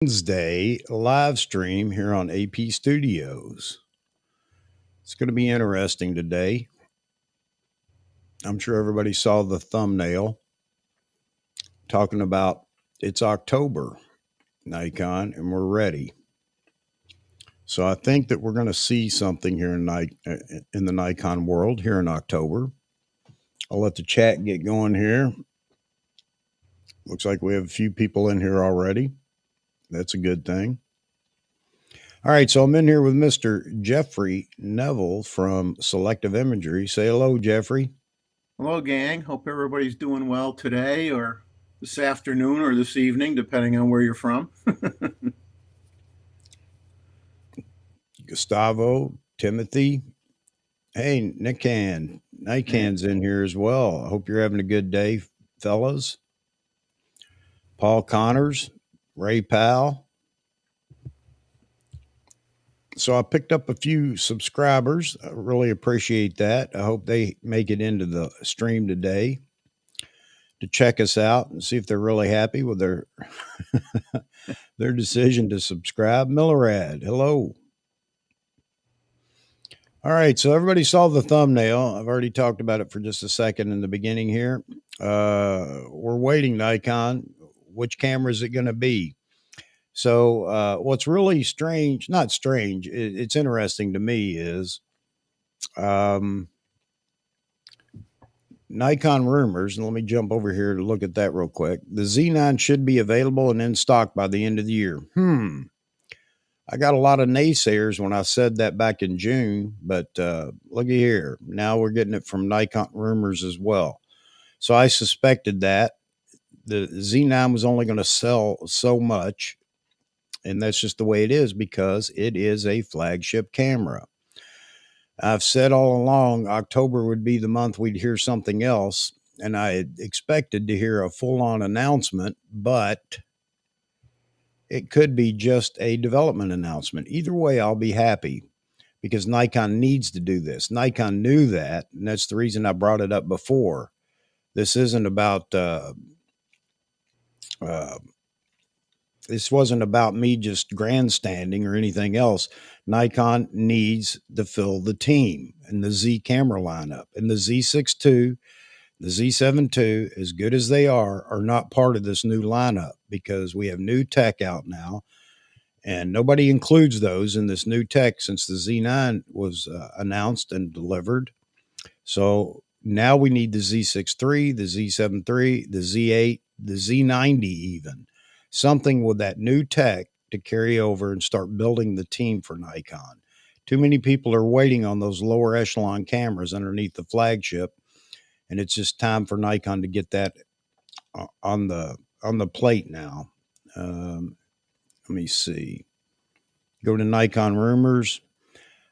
Wednesday live stream here on AP Studios. It's going to be interesting today. I'm sure everybody saw the thumbnail talking about it's October, Nikon, and we're ready. So I think that we're going to see something here in the Nikon world here in October. I'll let the chat get going here. Looks like we have a few people in here already. That's a good thing. All right, so I'm in here with Mr. Jeffrey Neville from Selective Imagery. Say hello, Jeffrey. Hello, gang. Hope everybody's doing well today or this afternoon or this evening, depending on where you're from. Gustavo, Timothy. Hey, Nikan's in here as well. I hope you're having a good day, fellas. Paul Connors, Ray Powell. So I picked up a few subscribers. I really appreciate that. I hope they make it into the stream today to check us out and see if they're really happy with their their decision to subscribe. Millerad, hello. All right, so everybody saw the thumbnail. I've already talked about it for just a second in the beginning here. We're waiting, Nikon. Which camera is it going to be? So what's really strange, not strange, it's interesting to me is Nikon rumors, and let me jump over here to look at that real quick. The Z9 should be available and in stock by the end of the year. I got a lot of naysayers when I said that back in June, but looky here. Now we're getting it from Nikon rumors as well. So I suspected that the Z9 was only going to sell so much, and that's just the way it is because it is a flagship camera. I've said all along October would be the month we'd hear something else, and I had expected to hear a full-on announcement, but it could be just a development announcement. Either way, I'll be happy because Nikon needs to do this. Nikon knew that, and that's the reason I brought it up before. This isn't about this wasn't about me just grandstanding or anything else. Nikon needs to fill the team and the Z camera lineup, and the Z6II, the Z7III, as good as they are not part of this new lineup because we have new tech out now. And nobody includes those in this new tech since the Z9 was announced and delivered. So now we need the Z6III, the Z7III, the Z8, the Z90 even. Something with that new tech to carry over and start building the team for Nikon. Too many people are waiting on those lower echelon cameras underneath the flagship, and it's just time for Nikon to get that on the plate now. Let me see. Go to Nikon rumors.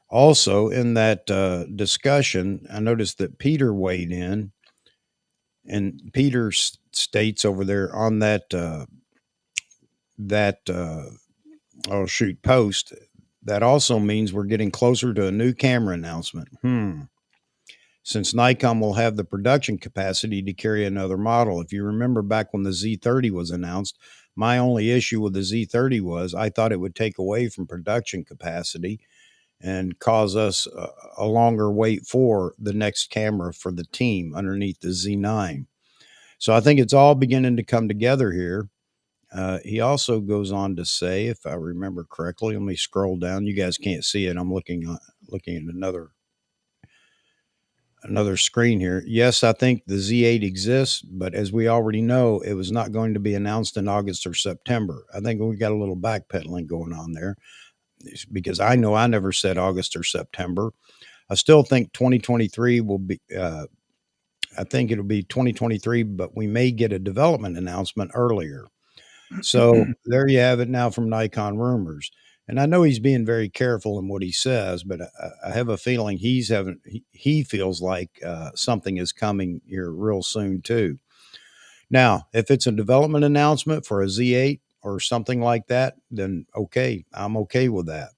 Also, in that discussion, I noticed that Peter weighed in, and Peter states over there on that post that also means we're getting closer to a new camera announcement. Since Nikon will have the production capacity to carry another model. If you remember back when the Z30 was announced, my only issue with the Z30 was I thought it would take away from production capacity and cause us a longer wait for the next camera for the team underneath the Z9. So I think it's all beginning to come together here. He also goes on to say, if I remember correctly, let me scroll down. You guys can't see it. I'm looking at another screen here. Yes, I think the Z8 exists, but as we already know, it was not going to be announced in August or September. I think we got a little backpedaling going on there because I know I never said August or September. I still think 2023 will be, I think it'll be 2023, but we may get a development announcement earlier. So there you have it now from Nikon rumors. And I know he's being very careful in what he says, but I have a feeling he feels like something is coming here real soon too. Now, if it's a development announcement for a Z8 or something like that, then okay, I'm okay with that.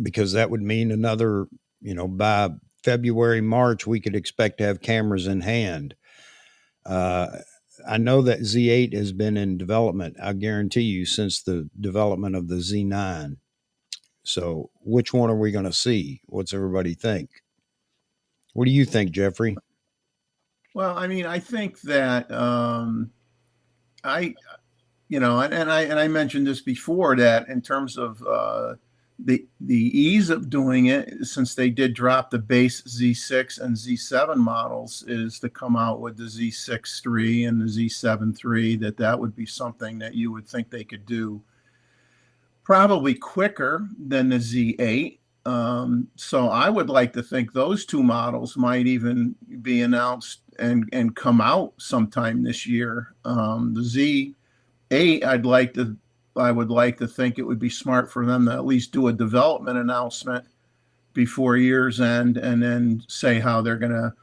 Because that would mean another, by February, March, we could expect to have cameras in hand. I know that Z8 has been in development, I guarantee you, since the development of the Z9. So, which one are we going to see? What's everybody think? What do you think, Jeffrey? Well, I mean, I think that I and I mentioned this before that in terms of the ease of doing it, since they did drop the base Z6 and Z7 models, is to come out with the Z6III and the Z7III. That would be something that you would think they could do probably quicker than the Z8. So I would like to think those two models might even be announced and come out sometime this year. The Z8, I would like to think it would be smart for them to at least do a development announcement before year's end, and then say how they're going to,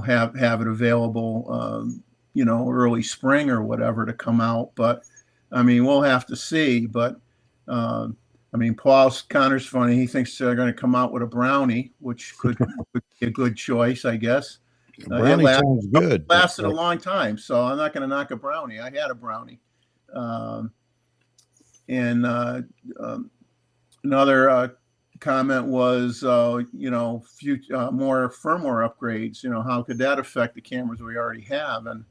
have it available, early spring or whatever to come out. But I mean, we'll have to see. But uh, I mean, Paul Connor's funny. He thinks they're going to come out with a brownie, which could be a good choice, I guess. It Brownie sounds good. lasted a long time, so I'm not going to knock a brownie. I had a brownie. Um, and Another comment was, future, more firmware upgrades. How could that affect the cameras we already have? And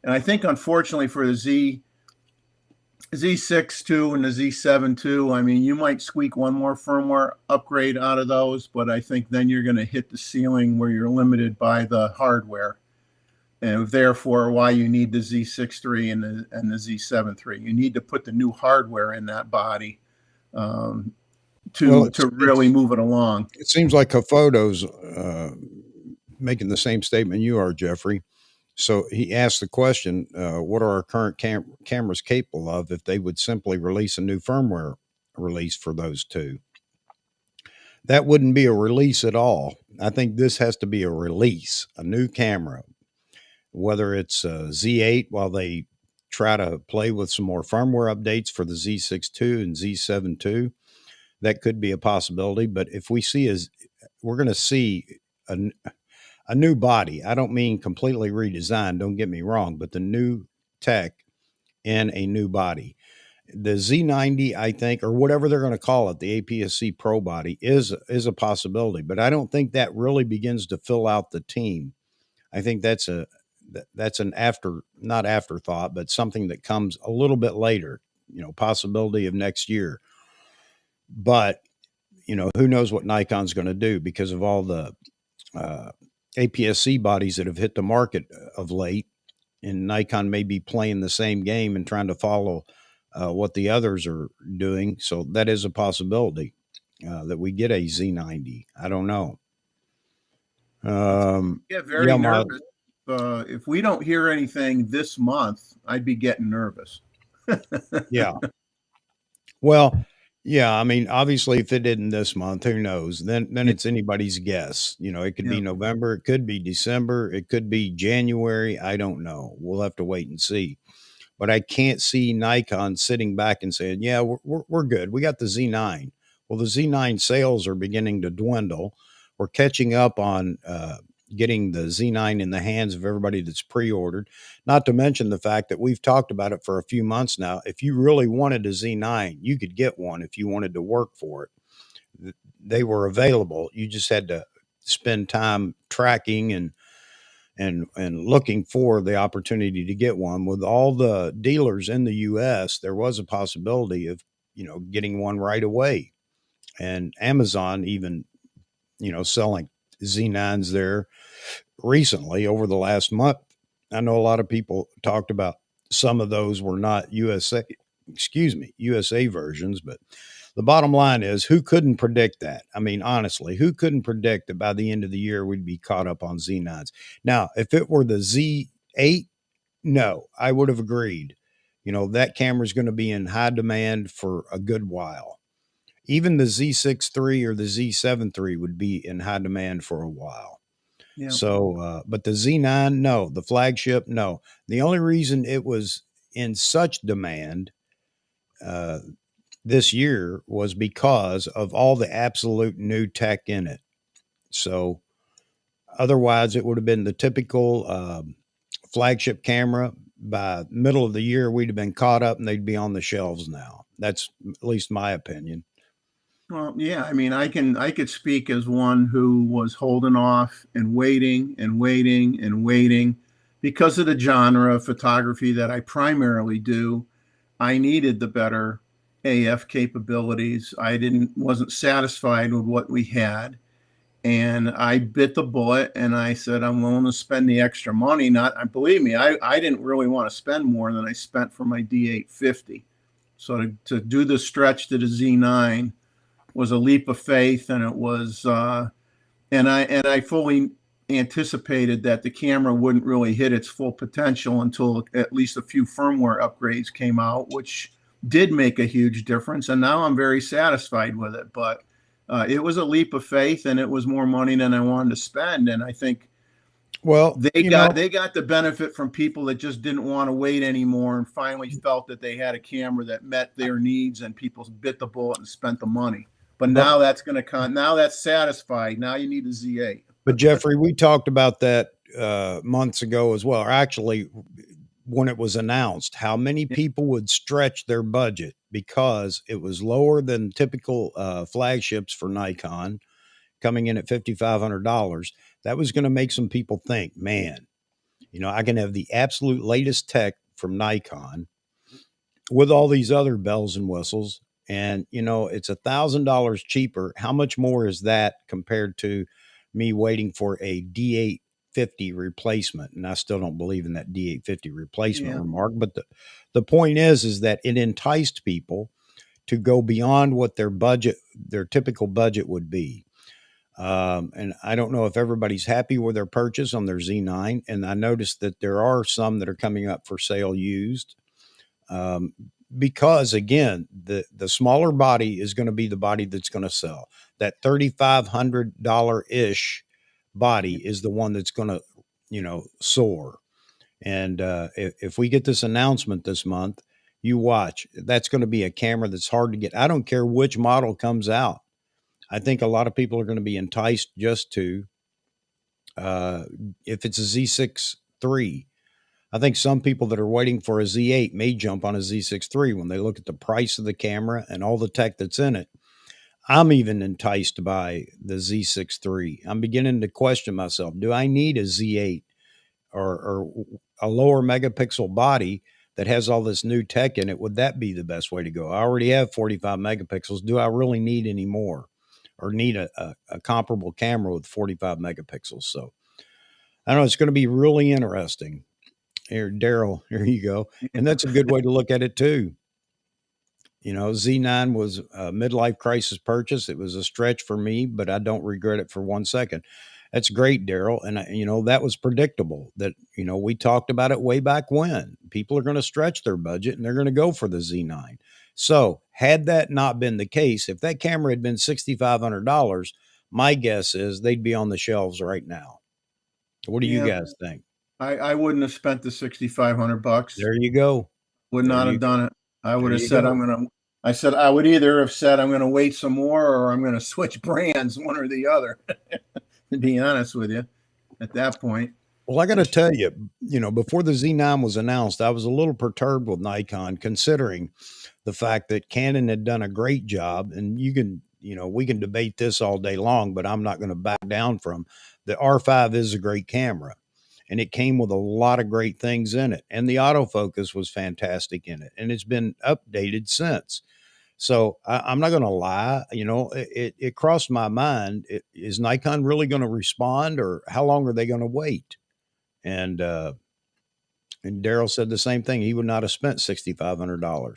I think, unfortunately, for the Z6II and the Z7II, I mean, you might squeak one more firmware upgrade out of those, but I think then you're going to hit the ceiling where you're limited by the hardware, and therefore why you need the Z6III and the Z7III. You need to put the new hardware in that body, Well, to really move it along. it seems like Kofoto's making the same statement you are, Jeffrey. So he asked the question, what are our current cameras capable of if they would simply release a new firmware release for those two? That wouldn't be a release at all. I think this has to be a release, a new camera, whether it's Z8 while they try to play with some more firmware updates for the Z6II and Z7II. That could be a possibility. But if we see we're going to see a, a new body. I don't mean completely redesigned, don't get me wrong, but the new tech in a new body. The Z90, I think, or whatever they're going to call it, the APS-C Pro body is a possibility, but I don't think that really begins to fill out the team. I think that's an not afterthought, but something that comes a little bit later, possibility of next year. But, who knows what Nikon's going to do because of all the uh, APS-C bodies that have hit the market of late, and Nikon may be playing the same game and trying to follow what the others are doing. So that is a possibility that we get a Z90. I don't know. Get very Yeah, nervous. If we don't hear anything this month, I'd be getting nervous. yeah. Well, yeah. I mean, obviously, if it didn't this month, who knows? Then Yeah, it's anybody's guess. It could yeah, be November, it could be December, it could be January. I don't know. We'll have to wait and see. But I can't see Nikon sitting back and saying, "Yeah, we're good. We got the Z9." Well, the Z9 sales are beginning to dwindle. We're catching up on getting the Z9 in the hands of everybody that's pre-ordered. Not to mention the fact that we've talked about it for a few months now. If you really wanted a Z9, you could get one if you wanted to work for it. They were available. You just had to spend time tracking and looking for the opportunity to get one. With all the dealers in the US, there was a possibility of, getting one right away. And Amazon even, selling Z9s there recently over the last month. I know a lot of people talked about some of those were not USA versions, but the bottom line is who couldn't predict that? I mean, honestly, who couldn't predict that by the end of the year we'd be caught up on Z9s? Now, if it were the Z8, no, I would have agreed. That camera is going to be in high demand for a good while. Even the Z6III or the Z7III would be in high demand for a while. yeah, So, but the Z9, no, the flagship, no. The only reason it was in such demand uh, this year was because of all the absolute new tech in it. So, otherwise, it would have been the typical flagship camera, by middle of the year, we'd have been caught up and they'd be on the shelves now. That's at least my opinion. Well, yeah, I mean, I could speak as one who was holding off and waiting and waiting and waiting because of the genre of photography that I primarily do. I needed the better AF capabilities. I didn't wasn't satisfied with what we had, and I bit the bullet and I said I'm willing to spend the extra money. Not believe me, I didn't really want to spend more than I spent for my D850. So to do the stretch to the Z9 was a leap of faith, and it was and I fully anticipated that the camera wouldn't really hit its full potential until at least a few firmware upgrades came out, which did make a huge difference. And now I'm very satisfied with it. But it was a leap of faith, and it was more money than I wanted to spend. And I think Well, they got the benefit from people that just didn't want to wait anymore and finally felt that they had a camera that met their needs, and people bit the bullet and spent the money. But but now that's going to come. Now that's satisfied. Now you need a Z8. but Jeffrey, we talked about that months ago as well, or actually when it was announced, how many people would stretch their budget because it was lower than typical flagships for Nikon, coming in at $5,500. That was going to make some people think, man, I can have the absolute latest tech from Nikon with all these other bells and whistles. And, it's $1,000 cheaper. How much more is that compared to me waiting for a D850 replacement? And I still don't believe in that D850 replacement Yeah. remark. But the point is that it enticed people to go beyond what their typical budget would be. And I don't know if everybody's happy with their purchase on their Z9. And I noticed that there are some that are coming up for sale used. Um, because again, the smaller body is going to be the body that's going to sell. That $3,500 ish body is the one that's going to, soar. And if we get this announcement this month, you watch. That's going to be a camera that's hard to get. I don't care which model comes out. I think a lot of people are going to be enticed just to, uh, if it's a Z6III. I think some people that are waiting for a Z8 may jump on a Z6III when they look at the price of the camera and all the tech that's in it. I'm even enticed by the Z6III. I'm beginning to question myself. Do I need a Z8 or a lower megapixel body that has all this new tech in it? Would that be the best way to go? I already have 45 megapixels. Do I really need any more or need a comparable camera with 45 megapixels? So I don't know. It's going to be really interesting. Here, Daryl, here you go. And that's a good way to look at it too. Z9 was a midlife crisis purchase. It was a stretch for me, but I don't regret it for 1 second. That's great, Daryl. And, that was predictable that, we talked about it way back when. People are going to stretch their budget and they're going to go for the Z9. So, had that not been the case, if that camera had been $6,500, my guess is they'd be on the shelves right now. What do you Yeah. guys think? I wouldn't have spent the $6,500. There you go. Would There not you have go. done it. I would There have you said go. I said I would either have said I'm going to wait some more, or I'm going to switch brands, one or the other. To be honest with you, at that point. Well, I got to tell you, before the Z9 was announced, I was a little perturbed with Nikon, considering the fact that Canon had done a great job. And we can debate this all day long, but I'm not going to back down from the R5 is a great camera. And it came with a lot of great things in it. And the autofocus was fantastic in it. And it's been updated since. So I'm not going to lie. It crossed my mind. Is Nikon really going to respond, or how long are they going to wait? And Daryl said the same thing. He would not have spent $6,500.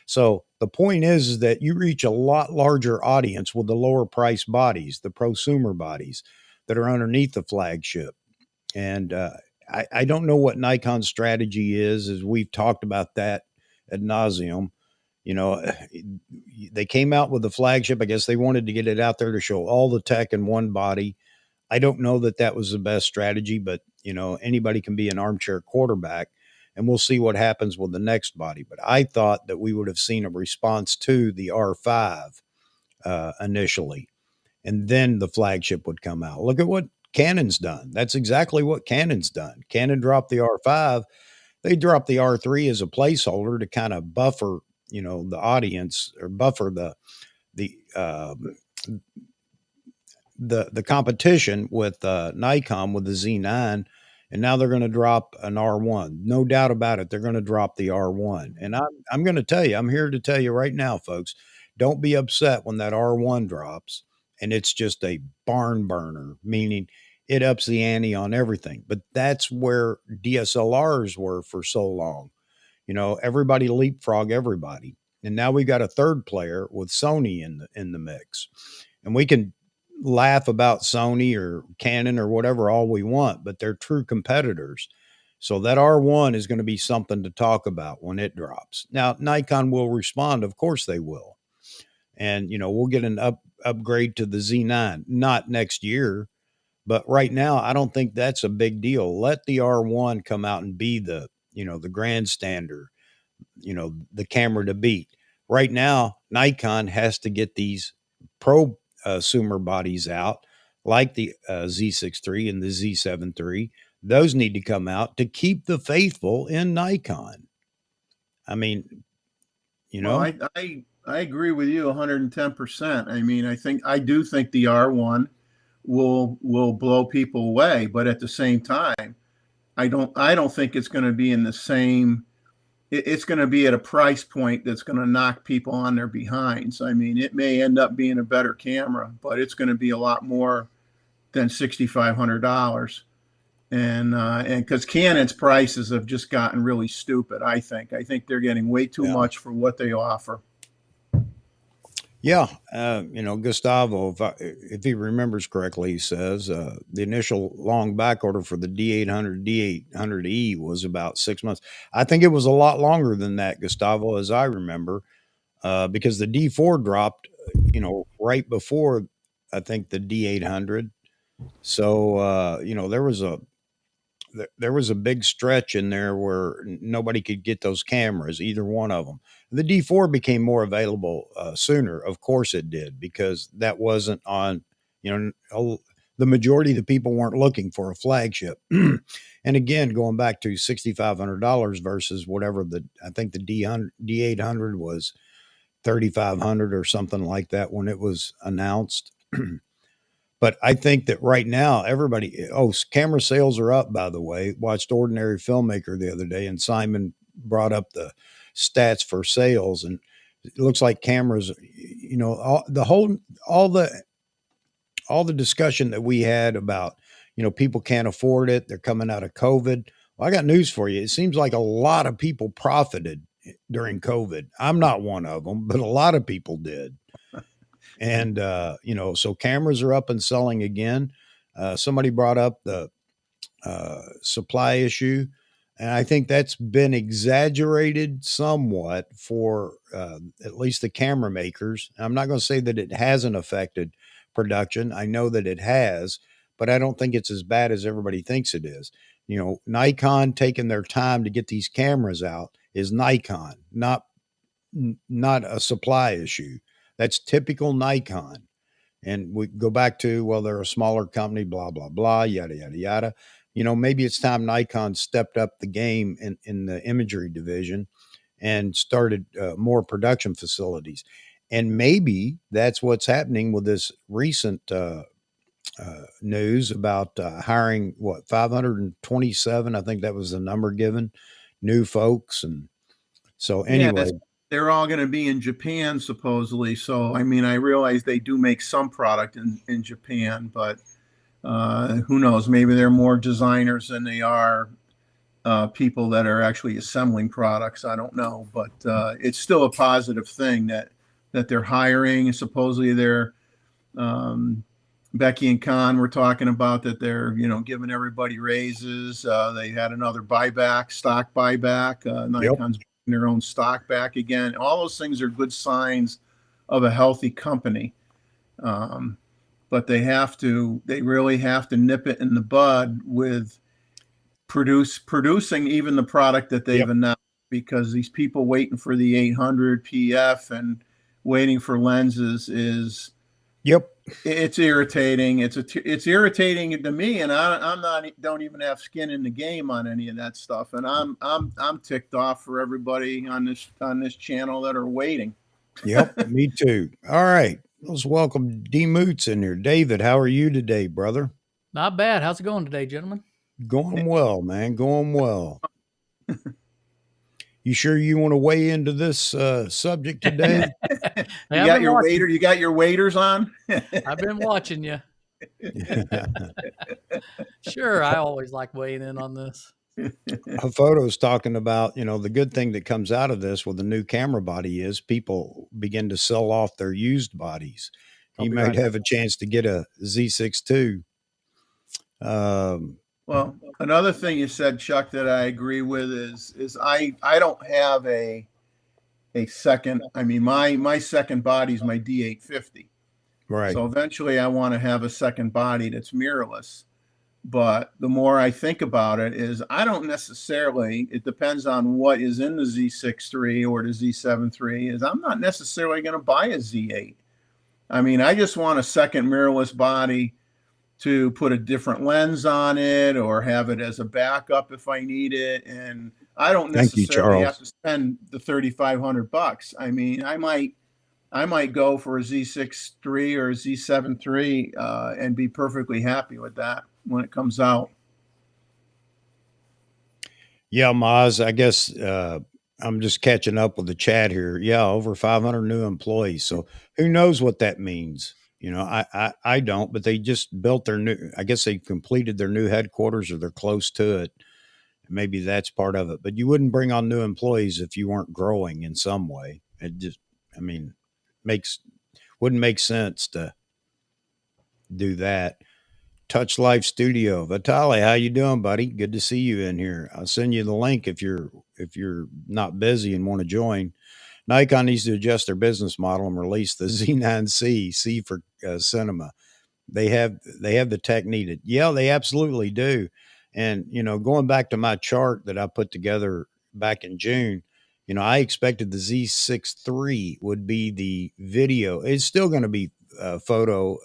So the point is that you reach a lot larger audience with the lower price bodies, the prosumer bodies that are underneath the flagship. And I don't know what Nikon's strategy is, as we've talked about that ad nauseum. They came out with the flagship. I guess they wanted to get it out there to show all the tech in one body. I don't know that that was the best strategy, but anybody can be an armchair quarterback, and we'll see what happens with the next body. But I thought that we would have seen a response to the R5 initially, and then the flagship would come out. Look at what Canon's done. That's exactly what Canon's done. Canon dropped the R5. They dropped the R3 as a placeholder to kind of buffer, the audience, or buffer the the competition with Nikon with the Z9, and now they're going to drop an R1. No doubt about it, they're going to drop the R1. And I'm going to tell you, I'm here to tell you right now, folks, don't be upset when that R1 drops and it's just a barn burner, meaning it ups the ante on everything. But that's where DSLRs were for so long. Everybody leapfrog everybody. And now we got a third player with Sony in the mix. And we can laugh about Sony or Canon or whatever all we want, but they're true competitors. So that R1 is going to be something to talk about when it drops. Now, Nikon will respond. Of course they will. And, we'll get an upgrade to the Z9, not next year, but right now, I don't think that's a big deal. Let the R1 come out and be the grandstander, the camera to beat. Right now, Nikon has to get these prosumer bodies out, like the Z6III and the Z7III. Those need to come out to keep the faithful in Nikon. I mean, Well, I agree with you 110%. I mean, I do think the R1 will blow people away, but at the same time, I don't think it's going to be in the same. It's going to be at a price point that's going to knock people on their behinds. I mean, it may end up being a better camera, but it's going to be a lot more than $6,500. And because Canon's prices have just gotten really stupid, I think they're getting way too yeah. much for what they offer. Yeah, Gustavo, if he remembers correctly, he says the initial long back order for the D800, D800E was about 6 months. I think it was a lot longer than that, Gustavo, as I remember, because the D4 dropped, right before I think the D800. So, there was a big stretch in there where nobody could get those cameras, either one of them. The D4 became more available sooner. Of course it did, because that wasn't on, the majority of the people weren't looking for a flagship. And again, going back to $6,500 versus whatever I think the D800 was 3,500 or something like that when it was announced. But I think that right now, camera sales are up, by the way. Watched Ordinary Filmmaker the other day, and Simon brought up the stats for sales, and it looks like cameras, all the discussion that we had about, people can't afford it. They're coming out of COVID. Well, I got news for you. It seems like a lot of people profited during COVID. I'm not one of them, but a lot of people did. And, so cameras are up and selling again. Somebody brought up the supply issue. And I think that's been exaggerated somewhat for at least the camera makers. I'm not going to say that it hasn't affected production. I know that it has, but I don't think it's as bad as everybody thinks it is. Nikon taking their time to get these cameras out is Nikon, not a supply issue. That's typical Nikon. And we go back to, well, they're a smaller company, blah, blah, blah, yada, yada, yada. Maybe it's time Nikon stepped up the game in the imagery division and started more production facilities. And maybe that's what's happening with this recent news about hiring, 527, I think that was the number given, new folks. And so Yeah, anyway, they're all going to be in Japan supposedly. So I mean, I realize they do make some product in Japan, but who knows? Maybe they're more designers than they are people that are actually assembling products. I don't know, but it's still a positive thing that they're hiring. And supposedly they're Becky and Con were talking about that they're giving everybody raises. They had another stock buyback. Nikon's buying their own stock back again. All those things are good signs of a healthy company. But they really have to nip it in the bud with producing even the product that they've announced, because these people waiting for the 800 PF and waiting for lenses is It's irritating. It's irritating to me, and I'm not don't even have skin in the game on any of that stuff. And I'm ticked off for everybody on this channel that are waiting. Yep, me too. All right. Let's welcome D Moots in here. David, how are you today, brother? Not bad. How's it going today, gentlemen? Going well, man. Going well. You sure you want to weigh into this subject today? You got your waiter. You got your waiters on. I've been watching you. Sure, I always like weighing in on this. A photo's talking about, the good thing that comes out of this with the new camera body is people begin to sell off their used bodies. You might have a chance to get a Z6II. Well, another thing you said, Chuck, that I agree with is I don't have a second. I mean, my second body is my D850. Right. So eventually I want to have a second body that's mirrorless. But the more I think about it is I don't necessarily, it depends on what is in the Z6III or the Z7III, is I'm not necessarily going to buy a Z8. I mean, I just want a second mirrorless body to put a different lens on it or have it as a backup if I need it. And I don't necessarily have to spend the $3,500. I mean, I might go for a Z6III or a Z7III and be perfectly happy with that when it comes out. Yeah, Maz, I guess I'm just catching up with the chat here. Yeah, over 500 new employees. So who knows what that means? I don't, but they just built their new, I guess they completed their new headquarters or they're close to it. Maybe that's part of it, but you wouldn't bring on new employees if you weren't growing in some way. It just, I mean, wouldn't make sense to do that. Touch Life Studio. Vitali, how you doing, buddy? Good to see you in here. I'll send you the link if you're not busy and want to join. Nikon needs to adjust their business model and release the Z9C, C for cinema. They have the tech needed. Yeah, they absolutely do. And going back to my chart that I put together back in June, I expected the Z6III would be the video. It's still going to be photo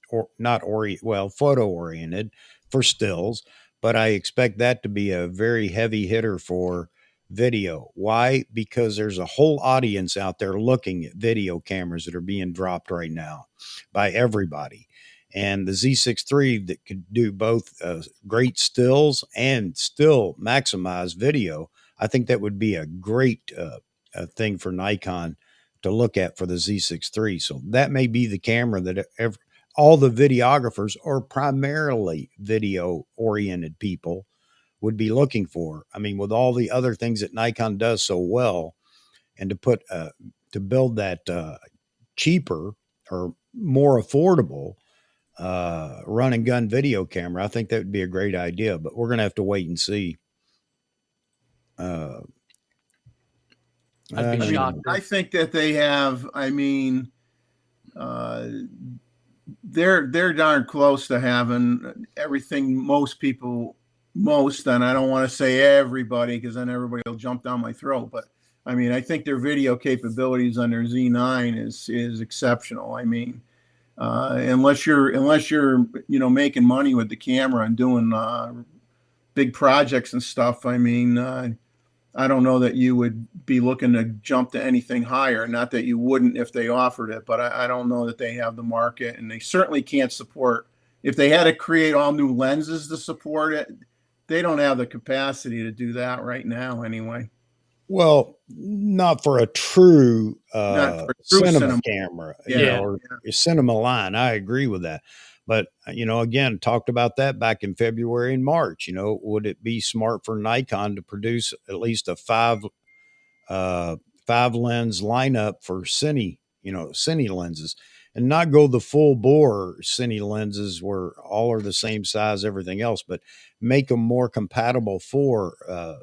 or not photo oriented for stills, but I expect that to be a very heavy hitter for video. Why? Because there's a whole audience out there looking at video cameras that are being dropped right now by everybody. And the Z6III that could do both great stills and still maximize video, I think that would be a great thing for Nikon to look at for the Z6III. So that may be the camera that all the videographers or primarily video oriented people would be looking for. I mean, with all the other things that Nikon does so well, and to build that cheaper or more affordable run and gun video camera, I think that would be a great idea. But we're going to have to wait and see. I'd be shocked. I think that they have. I mean, they're darn close to having everything and I don't want to say everybody because then everybody will jump down my throat, but I mean, I think their video capabilities on their Z9 is exceptional. I mean, unless you're making money with the camera and doing big projects and stuff, I mean, I don't know that you would be looking to jump to anything higher. Not that you wouldn't if they offered it, but I don't know that they have the market, and they certainly can't support. If they had to create all new lenses to support it, they don't have the capacity to do that right now anyway. Well, not for a true, cinema camera, or a cinema line. I agree with that. But, again, talked about that back in February and March. Would it be smart for Nikon to produce at least a five lens lineup for cine lenses, and not go the full bore cine lenses where all are the same size, everything else, but make them more compatible for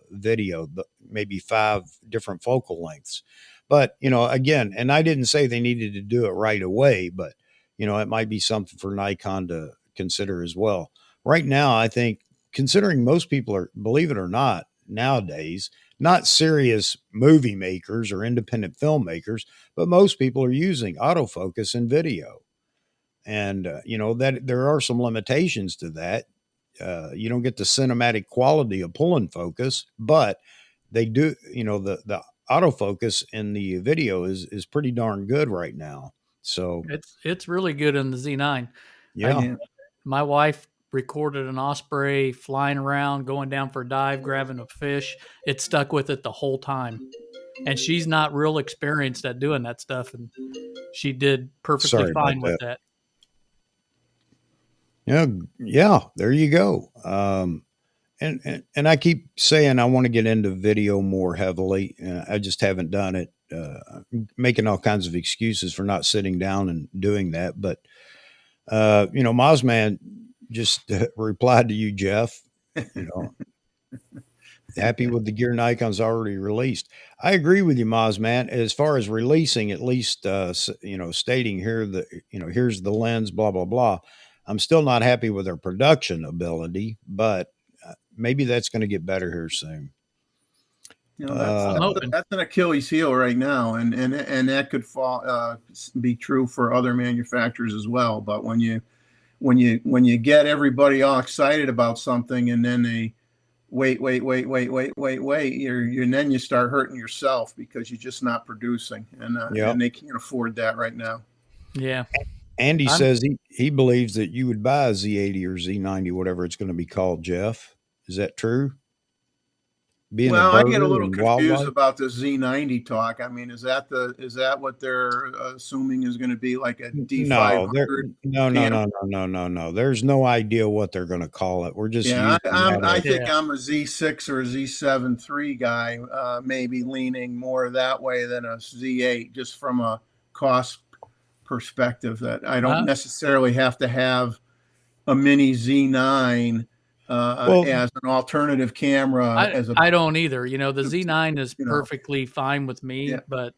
video, maybe 5 different focal lengths. But, again, and I didn't say they needed to do it right away, but, it might be something for Nikon to consider as well. Right now, I think, considering most people are, believe it or not, nowadays, not serious movie makers or independent filmmakers, but most people are using autofocus in video. And that there are some limitations to that. You don't get the cinematic quality of pulling focus, but they do. The autofocus in the video is pretty darn good right now. So It's really good in the Z9. I yeah, Yeah. My wife recorded an osprey flying around, going down for a dive, grabbing a fish. It stuck with it the whole time. And she's not real experienced at doing that stuff, and she did perfectly sorry about fine with that. that. Yeah, yeah. There you go. And I keep saying I want to get into video more heavily. I just haven't done it. Making all kinds of excuses for not sitting down and doing that. But Mozman just replied to you, Jeff. You know, happy with the gear Nikon's already released. I agree with you, Mozman. As far as releasing, at least stating here that here's the lens, blah blah blah. I'm still not happy with their production ability, but maybe that's going to get better here soon. That's I'm hoping. that's an Achilles heel right now, and that could be true for other manufacturers as well. But when you get everybody all excited about something, and then they wait, and then you start hurting yourself because you're just not producing, and they can't afford that right now. Yeah. Andy I'm says he believes that you would buy a Z80 or Z90, whatever it's going to be called. Jeff, is that true? Being a Well, I get a birder little and confused wildlife. about the Z90 talk. I mean, is that what they're assuming is going to be like a No, D500 camera? no. There's no idea what they're going to call it. We're just Yeah, using that I as think Yeah. I'm a Z6 or a Z7III guy, maybe leaning more that way than a Z8, just from a cost perspective. That I don't I, necessarily have to have a mini Z9 well, as an alternative camera, I as a I don't either. The Z9 is you know, perfectly fine with yeah, me, but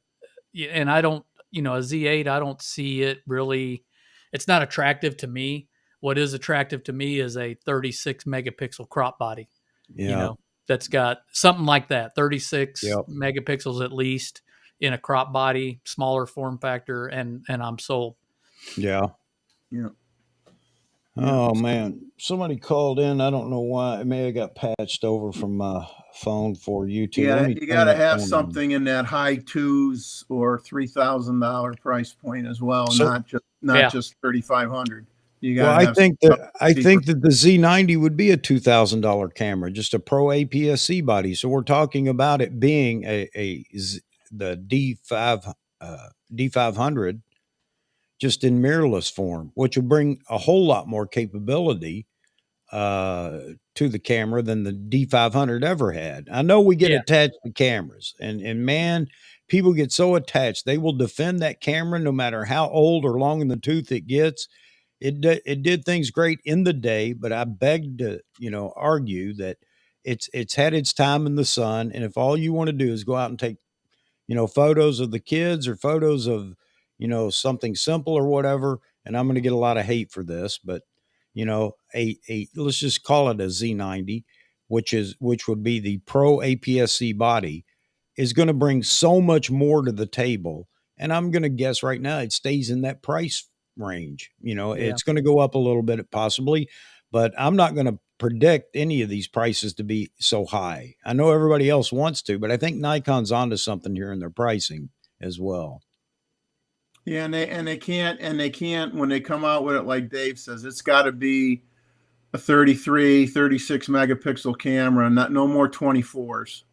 yeah, and I don't, a Z8, I don't see it really. It's not attractive to me. What is attractive to me is a 36 megapixel crop body. You yeah, know, that's got something like that, 36 yeah, megapixels at least in a crop body, smaller form factor, and I'm sold. yeah. yeah, yeah. Oh man, somebody called in. I don't know why. It may have got patched over from my phone for YouTube. Let Yeah, me you got turn to that have phone on. something in that high twos or $3,000 price point as well, So, not Yeah. just 3,500. You got well, to have something I cheaper. think that the Z90 would be a $2,000 camera, just a Pro APS-C body. So we're talking about it being the D500 just in mirrorless form, which will bring a whole lot more capability to the camera than the D500 ever had. I know we get Yeah. attached to cameras, and man, people get so attached they will defend that camera no matter how old or long in the tooth it gets. It did things great in the day, but I beg to argue that it's had its time in the sun, and if all you want to do is go out and take photos of the kids or photos of, something simple or whatever. And I'm going to get a lot of hate for this, but let's just call it a Z90, which would be the Pro APS-C body, is going to bring so much more to the table. And I'm going to guess right now it stays in that price range. Yeah. It's going to go up a little bit possibly, but I'm not going to predict any of these prices to be so high. I know everybody else wants to, but I think Nikon's onto something here in their pricing as well. Yeah, and they can't when they come out with it, like Dave says, it's got to be a 33, 36 megapixel camera, not no more 24s.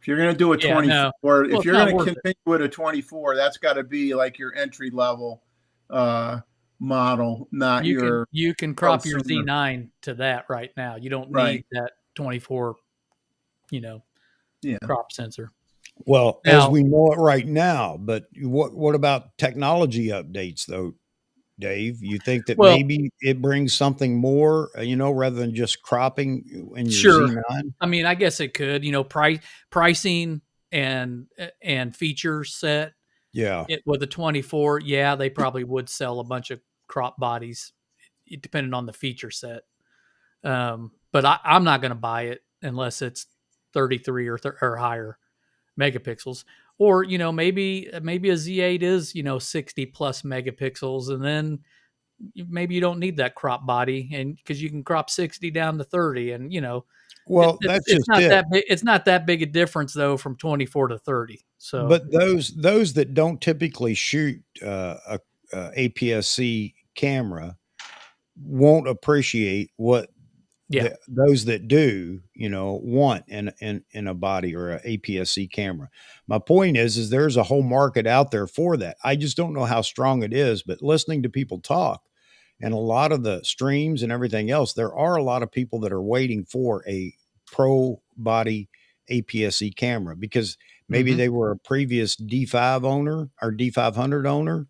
If you're going to do a Yeah. 24, No. Well, if it's you're not going to worth it. continue with a 24, that's got to be like your entry level uh, model, not your You can crop your prosumer. Z9 to that right now. You don't Right. need that 24, Yeah. crop sensor. Well, as Now, we know it right now, but what about technology updates though, Dave? You think that well, maybe it brings something more, rather than just cropping in your sure. Z9? I mean, I guess it could, pricing and feature set Yeah, it with a 24. Yeah, they probably would sell a bunch of crop bodies, depending on the feature set. But I'm not going to buy it unless it's 33 or higher megapixels. Or maybe a Z8 is 60 plus megapixels, and then maybe you don't need that crop body, and because you can crop 60 down to 30, and Well, that's it's just not it. that big. It's not that big a difference though from 24 to 30. So But those that don't typically shoot a APS-C camera won't appreciate what yeah, those that do, want in a body or a APS-C camera. My point is there's a whole market out there for that. I just don't know how strong it is, but listening to people talk and a lot of the streams and everything else, there are a lot of people that are waiting for a pro body APS-C camera because maybe hmm they were a previous D5 owner or D500 owner.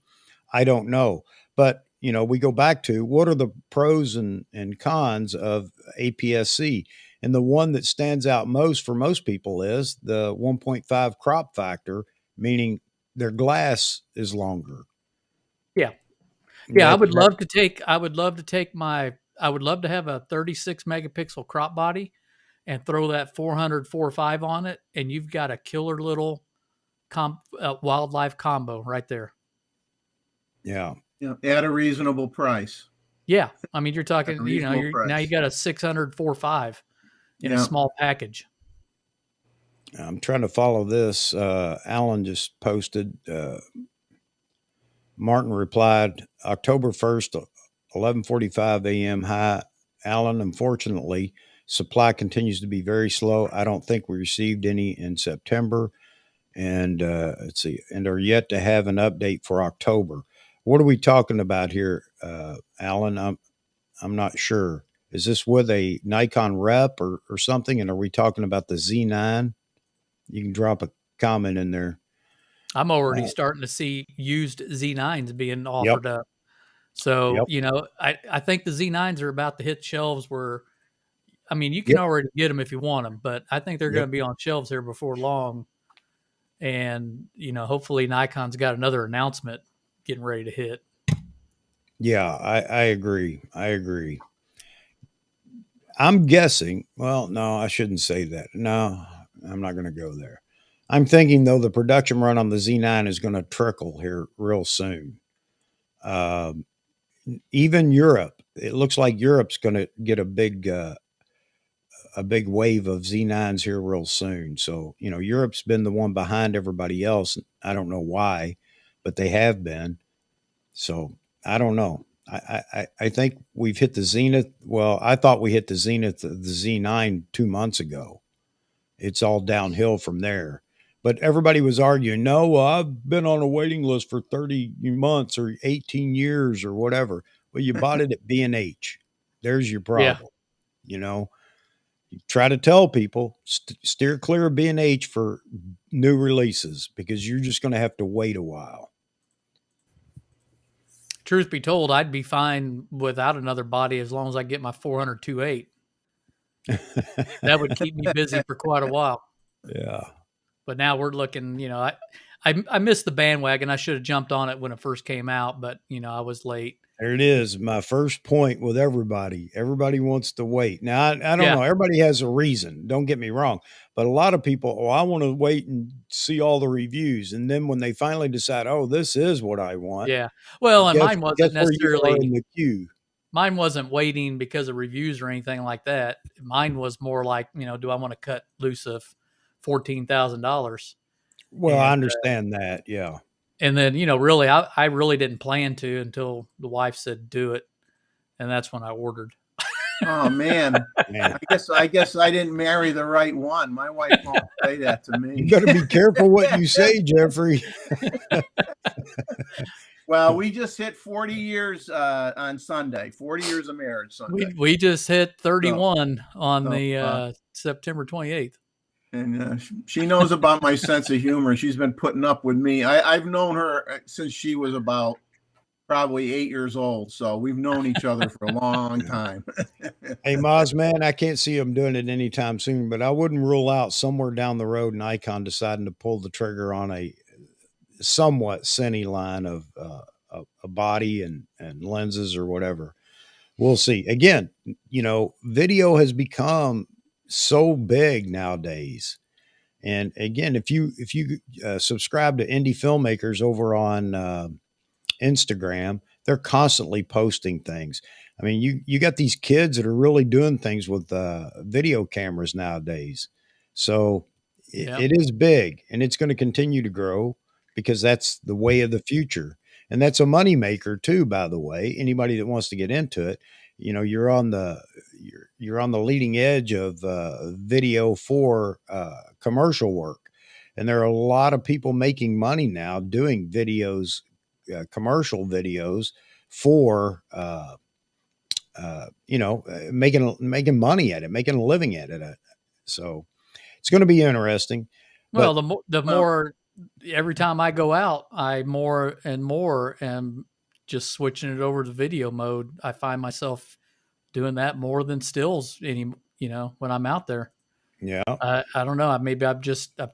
I don't know. But, we go back to what are the pros and cons of APS-C? And the one that stands out most for most people is the 1.5 crop factor, meaning their glass is longer. yeah, yeah. That that I would love to have a 36 megapixel crop body and throw that 400 4.5 on it, and you've got a killer little wildlife combo right there. yeah. At a reasonable price. Yeah, I mean, you're At a talking, reasonable now you price. got a 600 4.5 in a Yeah. small package. I'm trying to follow this. Alan just posted. Martin replied, October 1st, 11:45 a.m. Hi, Alan. Unfortunately, supply continues to be very slow. I don't think we received any in September, and let's see, and are yet to have an update for October. What are we talking about here, Alan? I'm not sure. Is this with a Nikon rep or something? And are we talking about the Z9? You can drop a comment in there. I'm already Uh, starting to see used Z9s being yep, offered up. So, yep, I think the Z9s are about to hit shelves where, I mean, you can yep, already get them if you want them, but I think they're going yep. to be on shelves here before long. And, hopefully Nikon's got another announcement getting ready to hit. Yeah, I agree. I agree. I'm guessing. Well, no, I shouldn't say that. No, I'm not going to go there. I'm thinking though the production run on the Z9 is going to trickle here real soon. Um, Even Europe, it looks like Europe's going to get a big wave of Z9s here real soon. So Europe's been the one behind everybody else. I don't know why, but they have been. So I don't know. I think we've hit the zenith. Well, I thought we hit the zenith of the Z9 2 months ago. It's all downhill from there. But everybody was arguing, no, well, I've been on a waiting list for 30 months or 18 years or whatever. Well, you bought it at B&H. There's your Yeah. problem. You know, you try to tell people steer clear of B&H for new releases because you're just going to have to wait a while. Truth be told, I'd be fine without another body as long as I get my 400 2.8. That would keep me busy for quite a while. Yeah. But now we're looking, I missed the bandwagon. I should have jumped on it when it first came out, but I was late. There it is. My first point with everybody. Everybody wants to wait. Now, I don't Yeah, know. Everybody has a reason. Don't get me wrong. But a lot of people, oh, I want to wait and see all the reviews. And then when they finally decide, oh, this is what I want, yeah. Well, and guess guess where you are in the queue. mine wasn't waiting because of reviews or anything like that. Mine was more like, do I want to cut loose of $14,000? Well, I And understand that. Yeah. and then, really, I really didn't plan to until the wife said do it, and that's when I ordered. Oh man. Man, I guess I didn't marry the right one. My wife won't say that to you me. got to be careful what you say, Jeffrey. Well, we just hit 40 years on Sunday. 40 years of marriage Sunday. We just hit So, 31 on so, the September 28th. and she knows about my sense of humor. She's been putting up with me. I've known her since she was about probably 8 years old. So we've known each other for a long time. Hey, Moz, man, I can't see them doing it anytime soon, but I wouldn't rule out somewhere down the road Nikon deciding to pull the trigger on a somewhat cine line of a body and lenses or whatever. We'll see. Again, video has become so big nowadays. And again, if you subscribe to indie filmmakers over on Instagram, they're constantly posting things. I mean, you got these kids that are really doing things with video cameras nowadays. So Yeah. it is big, and it's going to continue to grow because that's the way of the future. And that's a moneymaker too, by the way. Anybody that wants to get into it, you're on the you're on the leading edge of video for commercial work, and there are a lot of people making money now doing videos, commercial videos for making money at it, making a living at it. So it's going to be interesting. Well, But the Well, more every time I go out, I more and more am just switching it over to video mode. I find myself doing that more than stills when I'm out there. yeah, I don't know. Maybe I've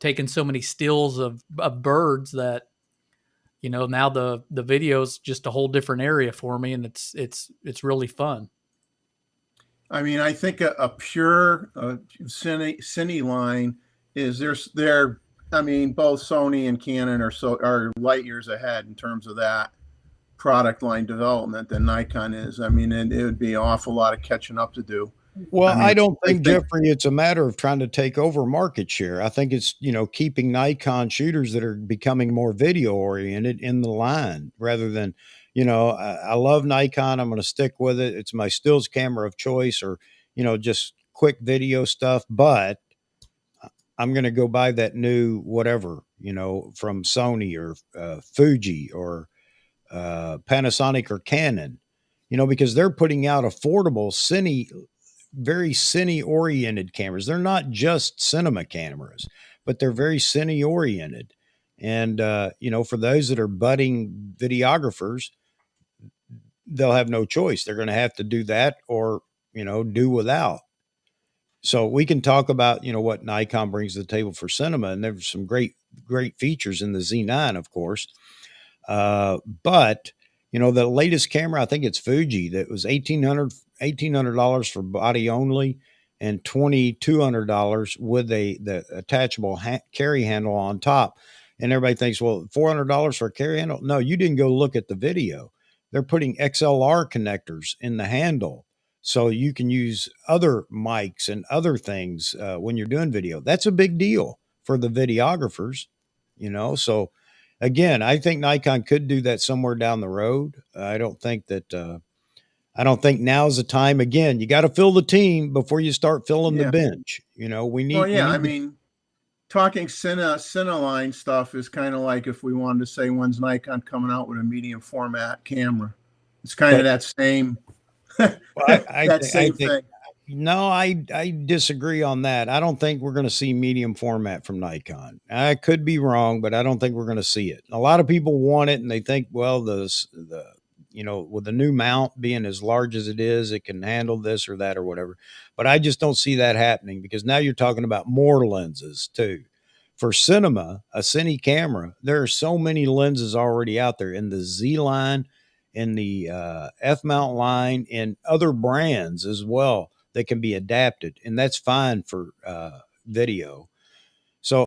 taken so many stills of birds that now the video's just a whole different area for me, and it's really fun. I mean, I think a pure cine line is they're I mean, both Sony and Canon are light years ahead in terms of that product line development than Nikon is. I mean, it would be an awful lot of catching up to do. I well, I mean, don't I think, think Jeffrey, it's a matter of trying to take over market share. I think it's, keeping Nikon shooters that are becoming more video oriented in the line rather than, I love Nikon. I'm going to stick with it. It's my stills camera of choice, or, just quick video stuff. But I'm going to go buy that new whatever, from Sony or Fuji or Panasonic or Canon, because they're putting out affordable very cine oriented cameras. They're not just cinema cameras, but they're very cine oriented. And, for those that are budding videographers, they'll have no choice. They're going to have to do that or, do without. So we can talk about, what Nikon brings to the table for cinema. And there's some great features in the Z9, of course. But the latest camera, I think it's Fuji, that was $1,800 for body only, and $2,200 with the attachable carry handle on top. And everybody thinks, well, $400 for a carry handle? No, you didn't go look at the video. They're putting XLR connectors in the handle, so you can use other mics and other things when you're doing video. That's a big deal for the videographers, So again, I think Nikon could do that somewhere down the road. I don't think now's the time. Again, you got to fill the team before you start filling the yeah. bench. We Well, we yeah. I need mean, talking Cineline stuff is kind of like if we wanted to say when's Nikon coming out with a medium format camera. It's kind of but that same that I same think thing. no, I disagree on that. I don't think we're going to see medium format from Nikon. I could be wrong, but I don't think we're going to see it. A lot of people want it, and they think, well, the with the new mount being as large as it is, it can handle this or that or whatever. But I just don't see that happening because now you're talking about more lenses too. For cinema, a cine camera, there are so many lenses already out there in the Z line, in the F mount line, and other brands as well that can be adapted, and that's fine for video. So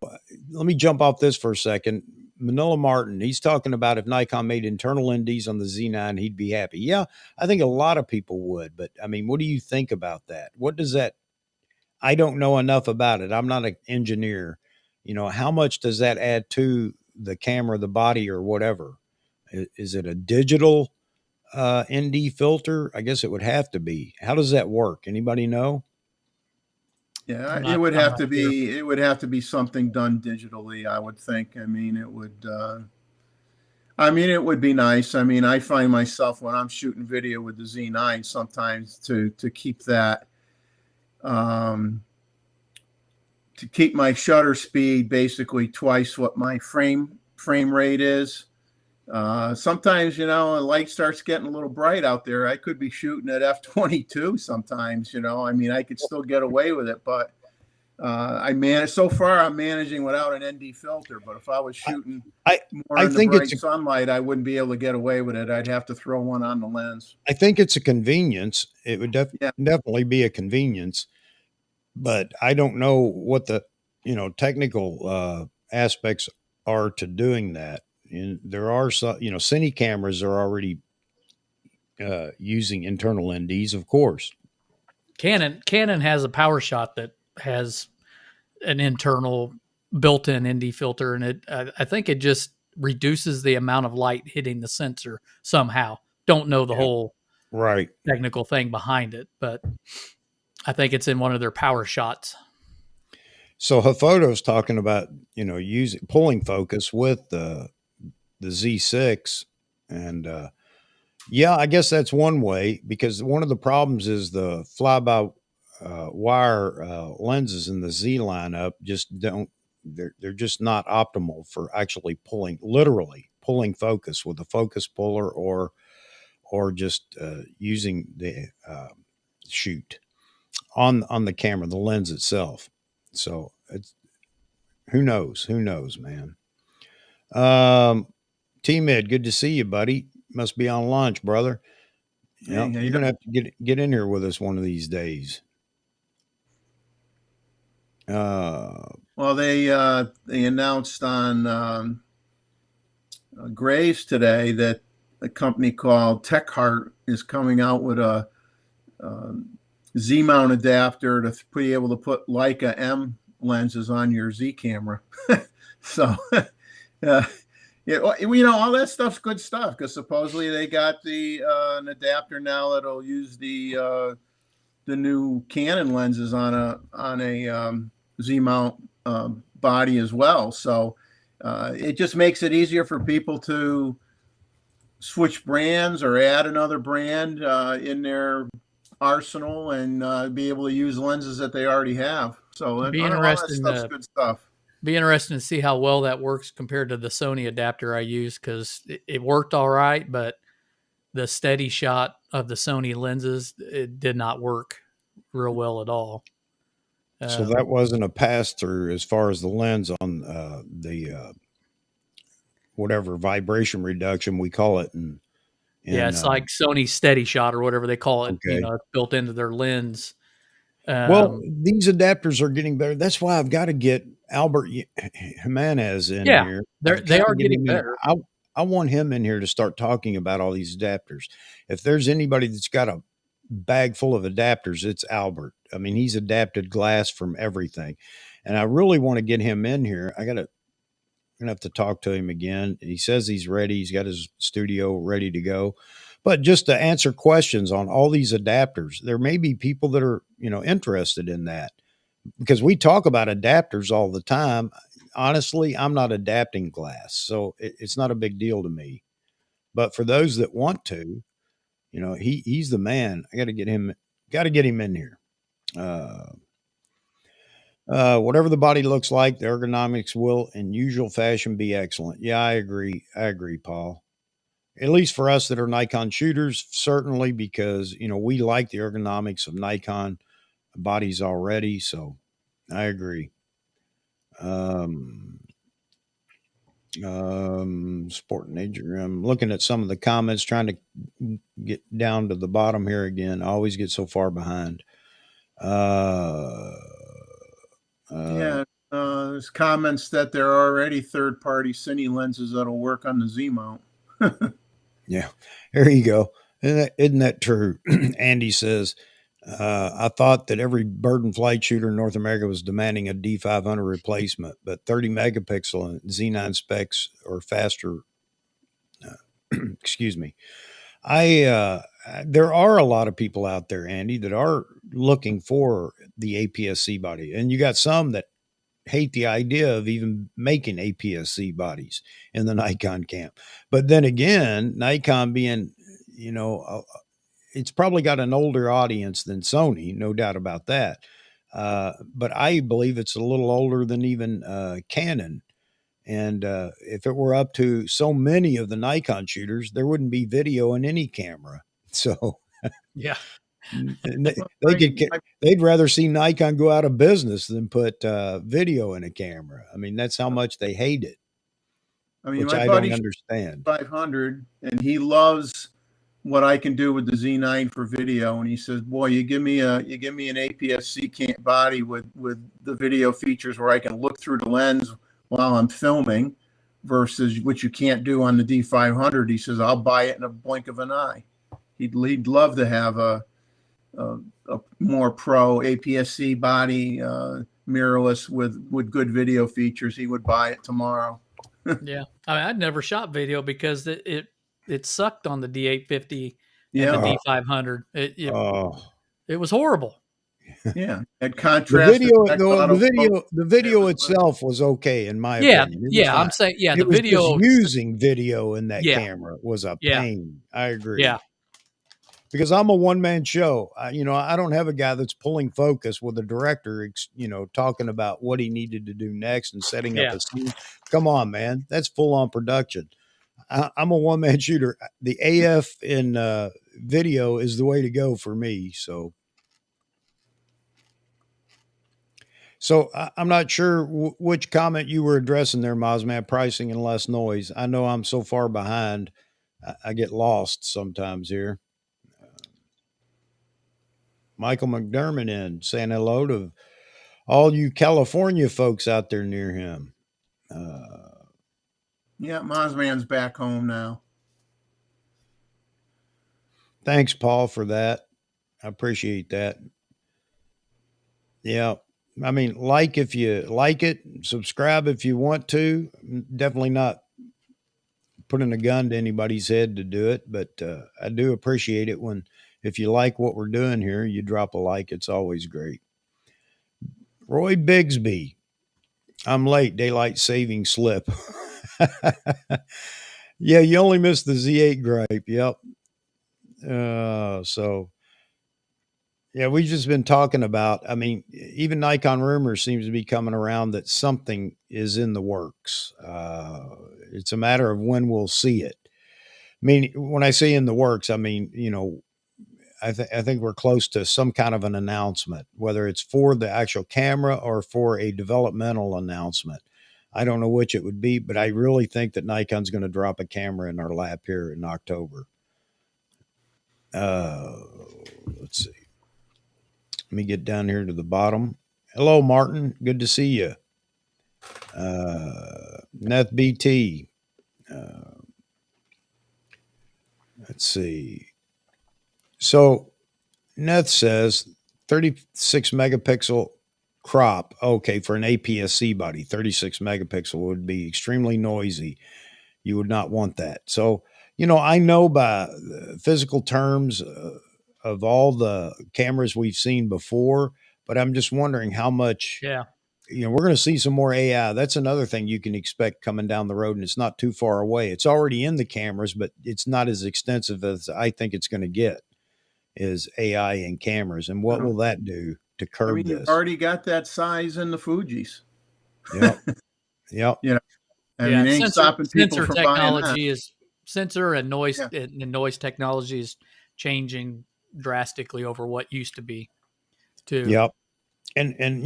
let me jump off this for a second. Manila Martin, he's talking about if Nikon made internal NDs on the Z9, he'd be happy. Yeah, I think a lot of people would, but I mean, what do you think about that? What does that? I don't know enough about it. I'm not an engineer. How much does that add to the camera, the body, or whatever? Is it a digital ND filter? I guess it would have to be. How does that work? Anybody know? Yeah, I'm not sure. it would have to be something done digitally, I would think. I mean it would be nice. I mean, I find myself when I'm shooting video with the Z9 sometimes to keep that um to keep my shutter speed basically twice what my frame rate is. Sometimes, a light starts getting a little bright out there. I could be shooting at f/22 sometimes. I mean, I could still get away with it, but so far I'm managing without an ND filter. But if I was shooting I more I in the think bright sunlight, I wouldn't be able to get away with it. I'd have to throw one on the lens. I think it's a convenience. It would Yeah, definitely be a convenience, but I don't know what the technical aspects are to doing that. And there are some, cine cameras are already using internal NDs, of course. Canon has a power shot that has an internal built-in ND filter, and I think it just reduces the amount of light hitting the sensor somehow. Don't know the Yeah. whole Right. technical thing behind it, but I think it's in one of their power shots. So Hafoto's talking about, using pulling focus with the Z6, and yeah, I guess that's one way, because one of the problems is the fly by wire lenses in the Z lineup just don't, they're just not optimal for actually literally pulling focus with a focus puller, or just using the shoot on the camera, the lens itself. So it's, who knows, man. T-Mid, good to see you, buddy. Must be on lunch, brother. Hey, how you You're doing? gonna have to get in here with us one of these days. Well, they announced on Graves today that a company called TechHeart is coming out with a Z-mount adapter to be able to put Leica M lenses on your Z camera. So, all that stuff's good stuff, because supposedly they got the an adapter now that'll use the new Canon lenses on a Z-mount body as well. So it just makes it easier for people to switch brands or add another brand in their arsenal, and be able to use lenses that they already have. So all that stuff's good stuff. Be interesting to see how well that works compared to the Sony adapter I use, because it worked all right, but the steady shot of the Sony lenses, it did not work real well at all. So that wasn't a pass through as far as the lens on the whatever vibration reduction we call it. Yeah, it's like Sony Steady Shot or whatever they call it. Okay. It's built into their lens. Well, these adapters are getting better. That's why I've got to get Albert Jimenez in here. They are getting better. I want him in here to start talking about all these adapters. If there's anybody that's got a bag full of adapters, it's Albert. I mean, he's adapted glass from everything. And I really want to get him in here. I'm gonna have to talk to him again. He says he's ready. He's got his studio ready to go. But just to answer questions on all these adapters, there may be people that are, interested in that, because we talk about adapters all the time. Honestly, I'm not adapting glass, so it's not a big deal to me. But for those that want to, he's the man. I got to get him in here. Whatever the body looks like, the ergonomics will, in usual fashion, be excellent. Yeah, I agree, Paul. At least for us that are Nikon shooters, certainly, because we like the ergonomics of Nikon bodies already. So I agree. Sport Nature. I'm looking at some of the comments, trying to get down to the bottom here again. I always get so far behind. There's comments that there are already third-party Cine lenses that'll work on the Z-mount. Yeah, there you go. Isn't that true? Andy says, I thought that every bird and flight shooter in North America was demanding a D500 replacement, but 30 megapixel and Z9 specs or faster. Excuse me. There are a lot of people out there, Andy, that are looking for the APS-C body, and you got some that hate the idea of even making APS-C bodies in the Nikon camp. But then again, Nikon being, it's probably got an older audience than Sony, no doubt about that. But I believe it's a little older than even Canon. And if it were up to so many of the Nikon shooters, there wouldn't be video in any camera. So yeah, they'd rather see Nikon go out of business than put video in a camera. I mean, that's how much they hate it. I mean, which my I buddy don't understand. 500, and he loves what I can do with the Z9 for video. And he says, "Boy, you give me an APS-C body with the video features where I can look through the lens while I'm filming, versus what you can't do on the D500." He says, "I'll buy it in a blink of an eye." He'd love to have a more pro APS-C body, mirrorless with good video features. He would buy it tomorrow. Yeah, I mean, I'd never shot video because it sucked on the D850 and the Yeah, D500. Oh, It was horrible. yeah. Had the contrast video, effect, the video was- itself was okay in my Yeah, opinion. It was yeah. fine. I'm saying, yeah, the It was just video. using video in that Yeah, camera was a yeah, pain. I agree. yeah, Because I'm a one man show. I don't have a guy that's pulling focus with a director, talking about what he needed to do next and setting up yeah. a scene. Come on, man. That's full on production. I'm a one man shooter. The AF in video is the way to go for me. So I'm not sure which comment you were addressing there, Mozman. Pricing and less noise. I know I'm so far behind. I get lost sometimes here. Michael McDermott in saying hello to all you California folks out there near him. Yeah, Mozman's back home now. Thanks, Paul, for that. I appreciate that. Yeah. I mean, like if you like it, subscribe if you want to. Definitely not putting a gun to anybody's head to do it, but I do appreciate it when, if you like what we're doing here, you drop a like. It's always great. Roy Bigsby, I'm late. Daylight saving slip. Yeah, you only missed the Z8 gripe. Yep. So yeah, we've just been talking about. I mean, even Nikon rumors seems to be coming around that something is in the works. It's a matter of when we'll see it. I mean, when I say in the works, I mean, I think we're close to some kind of an announcement, whether it's for the actual camera or for a developmental announcement. I don't know which it would be, but I really think that Nikon's going to drop a camera in our lap here in October. Let's see. Let me get down here to the bottom. Hello, Martin. Good to see you. Neth BT. Let's see. So Neth says 36 megapixel crop. Okay, for an APS-C body, 36 megapixel would be extremely noisy. You would not want that. So, I know by physical terms of all the cameras we've seen before, but I'm just wondering how much, Yeah. we're going to see some more AI. That's another thing you can expect coming down the road, and it's not too far away. It's already in the cameras, but it's not as extensive as I think it's going to get, is AI in cameras. And what will that do to curb You've this? already got that size in the Fujis. Yep. Yep. I mean, it ain't stopping people sensor from buying that. technology is sensor and noise Yeah. and noise technology is changing drastically over what used to be too. Yep. And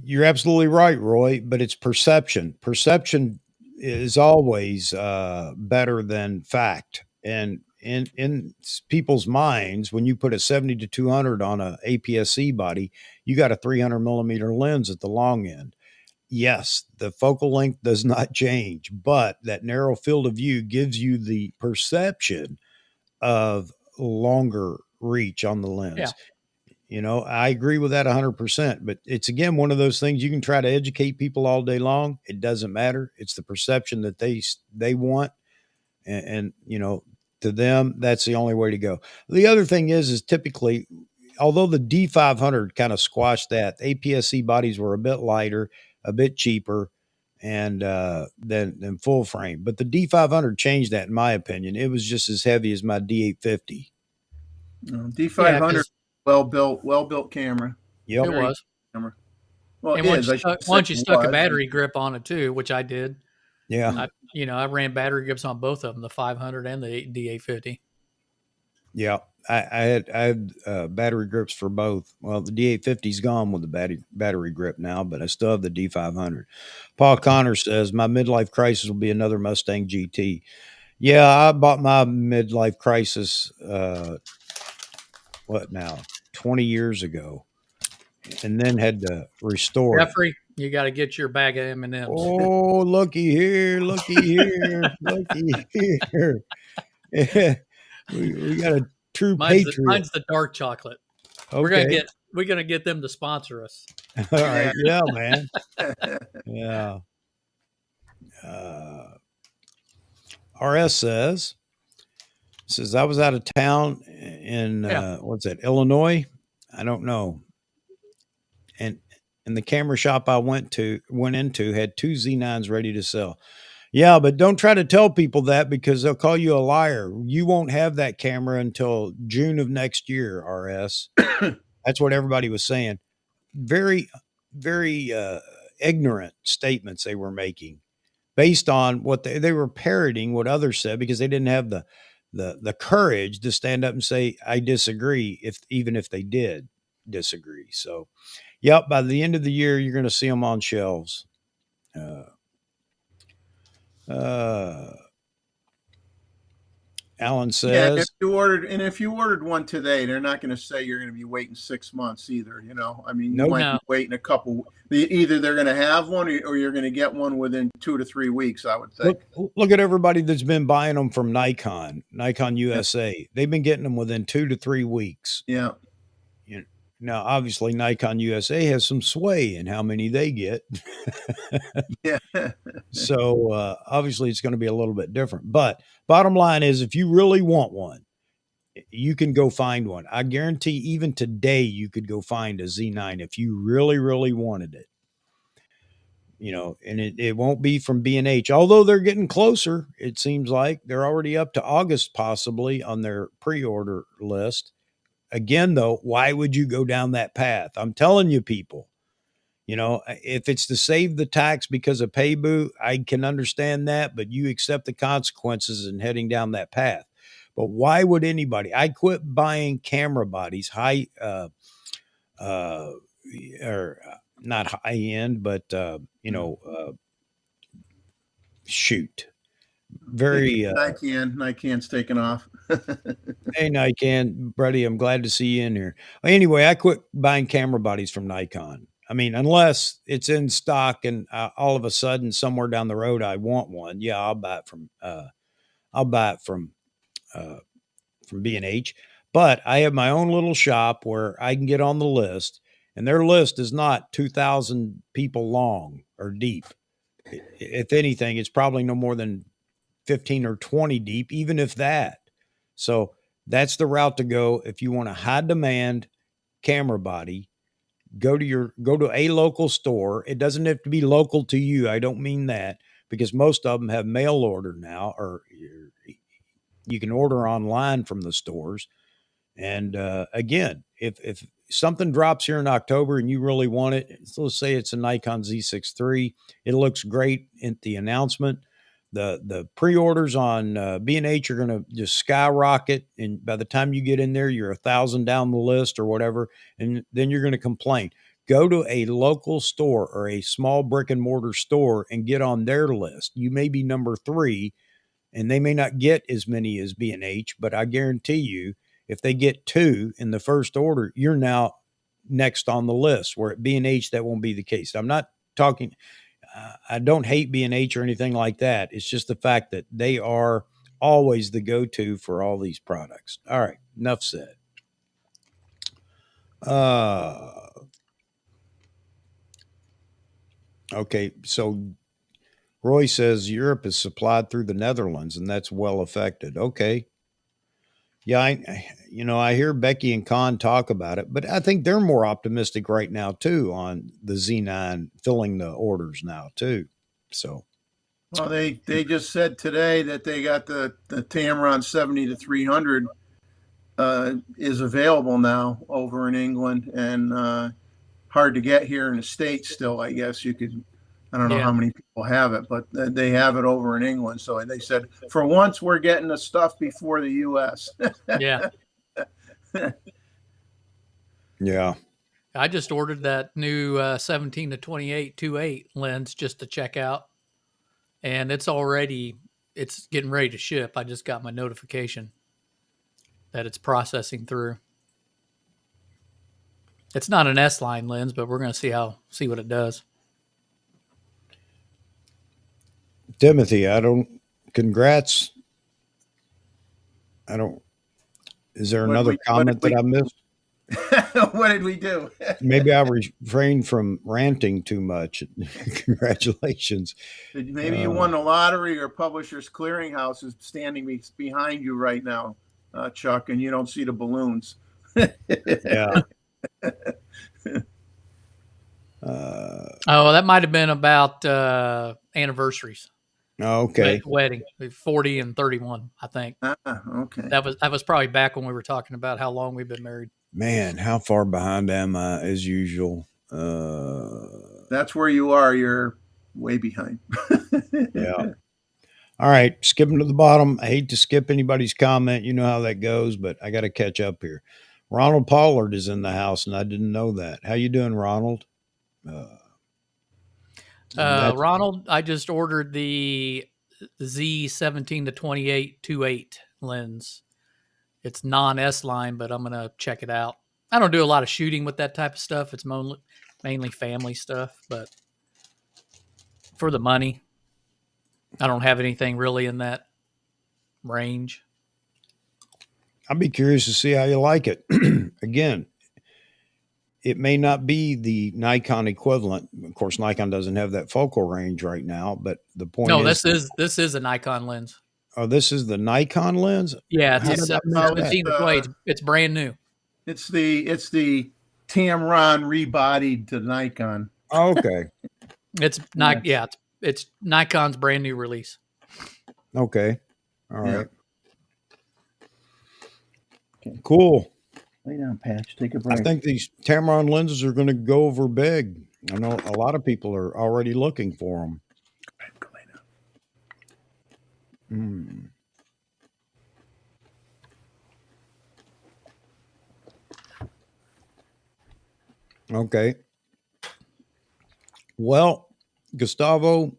you're absolutely right, Roy, but it's perception. Perception is always better than fact. And in people's minds, when you put a 70 to 200 on a APS-C body, you got a 300 millimeter lens at the long end. Yes, the focal length does not change, but that narrow field of view gives you the perception of longer reach on the lens. I agree with that 100%, but it's again one of those things you can try to educate people all day long. It doesn't matter. It's the perception that they want, and to them that's the only way to go. The other thing is typically, although the D500 kind of squashed that, APS-C bodies were a bit lighter, a bit cheaper, and than full frame. But the D500 changed that, in my opinion. It was just as heavy as my D850. D500, well built camera. Yep. It was. Camera. Well, And once you stuck a battery grip on it too, which I did. Yeah. I ran battery grips on both of them, the 500 and the D850. Yeah. I had battery grips for both. Well, the D850's gone with the battery grip now, but I still have the D500. Paul Connor says, my midlife crisis will be another Mustang GT. Yeah, I bought my midlife crisis, 20 years ago, and then had to restore Jeffrey, you got to get your bag of M&Ms. Oh, looky here, looky here, looky here. We got a true Mine's patriot. the dark chocolate. Okay. We're gonna get them to sponsor us. All Yeah. right. Yeah, man. Yeah. Uh, RS says I was out of town in Yeah. what's that, Illinois? I don't know. And the camera shop I went into had two Z9s ready to sell. Yeah, but don't try to tell people that because they'll call you a liar. You won't have that camera until June of next year, RS. That's what everybody was saying. Very, very ignorant statements they were making based on what they were parroting what others said because they didn't have the courage to stand up and say I disagree even if they did disagree. So, yep, by the end of the year you're going to see them on shelves. Uh, Alan Yeah, and says, if you ordered one today, they're not going to say you're going to be waiting 6 months either. You know, I mean, you nope. might No. be waiting a couple. Either they're going to have one, or you're going to get one within 2 to 3 weeks. I would think. Look at everybody that's been buying them from Nikon USA. They've been getting them within 2 to 3 weeks. Yeah. You know, now, obviously, Nikon USA has some sway in how many they get. Yeah. So obviously, it's going to be a little bit different. But bottom line is, if you really want one, you can go find one. I guarantee even today, you could go find a Z9 if you really, really wanted it. You know, and it won't be from B&H, although they're getting closer. It seems like they're already up to August, possibly on their pre-order list. Again, though, why would you go down that path? I'm telling you, people, you know, if it's to save the tax because of Paybu, I can understand that, but you accept the consequences in heading down that path. But why would anybody? I quit buying camera bodies, uh, or not high end, but shoot, very. Nikon's taken off. Hey, Nikon, buddy, I'm glad to see you in here. Anyway, I quit buying camera bodies from Nikon. I mean, unless it's in stock and all of a sudden somewhere down the road I want one, yeah, I'll buy it from. I'll buy it uh, from B&H. But I have my own little shop where I can get on the list, and their list is not 2,000 people long or deep. If anything, it's probably no more than 15 or 20 deep, even if that. So that's the route to go if you want a high demand camera body. Go to a local store. It doesn't have to be local to you. I don't mean that because most of them have mail order now, or you can order online from the stores. And again, if something drops here in October and you really want it, so let's say it's a Nikon Z6III. It looks great at the announcement. The pre-orders on B&H are going to just skyrocket, and by the time you get in there, you're 1,000 down the list or whatever, and then you're going to complain. Go to a local store or a small brick and mortar store and get on their list. You may be number 3, and they may not get as many as B&H, but I guarantee you, if they get 2 in the first order, you're now next on the list. Where at B&H, that won't be the case. I'm not talking. I don't hate B&H or anything like that. It's just the fact that they are always the go-to for all these products. All right, enough said. Okay, so Roy says Europe is supplied through the Netherlands, and that's well affected. Okay. Yeah, I hear Becky and Con talk about it, but I think they're more optimistic right now too on the Z9 filling the orders now too. So, Well, they just said today that they got the Tamron 70 to 300 is available now over in England, and hard to get here in the States still. I guess you could. I don't know how many people have it, but they have it over in England. So they said, for once, we're getting the stuff before the U.S. Yeah. yeah. I just ordered that new 17 to 28 2.8 lens just to check out, and it's getting ready to ship. I just got my notification that it's processing through. It's not an S line lens, but we're going to see what it does. Timothy, congrats. I don't Is there What did another what comment that I missed? what did we do? Maybe I refrained from ranting too much. Congratulations. Maybe you Uh, won the lottery, or Publishers Clearinghouse is standing behind you right now, Chuck, and you don't see the balloons. yeah. Oh, that might have been about anniversaries, Okay. wedding, 40 and 31, I think. Okay. That was probably back when we were talking about how long we've been married. Man, how far behind am I as usual? That's where you are. You're way behind. Yeah. All right. Skipping to the bottom. I hate to skip anybody's comment. You know how that goes, but I got to catch up here. Ronald Pollard is in the house, and I didn't know that. How you doing, Ronald? Ronald, I just ordered the Z17 to 28 2.8 lens. It's non-S line, but I'm gonna check it out. I don't do a lot of shooting with that type of stuff. It's mainly family stuff, but for the money, I don't have anything really in that range. I'd be curious to see how you like it. Again, it may not be the Nikon equivalent. Of course, Nikon doesn't have that focal range right now, but the point No, is, this is a Nikon lens. oh, this is the Nikon lens? Yeah, How it's did I a miss that? 17 to 28. It's brand new. It's the Tamron rebodied to Nikon. Okay. It's not. Yeah, it's Nikon's brand new release. Okay. All right. Okay. Cool. Lay down, Patch. Take a I break. think these Tamron lenses are going to go over big. I know a lot of people are already looking for them. Go lay down. Okay. Well, Gustavo,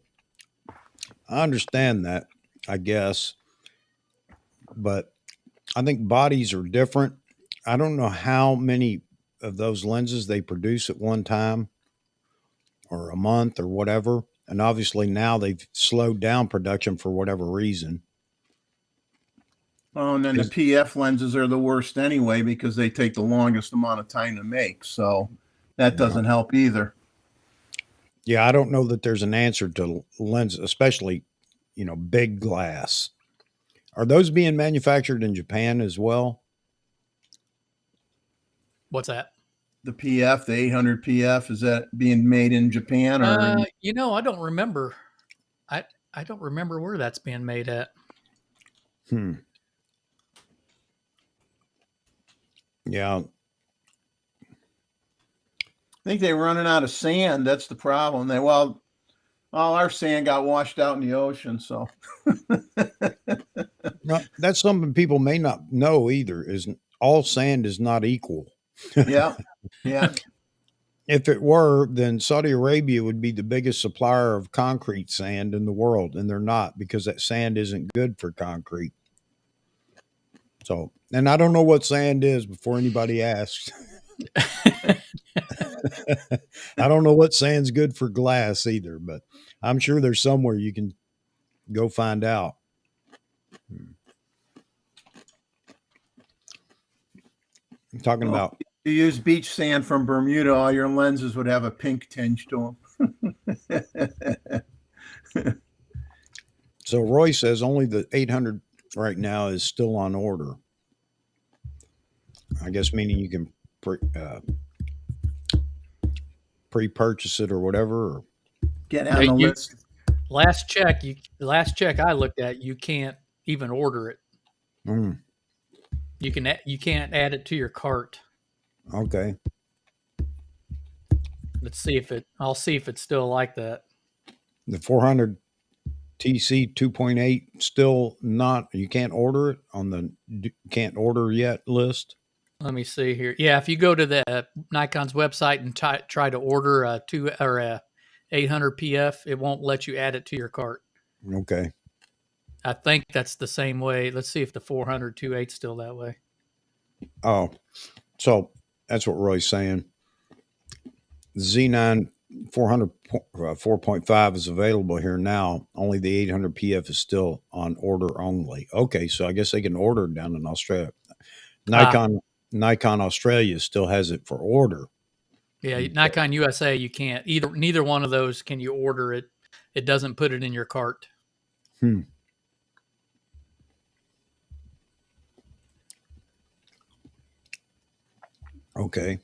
I understand that, I guess, but I think bodies are different. I don't know how many of those lenses they produce at one time or a month or whatever. And obviously now they've slowed down production for whatever reason. Oh, and then the PF lenses are the worst anyway because they take the longest amount of time to make. So that doesn't help either. Yeah, I don't know that there's an answer to lens, especially, big glass. Are those being manufactured in Japan as well? What's that? The PF, the 800 PF, is that being made in Japan or? I don't remember. I don't remember where that's being made at. Yeah. I think they're running out of sand. That's the problem. All our sand got washed out in the ocean. So No, that's something people may not know either, is all sand is not equal. yeah. If it were, then Saudi Arabia would be the biggest supplier of concrete sand in the world, and they're not, because that sand isn't good for concrete. So, and I don't know what sand is before anybody asks. I don't know what sand's good for glass either, but I'm sure there's somewhere you can go find out. I'm talking about. If you use beach sand from Bermuda, all your lenses would have a pink tinge to them. So Roy says only the 800 right now is still on order. I guess meaning you can pre-purchase it or whatever. Or get on the list. Last check I looked at, you can't even order it. You can't add it to your cart. Okay. I'll see if it's still like that. The 400 TC 2.8 still not, you can't order it on the can't order yet list. Let me see here. Yeah, if you go to the Nikon's website and try to order a 800 PF, it won't let you add it to your cart. Okay. I think that's the same way. Let's see if the 400 2.8 is still that way. Oh, so that's what Roy's saying. Z9 400 4.5 is available here now. Only the 800 PF is still on order only. Okay, so I guess they can order it down in Australia. Nikon Australia still has it for order. Yeah, Okay. Nikon USA, you can't neither one of those can you order it. It doesn't put it in your cart. Hmm. Okay.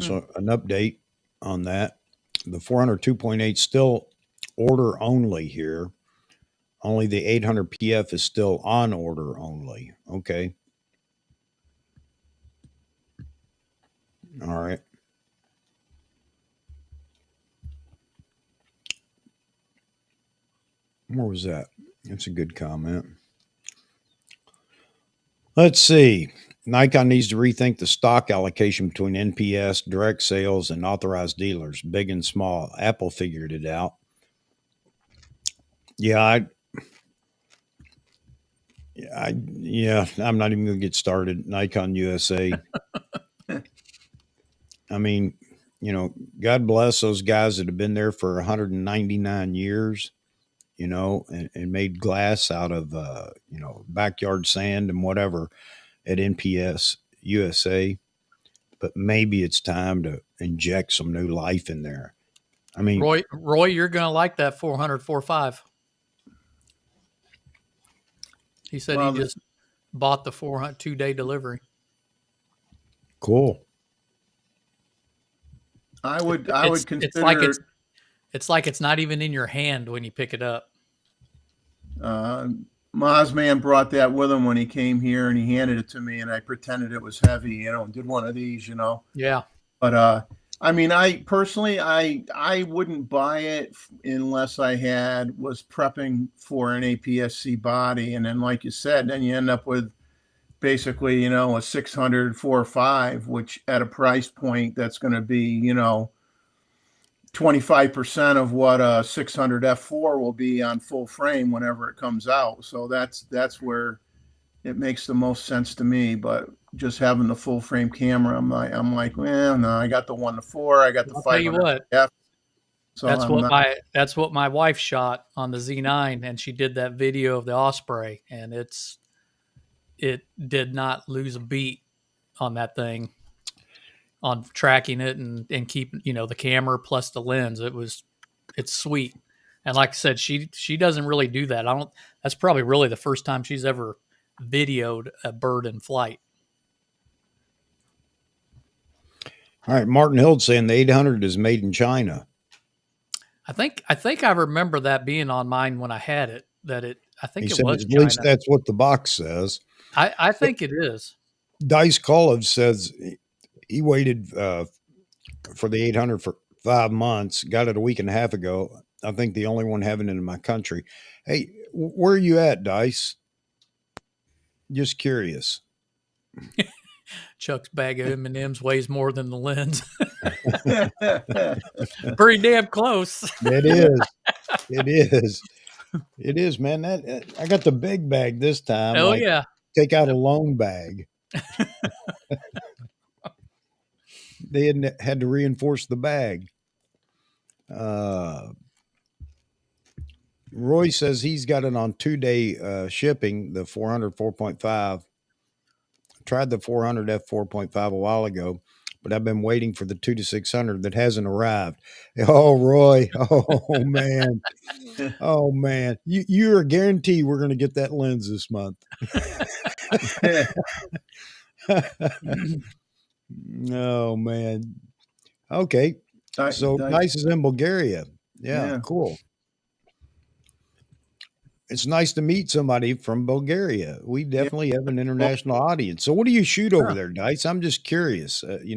So an update on that. The 400 2.8 still order only here. Only the 800 PF is still on order only. Okay. All right. Where was that? That's a good comment. Let's see. Nikon needs to rethink the stock allocation between NPS, direct sales, and authorized dealers, big and small. Apple figured it out. Yeah, I'm not even going to get started. Nikon USA. I mean, God bless those guys that have been there for 199 years, and made glass out of, backyard sand and whatever at NPS USA. But maybe it's time to inject some new life in there. I mean, Roy, you're gonna like that 400 4.5. He said he just bought the 400 2-day delivery. cool. I would consider it's like it's not even in your hand when you pick it up. Mozman brought that with him when he came here, and he handed it to me, and I pretended it was heavy, and did one of these, Yeah. But I mean, I personally, I wouldn't buy it unless I was prepping for an APS-C body, and then, like you said, then you end up with basically, a 600 4.5, which at a price point that's going to be, 25% of what a 600 f4 will be on full frame whenever it comes out. So that's where it makes the most sense to me. But just having the full frame camera, I'm like, well, no, I got the 1-4, I got the 500 f. So that's what my wife shot on the Z9, and she did that video of the Osprey, and it did not lose a beat on that thing, on tracking it and keeping, the camera plus the lens. It's sweet. And like I said, she doesn't really do that. That's probably really the first time she's ever videoed a bird in flight. All right. Martin Hild saying the 800 is made in China. I think I remember that being on mine when I had it, I think it was at China. least that's what the box says. I think it is. Dice College says he waited for the 800 for 5 months, got it a week and a half ago. I think the only one having it in my country. Hey, where are you at, Dice? Just curious. Chuck's bag of M&Ms weighs more than the lens. Pretty damn close. It is. It is. It is, man. I got the big bag this time. Oh, yeah. Take out a loan bag. They had to reinforce the bag. Roy says he's got it on 2-day shipping, the 400 4.5. Tried the 400 f4.5 a while ago, but I've been waiting for the 2 to 600 that hasn't arrived. Oh, Roy. Oh, man. Oh, man. You're a guarantee we're going to get that lens this month. Oh, man. Okay. So Dice is in Bulgaria. Yeah, cool. It's nice to meet somebody from Bulgaria. We definitely have an international audience. So what do you shoot over there, Dice? I'm just curious. All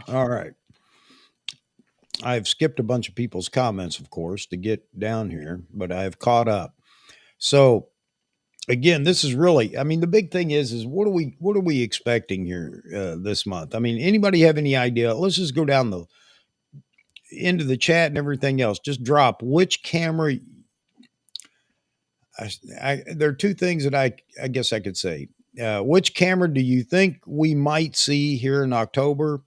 right. I've skipped a bunch of people's comments, of course, to get down here, but I've caught up. So again, this is really, I mean, the big thing is what are we expecting here this month? I mean, anybody have any idea? Let's just go down into the chat and everything else. Just drop which camera. There are two things that I guess I could say. Which camera do you think we might see here in October?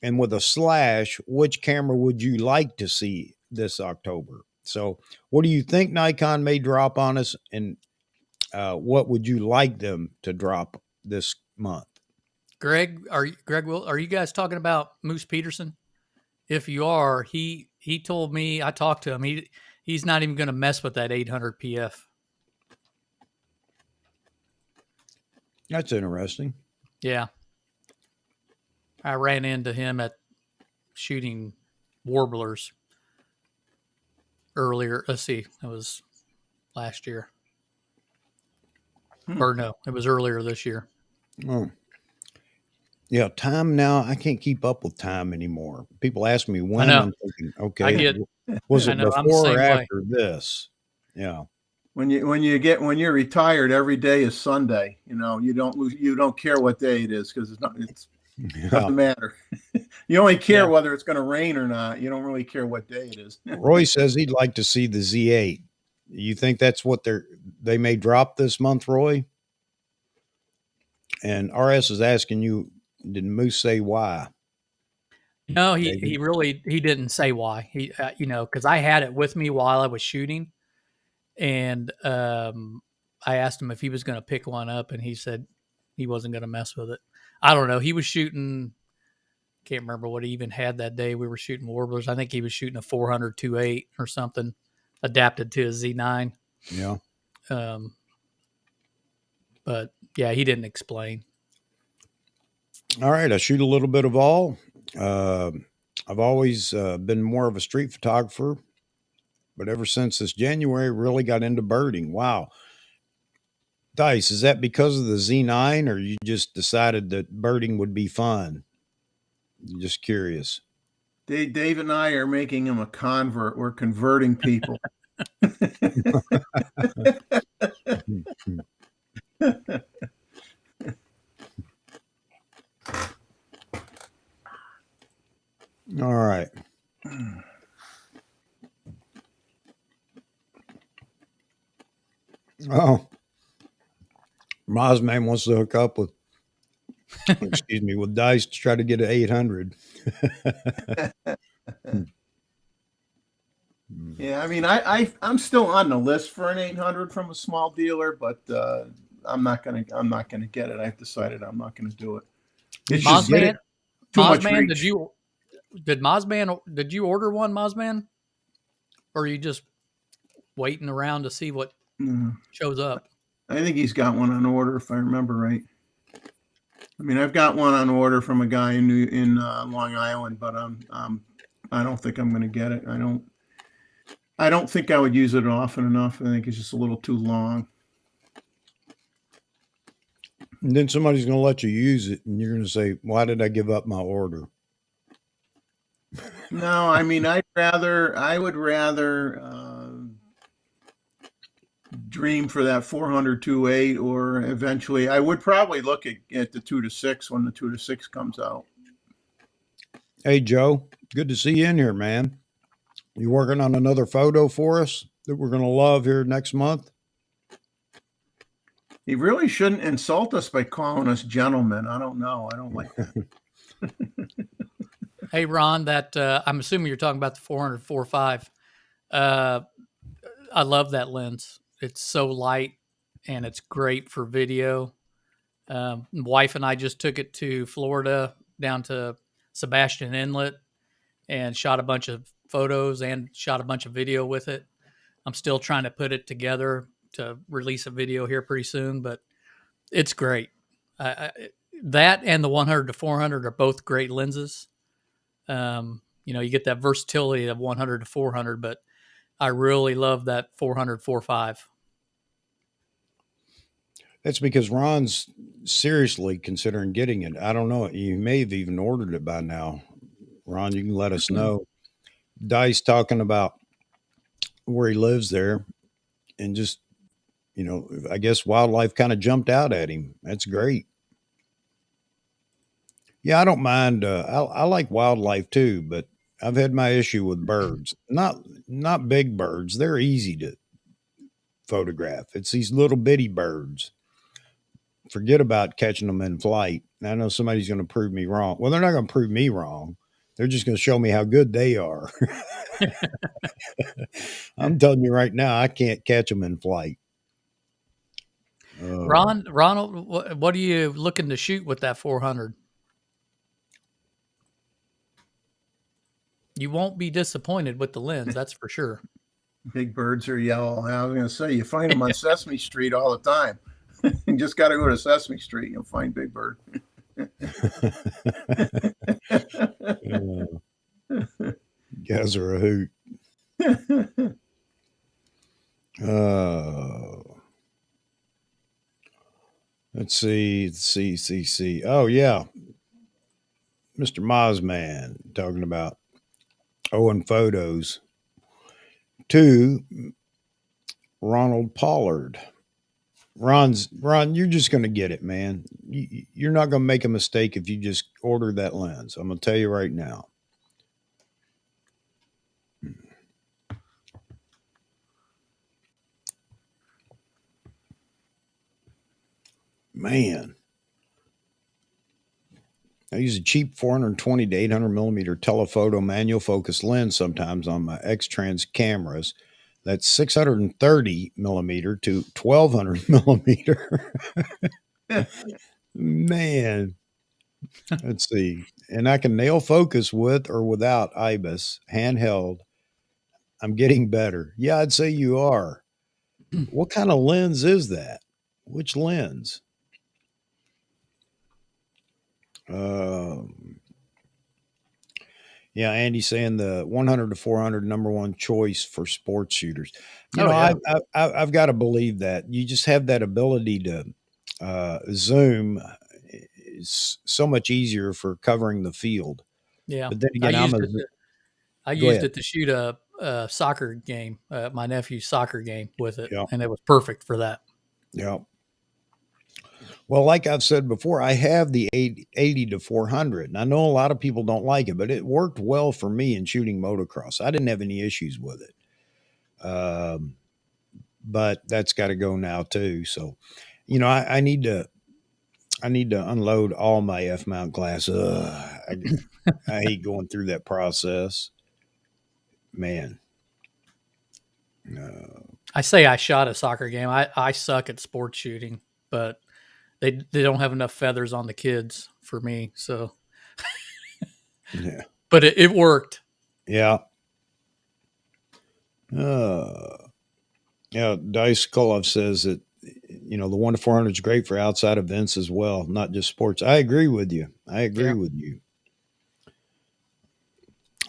And with a slash, which camera would you like to see this October. So, what do you think Nikon may drop on us, and what would you like them to drop this month? Greg, are you guys talking about Moose Peterson? If you are, he told me, I talked to him. He's not even going to mess with that 800 PF. That's interesting. Yeah. I ran into him at shooting warblers earlier. Let's see, it was last year. Or no, it was earlier this year. Oh. Yeah, time now. I can't keep up with time anymore. People ask me when. know. I'm thinking, I okay, get, was I it know, I'm the before or same way. after this? Yeah. When you're retired, every day is Sunday. You know, you don't care what day it is because it Yeah. doesn't matter. You only care Yeah. whether it's going to rain or not. You don't really care what day it is. Roy says he'd like to see the Z8. You think that's what they may drop this month, Roy? And RS is asking you, did Moose say why? No, David? he didn't say why. He because I had it with me while I was shooting, and I asked him if he was going to pick one up, and he said he wasn't going to mess with it. I don't know. He was shooting. Can't remember what he even had that day. We were shooting warblers. I think he was shooting a 400 2.8 or something, adapted to a Z9. Yeah. But yeah, he didn't explain. All right. I shoot a little bit of all. I've always been more of a street photographer, but ever since this January, really got into birding. Wow. Dice, is that because of the Z9 or you just decided that birding would be fun? Just curious. Dave and I are making him a convert. We're converting people. All right. Oh, Mosman wants to hook up with, excuse me, with Dice to try to get an 800. Yeah, I mean, I'm still on the list for an 800 from a small dealer, but I'm not gonna get it. I've decided I'm not gonna do it. It's just Mosman, too much Mosman, reach. did you order one, Mosman? Or are you just waiting around to see what shows up? I think he's got one on order, if I remember right. I mean, I've got one on order from a guy in Long Island, but I don't think I'm going to get it. I don't think I would use it often enough. I think it's just a little too long. And then somebody's going to let you use it, and you're going to say, "Why did I give up my order?" No, I mean, I would rather dream for that 400 2.8, or eventually I would probably look at the 2-6 when the 2-6 comes out. Hey, Joe, good to see you in here, man. You working on another photo for us that we're going to love here next month? He really shouldn't insult us by calling us gentlemen. I don't know. I don't like that. Hey, Ron, that I'm assuming you're talking about the 400 4.5. I love that lens. It's so light and it's great for video. Wife and I just took it to Florida, down to Sebastian Inlet, and shot a bunch of photos and shot a bunch of video with it. I'm still trying to put it together to release a video here pretty soon, but it's great. That and the 100 to 400 are both great lenses. You get that versatility of 100 to 400, but I really love that 400 4.5. That's because Ron's seriously considering getting it. I don't know. You may have even ordered it by now. Ron, you can let us know. Dice talking about where he lives there, and just, I guess wildlife kind of jumped out at him. That's great. Yeah, I don't mind. I like wildlife too, but I've had my issue with birds. Not big birds. They're easy to photograph. It's these little bitty birds. Forget about catching them in flight. I know somebody's going to prove me wrong. Well, they're not going to prove me wrong. They're just going to show me how good they are. I'm telling you right now, I can't catch them in flight. Oh, Ronald, what are you looking to shoot with that 400? You won't be disappointed with the lens, that's for sure. Big birds are yellow. I was going to say, you find them on Sesame Street all the time. You just got to go to Sesame Street. You'll find big bird. guys are a hoot. Let's see. Oh yeah, Mr. Mozman talking about Owen photos. To Ronald Pollard. Ron, you're just going to get it, man. You're not going to make a mistake if you just order that lens. I'm going to tell you right now. Man, I use a cheap 420 to 800 millimeter telephoto manual focus lens sometimes on my X-Trans cameras. That's 630 millimeter to 1200 millimeter. Man, let's see. And I can nail focus with or without IBIS, handheld. I'm getting better. Yeah, I'd say you are. What kind of lens is that? Which lens? Yeah, Andy saying the 100 to 400 number one choice for sports shooters. You know, Yeah. I've got to believe that you just have that ability to zoom. It's so much easier for covering the field. Yeah. But then I again, used it. I Go used ahead. it to shoot a soccer game, my nephew's soccer game with it, Yeah, and it was perfect for that. yeah. Well, like I've said before, I have the 80 to 400, and I know a lot of people don't like it, but it worked well for me in shooting motocross. I didn't have any issues with it. But that's got to go now too. So, you know, I need to unload all my F mount glass. I hate going through that process, man. I say I shot a soccer game. I suck at sports shooting, but they don't have enough feathers on the kids for me. So, Yeah, but it worked. yeah. Uh, yeah. Dice Kolov says that you know the 1 to 400 is great for outside events as well, not just sports. I agree with you. Yeah.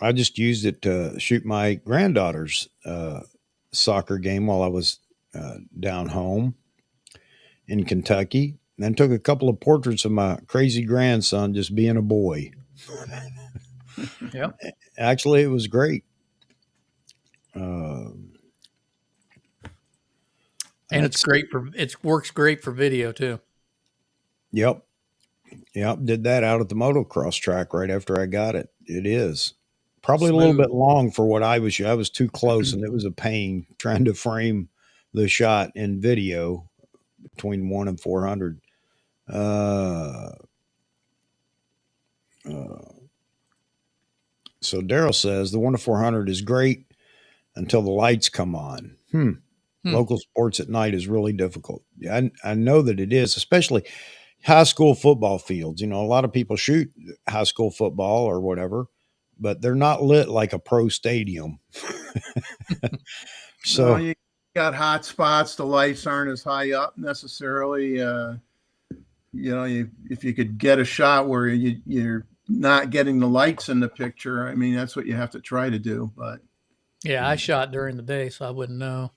I just used it to shoot my granddaughter's soccer game while I was down home in Kentucky. And then took a couple of portraits of my crazy grandson just being a boy. Yeah. Actually, it was great. Uh, And it works great for video too. Yep. Yep. Did that out at the motocross track right after I got it. It is probably a little Smooth. bit long for what I was too close, and it was a pain trying to frame the shot in video between 1 and 400. So Daryl says the 1 to 400 is great until the lights come on. Local sports at night is really difficult. I know that it is, especially high school football fields. You know, a lot of people shoot high school football or whatever, but they're not lit like a pro stadium. So you got hot spots. The lights aren't as high up necessarily. If you could get a shot where you're not getting the lights in the picture, I mean, that's what you have to try to do. But Yeah, I shot during the day, so I wouldn't know.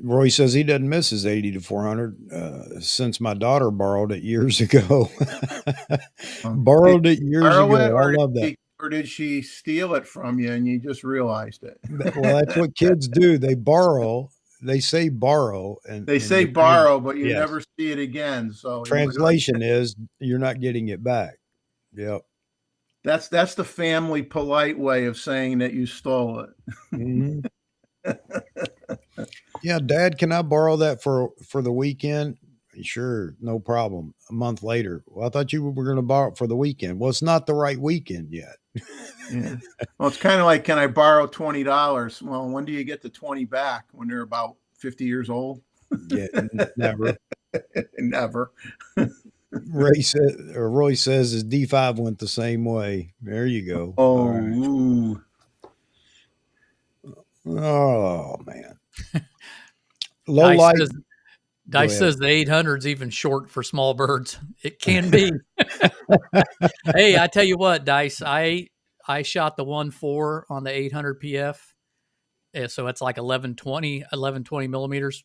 Roy says he doesn't miss his 80 to 400 since my daughter borrowed it years ago. Borrowed it years ago. I love that. Or did she steal it from you and you just realized it? Well, that's what kids do. They borrow. They say borrow, and they say borrow, but you yes. never see it again. So translation is you're not getting it back. Yep. That's the family polite way of saying that you stole it. Mm-hmm. Yeah, Dad, can I borrow that for the weekend? Sure, no problem. A month later, well, I thought you were going to borrow it for the weekend. Well, it's not the right weekend yet. Yeah. Well, it's kind of like, can I borrow $20? Well, when do you get the 20 back? When they're about 50 years old? Yeah, never. Never. Roy says his D5 went the same way. There you go. All Oh, right. ooh. Oh man. Low Dice light. says, Go Dice ahead. says the 800 is even short for small birds. It can be. Hey, I tell you what, Dice, I shot the 1.4 on the 800 PF. So it's like 1120 millimeters.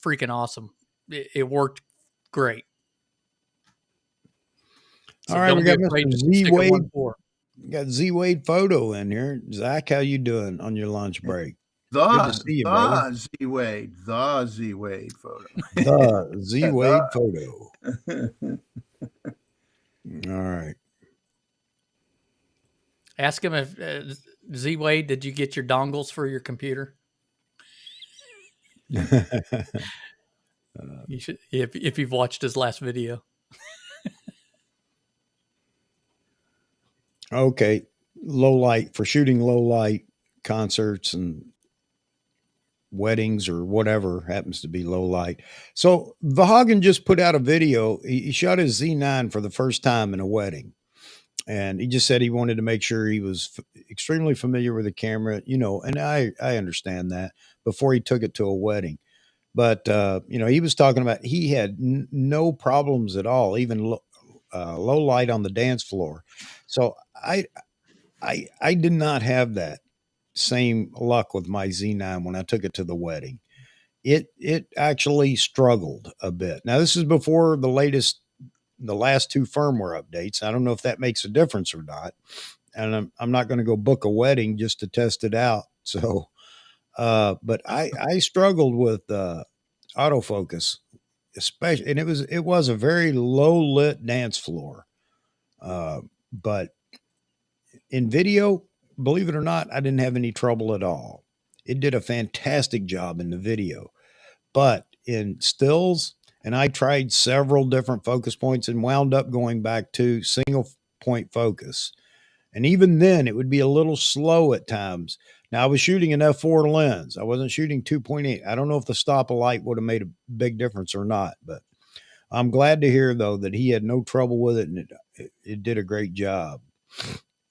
Freaking awesome. It worked great. All So right, we don't be got afraid Mr. to Z stick a Wade. 1.4. Got Z Wade photo in here. Zach, how you doing on your lunch break? Good to The see you, brother. the Z Wade photo. The Z Wade The. photo. All right. Ask him if Z Wade, did you get your dongles for your computer? You should, if you've watched his last video. Okay. Low light for shooting low light concerts and weddings or whatever happens to be low light. So Vahagan just put out a video. He shot his Z9 for the first time in a wedding. And he just said he wanted to make sure he was extremely familiar with the camera, and I understand that before he took it to a wedding. But, he was talking about he had no problems at all, even low light on the dance floor. So I did not have that same luck with my Z9 when I took it to the wedding. It actually struggled a bit. Now this is before the last two firmware updates. I don't know if that makes a difference or not. And I'm not going to go book a wedding just to test it out. So, but I struggled with autofocus, especially, and it was a very low lit dance floor. But in video, believe it or not, I didn't have any trouble at all. It did a fantastic job in the video, but in stills, and I tried several different focus points and wound up going back to single point focus. And even then, it would be a little slow at times. Now, I was shooting an f4 lens. I wasn't shooting 2.8. I don't know if the stop of light would have made a big difference or not, but I'm glad to hear, though, that he had no trouble with it, and it did a great job.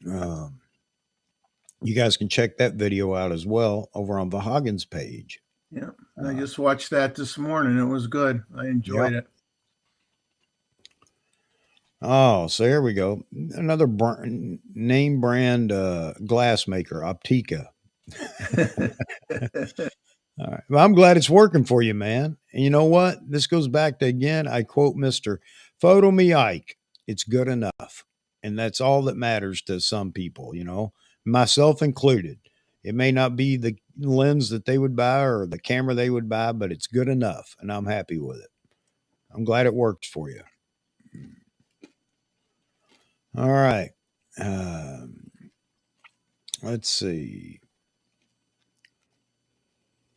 You guys can check that video out as well over on Vahagan's page. Yeah, I just watched that this morning. It was good. I enjoyed it. Oh, so here we go. Another name brand glass maker, Optica. All right. Well, I'm glad it's working for you, man. And you know what? This goes back to, again, I quote Mr. Photo Me Ike. It's good enough. And that's all that matters to some people, myself included. It may not be the lens that they would buy or the camera they would buy, but it's good enough. And I'm happy with it. I'm glad it works for you. All right. Let's see.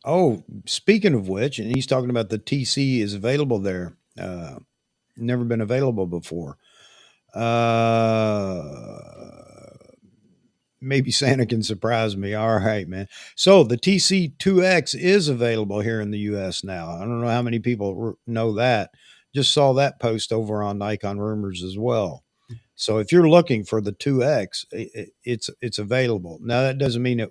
Oh, speaking of which, and he's talking about the TC is available there. Never been available before. Maybe Santa can surprise me. All right, man. So the TC2X is available here in the U.S. now. I don't know how many people know that. Just saw that post over on Nikon Rumors as well. So if you're looking for the 2X, it's available. Now that doesn't mean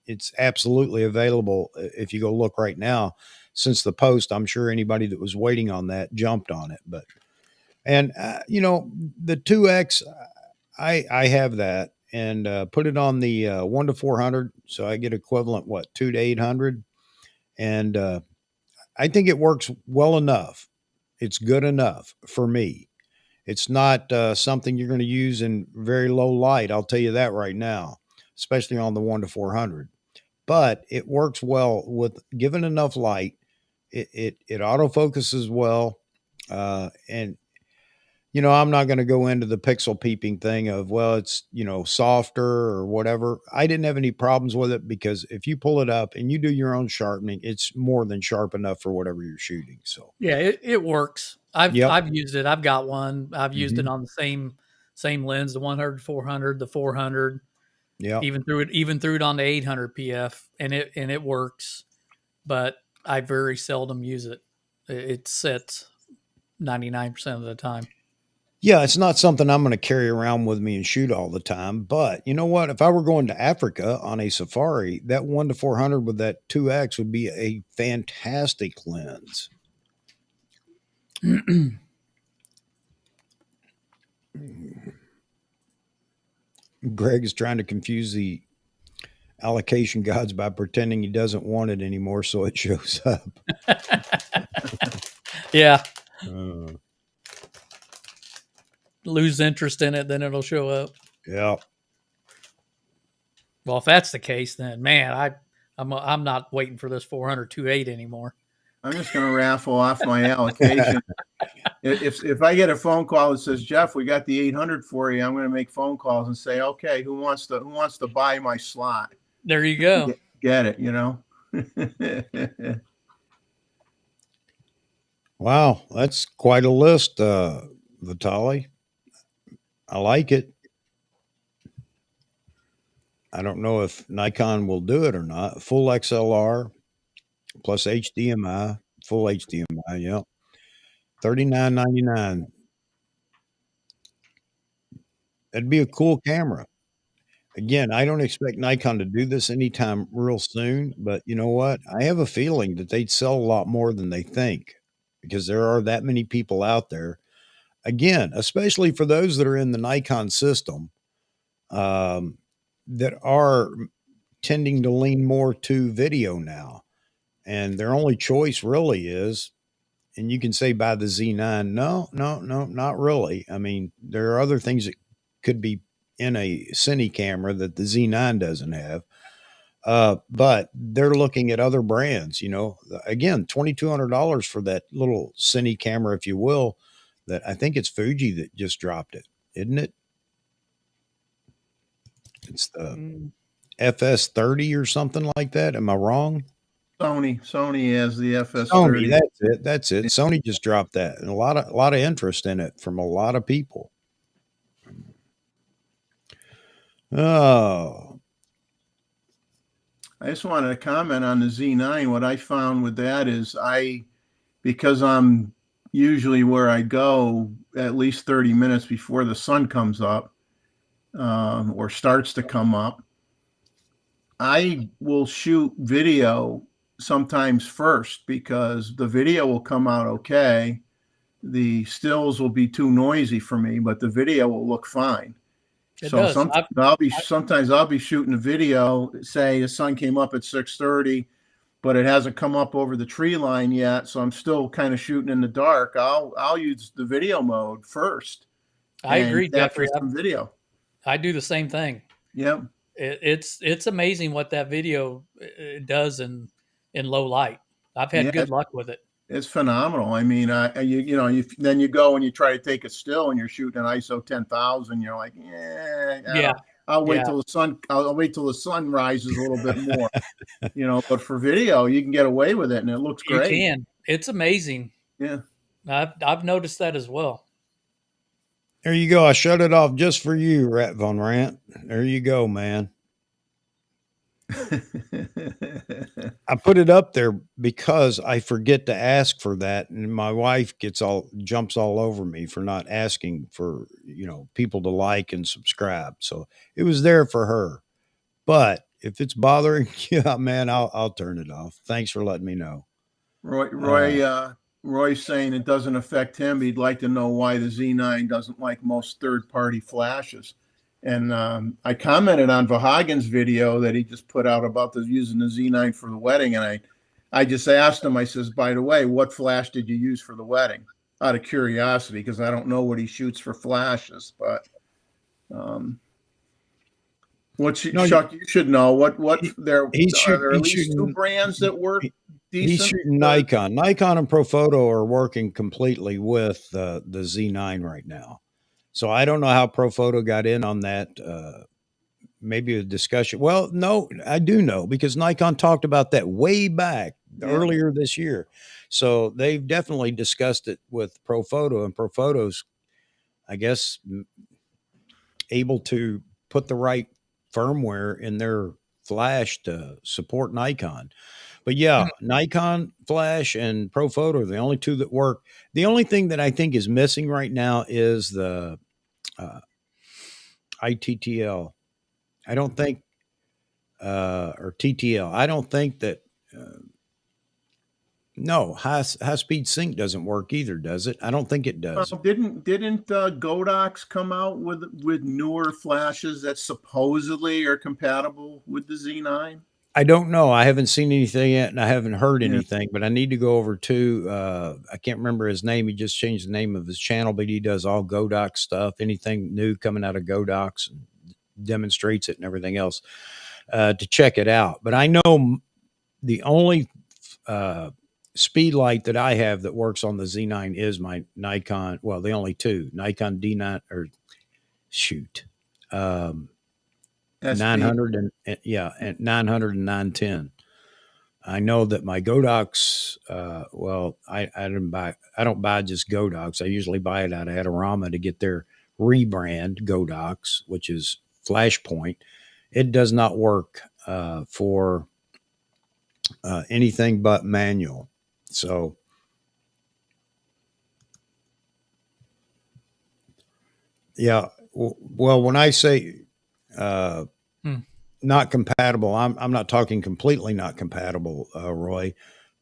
it's absolutely available if you go look right now. Since the post, I'm sure anybody that was waiting on that jumped on it. But the 2X, I have that and put it on the 1 to 400, so I get equivalent 2 to 800, and I think it works well enough. It's good enough for me. It's not something you're going to use in very low light. I'll tell you that right now, especially on the 1 to 400. But it works well with given enough light. It autofocuses well, and I'm not going to go into the pixel peeping thing of, well, it's, softer or whatever. I didn't have any problems with it because if you pull it up and you do your own sharpening, it's more than sharp enough for whatever you're shooting. So, Yeah, it works. yep. I've used it. I've got one. I've used it Hmm. on the same lens, the 100, 400, the 400. Yep. Even through it on the 800 PF, and it works. But I very seldom use it. It sets 99% of the time. Yeah, it's not something I'm going to carry around with me and shoot all the time. But you know what? If I were going to Africa on a safari, that 1 to 400 with that 2X would be a fantastic lens. Greg is trying to confuse the allocation gods by pretending he doesn't want it anymore, so it shows up. Yeah, Uh, lose interest in it, then it'll show up. yeah. Well, if that's the case, then man, I'm not waiting for this 400-28 anymore. I'm just going to raffle off my allocation. If I get a phone call that says, Jeff, we got the 800 for you, I'm going to make phone calls and say, okay, who wants to buy my slot? There you go. Get it, Wow, that's quite a list, Vitali. I like it. I don't know if Nikon will do it or not. Full XLR plus HDMI, full HDMI, yeah. $39.99. That'd be a cool camera. Again, I don't expect Nikon to do this anytime real soon, but you know what? I have a feeling that they'd sell a lot more than they think because there are that many people out there. Again, especially for those that are in the Nikon system, um, that are tending to lean more to video now. And their only choice really is, and you can say buy the Z9. No, no, no, not really. I mean, there are other things that could be in a cine camera that the Z9 doesn't have. But they're looking at other brands, again, $2,200 for that little cine camera, if you will, that I think it's Fuji that just dropped it, isn't it? It's the FS30 or something like that. Am I wrong? Sony has the Sony, FS30. that's it. That's it. Sony just dropped that, and a lot of interest in it from a lot of people. Oh, I just wanted to comment on the Z9. What I found with that is because I'm usually where I go at least 30 minutes before the sun comes up or starts to come up, I will shoot video sometimes first because the video will come out okay. The stills will be too noisy for me, but the video will look fine. It So does. sometimes I'll be shooting a video, say the sun came up at 6:30, but it hasn't come up over the tree line yet, so I'm still kind of shooting in the dark. I'll use the video mode first. I agree, After Jeffrey. some video. I do the same thing. Yep. It's amazing what that video does in low light. I've had good luck with it. It's phenomenal. I mean, then you go and you try to take a still and you're shooting an ISO 10,000. You're like, Yeah. I'll wait till the sun. I'll wait till the sun rises a little bit more. But for video, you can get away with it, and it looks great. You can. It's amazing. Yeah. I've noticed that as well. there you go. I shut it off just for you, Rat Von Rant. There you go, man. I put it up there because I forget to ask for that, and my wife jumps all over me for not asking for people to like and subscribe. So it was there for her. But if it's bothering you, man, I'll turn it off. Thanks for letting me know. Roy's saying it doesn't affect him. He'd like to know why the Z9 doesn't like most third-party flashes. And I commented on Vahagen's video that he just put out about using the Z9 for the wedding. And I just asked him, I says, by the way, what flash did you use for the wedding? Out of curiosity, because I don't know what he shoots for flashes. But Chuck, you should know. Are there at least two brands that work He's decent? shooting Nikon. Nikon and Profoto are working completely with the Z9 right now. So I don't know how Profoto got in on that. Maybe a discussion. Well, no, I do know because Nikon talked about that way back Yeah. earlier this year. So they've definitely discussed it with Profoto, and Profoto's, I guess, able to put the right firmware in their flash to support Nikon. But yeah, Nikon flash and Profoto are the only two that work. The only thing that I think is missing right now is the uh, ITTL. I don't think, or TTL. I don't think that. No, high speed sync doesn't work either, does it? I don't think it does. Didn't Godox come out with newer flashes that supposedly are compatible with the Z9? I don't know. I haven't seen anything yet, and I haven't heard Yeah. anything. But I need to go over to. I can't remember his name. He just changed the name of his channel, but he does all Godox stuff. Anything new coming out of Godox, and demonstrates it and everything else. To check it out. But I know the only speed light that I have that works on the Z9 is my Nikon. Well, the only two Nikon D9 or shoot. 900 and yeah, and 900 and 910. I know that my Godox, well, I don't buy just Godox. I usually buy it out of Adorama to get their rebrand Godox, which is Flashpoint. It does not work for anything but manual. So, yeah. Well, when I say uh, not compatible, I'm not talking completely not compatible, Roy,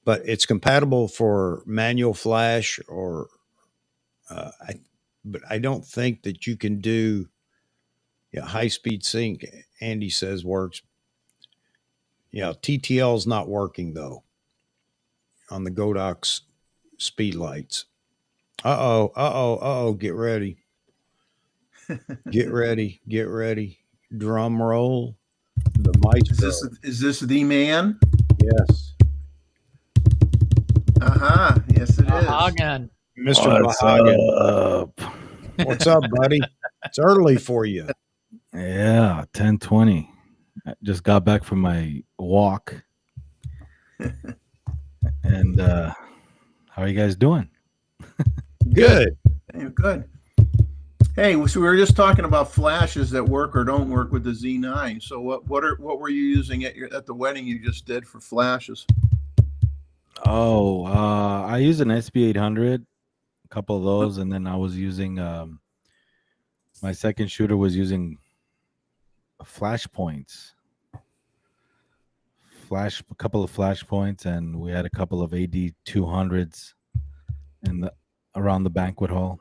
but it's compatible for manual flash or but I don't think that you can do high speed sync. Andy says works. Yeah, TTL is not working though on the Godox speed lights. Get ready. Get ready. Get ready. Drum roll. The maestro. Is this the man? Yes. Aha. Yes, it is. Again. Mr. What's Bahagan. up? What's up, buddy? It's early for you. Yeah, 10:20. I just got back from my walk. And how are you guys doing? Good. Hey, good. Hey, so we were just talking about flashes that work or don't work with the Z9. So what were you using at the wedding you just did for flashes? Oh, I use an SB800, a couple of those, and then I was using my second shooter was using flash points. A couple of flash points, and we had a couple of AD 200s around the banquet hall.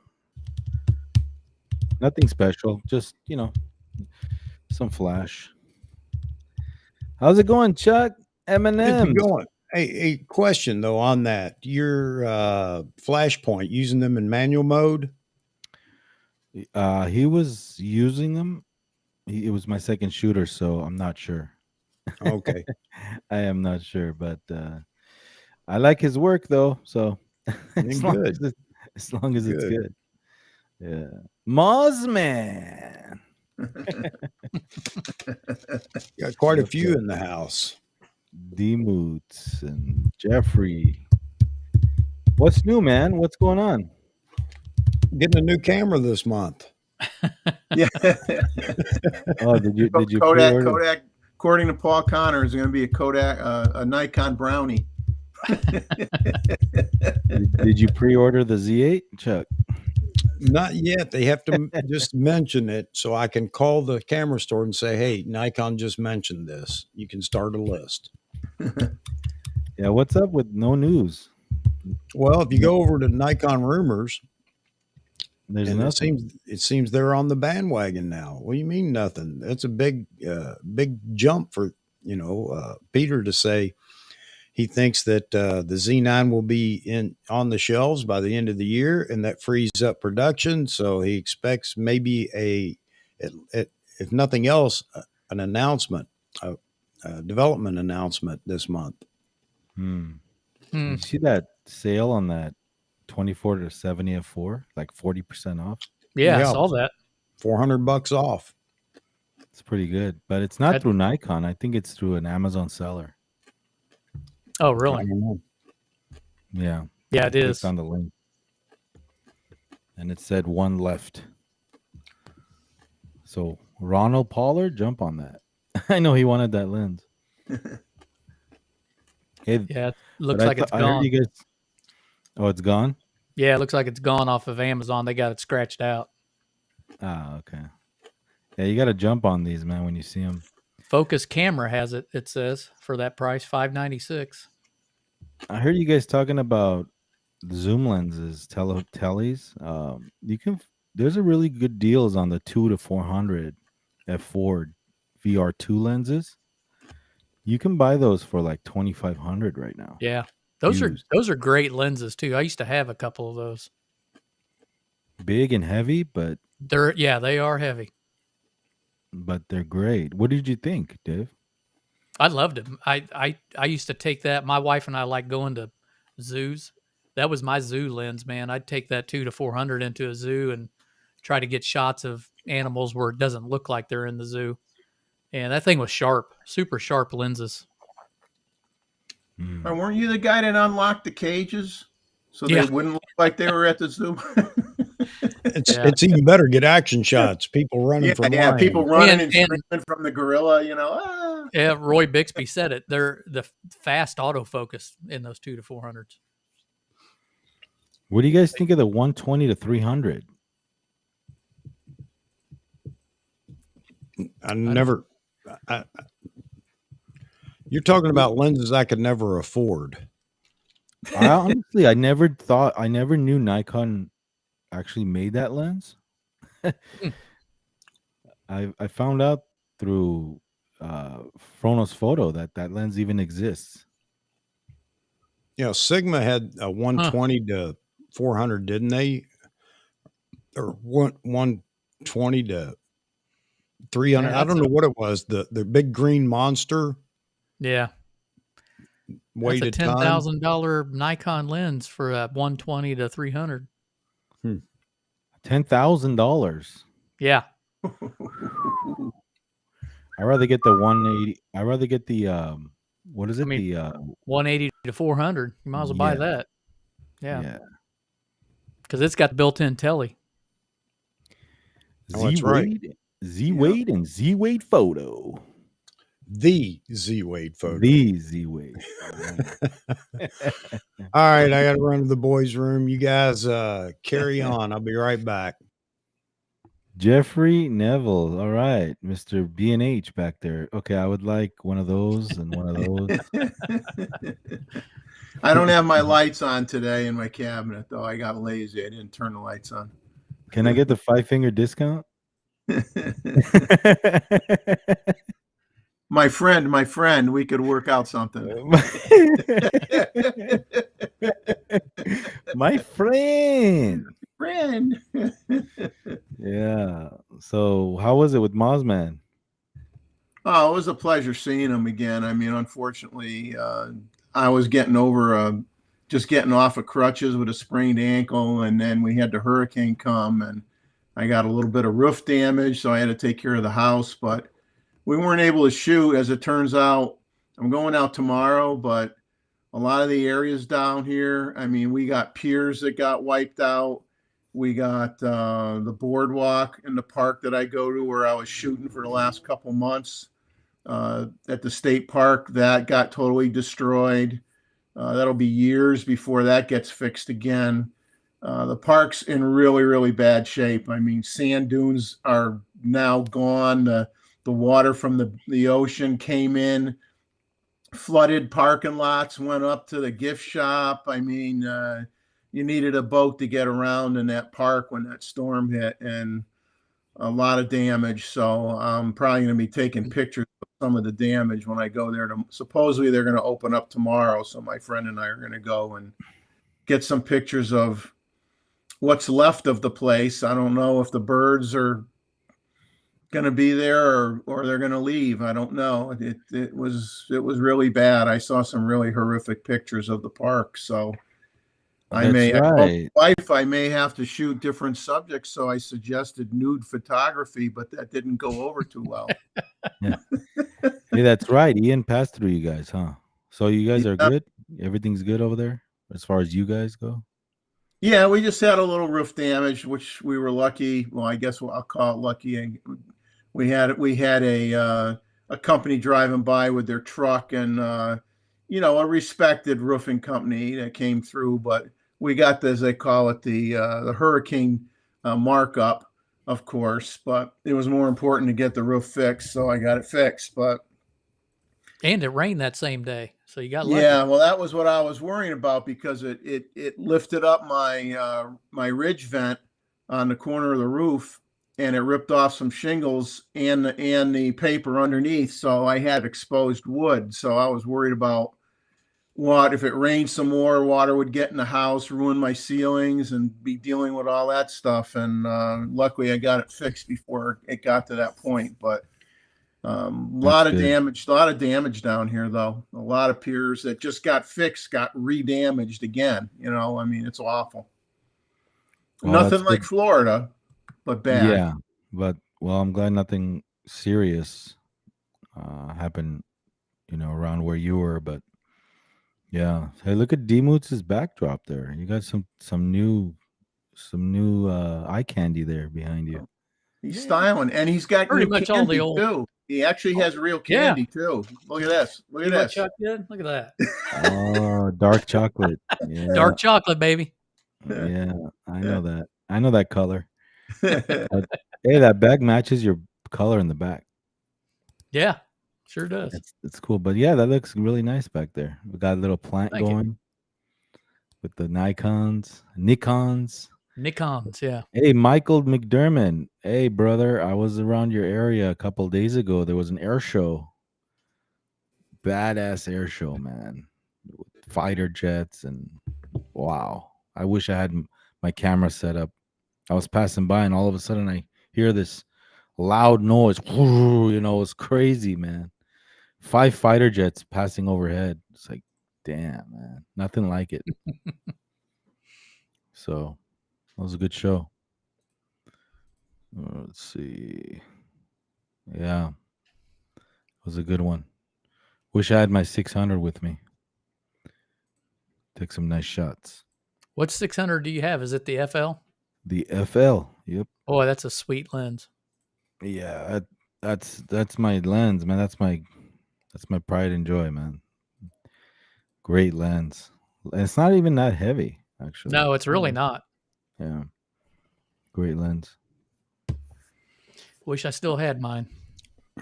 Nothing special, just some flash. How's it going, Chuck? It's M&M. going. Hey, a question though on that. Your Flashpoint, using them in manual mode? He was using them. It was my second shooter, so I'm not sure. Okay. I am not sure, but I like his work though. So as long as it's good. Yeah. Mozzman. Got quite a few in the house. D-Moots and Jeffrey. What's new, man? What's going on? Getting a new camera this month. Yeah. Oh, did you Kodak, according to Paul Connor, is going to be a Nikon Brownie. Did you pre-order the Z8, Chuck? Not yet. They have to just mention it so I can call the camera store and say, hey, Nikon just mentioned this. You can start a list. Yeah, what's up with no news? Well, if you go over to Nikon Rumors, there's and nothing. It seems they're on the bandwagon now. What do you mean nothing? That's a big jump for Peter to say he thinks that the Z9 will be on the shelves by the end of the year, and that frees up production. So he expects maybe if nothing else, an announcement, a development announcement this month. Hmm. You see that sale on that 24 to 70 f4, like 40% off? Yeah, I Yeah. saw that. $400 off. It's pretty good, but it's not That- through Nikon. I think it's through an Amazon seller. Oh, I really? don't know. Yeah. Yeah, I it clicked is. on the link, and it said one left. So Ronald Pollard, jump on that. I know he wanted that lens. Hey, Yeah, it but looks like it's I heard gone. you guys. Oh, it's gone. Yeah, it looks like it's gone off of Amazon. They got it scratched out. Ah, okay. Yeah, you got to jump on these, man, when you see them. Focus Camera has it. It says for that price, $596. I heard you guys talking about zoom lenses, tellies. You can. There's a really good deals on the 2 to 400 f4 VR2 lenses. You can buy those for like 2,500 right now. Yeah, Used. those are great lenses too. I used to have a couple of those. Big and heavy, but They are heavy. they're great. What did you think, Dave? I loved them. I used to take that. My wife and I like going to zoos. That was my zoo lens, man. I'd take that 2 to 400 into a zoo and try to get shots of animals where it doesn't look like they're in the zoo. And that thing was sharp, super sharp lenses. Or weren't you the guy that unlocked the cages so Yeah. they wouldn't look like they were at the zoo? It's even better. Get action shots. People running from lions. people running and And- screaming from the gorilla. Ah. Yeah, Roy Bixby said it. They're the fast autofocus in those 2 to 400s. What do you guys think of the 120 to 300? You're talking about lenses I could never afford. Honestly, I never knew Nikon actually made that lens. I found out through Frono's Photo that lens even exists. You know, Sigma had a 120 to 400, didn't they? Or 120 to 300. Yeah, I don't know what it was. The big green monster Yeah. weighed That's a a ton. $10,000 Nikon lens for a 120 to 300. $10,000. Yeah. I'd rather get the 180. I'd rather get the what is it? I mean, the 180 to 400. You might as well buy Yeah. that. Yeah. yeah. Because it's got the built-in telly. Oh, that's right. Z-Wade and Z-Wade Photo. The Z-Wade photo. The Z-Wade. All right, I got to run to the boys' room. You guys carry on. I'll be right back. Jeffrey Neville. All right, Mr. B&H back there. Okay, I would like one of those and one of those. I don't have my lights on today in my cabinet, though. I got lazy. I didn't turn the lights on. Can I get the 5-finger discount? My friend, we could work out something. My friend. Friend. Yeah. So how was it with Mozman? Oh, it was a pleasure seeing him again. I mean, unfortunately, I was getting over just getting off of crutches with a sprained ankle, and then we had the hurricane come, and I got a little bit of roof damage, so I had to take care of the house. But we weren't able to shoot, as it turns out. I'm going out tomorrow, but a lot of the areas down here, I mean, we got piers that got wiped out. We got the boardwalk in the park that I go to where I was shooting for the last couple months at the state park. That got totally destroyed. That'll be years before that gets fixed again. The park's in really, really bad shape. I mean, sand dunes are now gone. The water from the ocean came in. Flooded parking lots went up to the gift shop. I mean, you needed a boat to get around in that park when that storm hit, and a lot of damage. So I'm probably going to be taking pictures of some of the damage when I go there. Supposedly they're going to open up tomorrow. So my friend and I are going to go and get some pictures of what's left of the place. I don't know if the birds are going to be there or they're going to leave. I don't know. It was really bad. I saw some really horrific pictures of the park. So I That's told my right. wife I may have to shoot different subjects. So I suggested nude photography, but that didn't go over too well. Yeah. Hey, that's right. Ian passed through you guys, huh? So you guys are Yeah. good? Everything's good over there as far as you guys go? Yeah, we just had a little roof damage, which we were lucky. Well, I guess I'll call it lucky. We had a company driving by with their truck, and a respected roofing company that came through. But we got the, as they call it, the hurricane markup, of course. But it was more important to get the roof fixed, so I got it fixed. But And it rained that same day, so you got lucky. yeah, well, that was what I was worrying about because it lifted up my ridge vent on the corner of the roof, and it ripped off some shingles and the paper underneath. So I had exposed wood. So I was worried about what if it rained some more, water would get in the house, ruin my ceilings, and be dealing with all that stuff. And luckily, I got it fixed before it got to that point. But a lot of damage down here, though. A lot of piers that just got fixed got re-damaged again. I mean, it's awful. Well, Nothing like Florida, but bad. Yeah, but well, I'm glad nothing serious happened, around where you were. But yeah, hey, look at D-Moots' backdrop there. You got some new eye candy there behind you. He's styling, and he's got Pretty new much candy all the old. too. He actually has real candy too. Look at this. Look at See what this. Chuck did? Look at that. Oh, dark chocolate. Yeah. Dark chocolate, baby. Yeah, I know that. I know that color. Hey, that bag matches your color in the back. Yeah, sure does. It's cool. But yeah, that looks really nice back there. We got a little plant Thank you. going with the Nikons. Nikons, yeah. Hey, Michael McDermott. Hey, brother, I was around your area a couple days ago. There was an air show. Badass air show, man. With fighter jets and wow. I wish I had my camera set up. I was passing by and all of a sudden I hear this loud noise. It's crazy, man. 5 fighter jets passing overhead. It's like, damn, man. Nothing like it. So that was a good show. Let's see. Yeah. It was a good one. Wish I had my 600 with me. Take some nice shots. What 600 do you have? Is it the FL? The FL. Yep. Boy, that's a sweet lens. Yeah, that's my lens, man. That's my pride and joy, man. Great lens. It's not even that heavy, actually. No, it's really not. Yeah. Great lens. Wish I still had mine.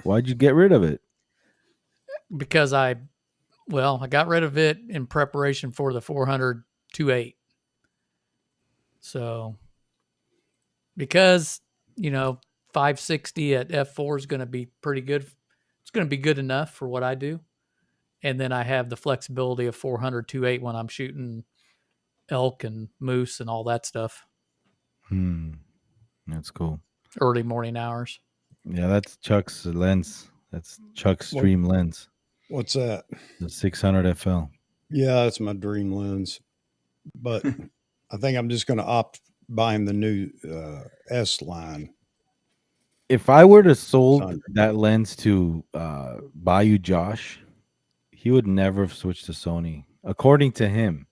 Why'd you get rid of it? Because I got rid of it in preparation for the 400 2.8. So, because, 560 at f4 is going to be pretty good. It's going to be good enough for what I do. And then I have the flexibility of 400 2.8 when I'm shooting elk and moose and all that stuff. That's cool. Early morning hours. Yeah, that's Chuck's lens. That's Chuck's stream lens. What's that? The 600 FL. Yeah, that's my dream lens. But I think I'm just going to opt buying the new S line. If I were to sold that lens to Bayou Josh, he would never have switched to Sony, according to him.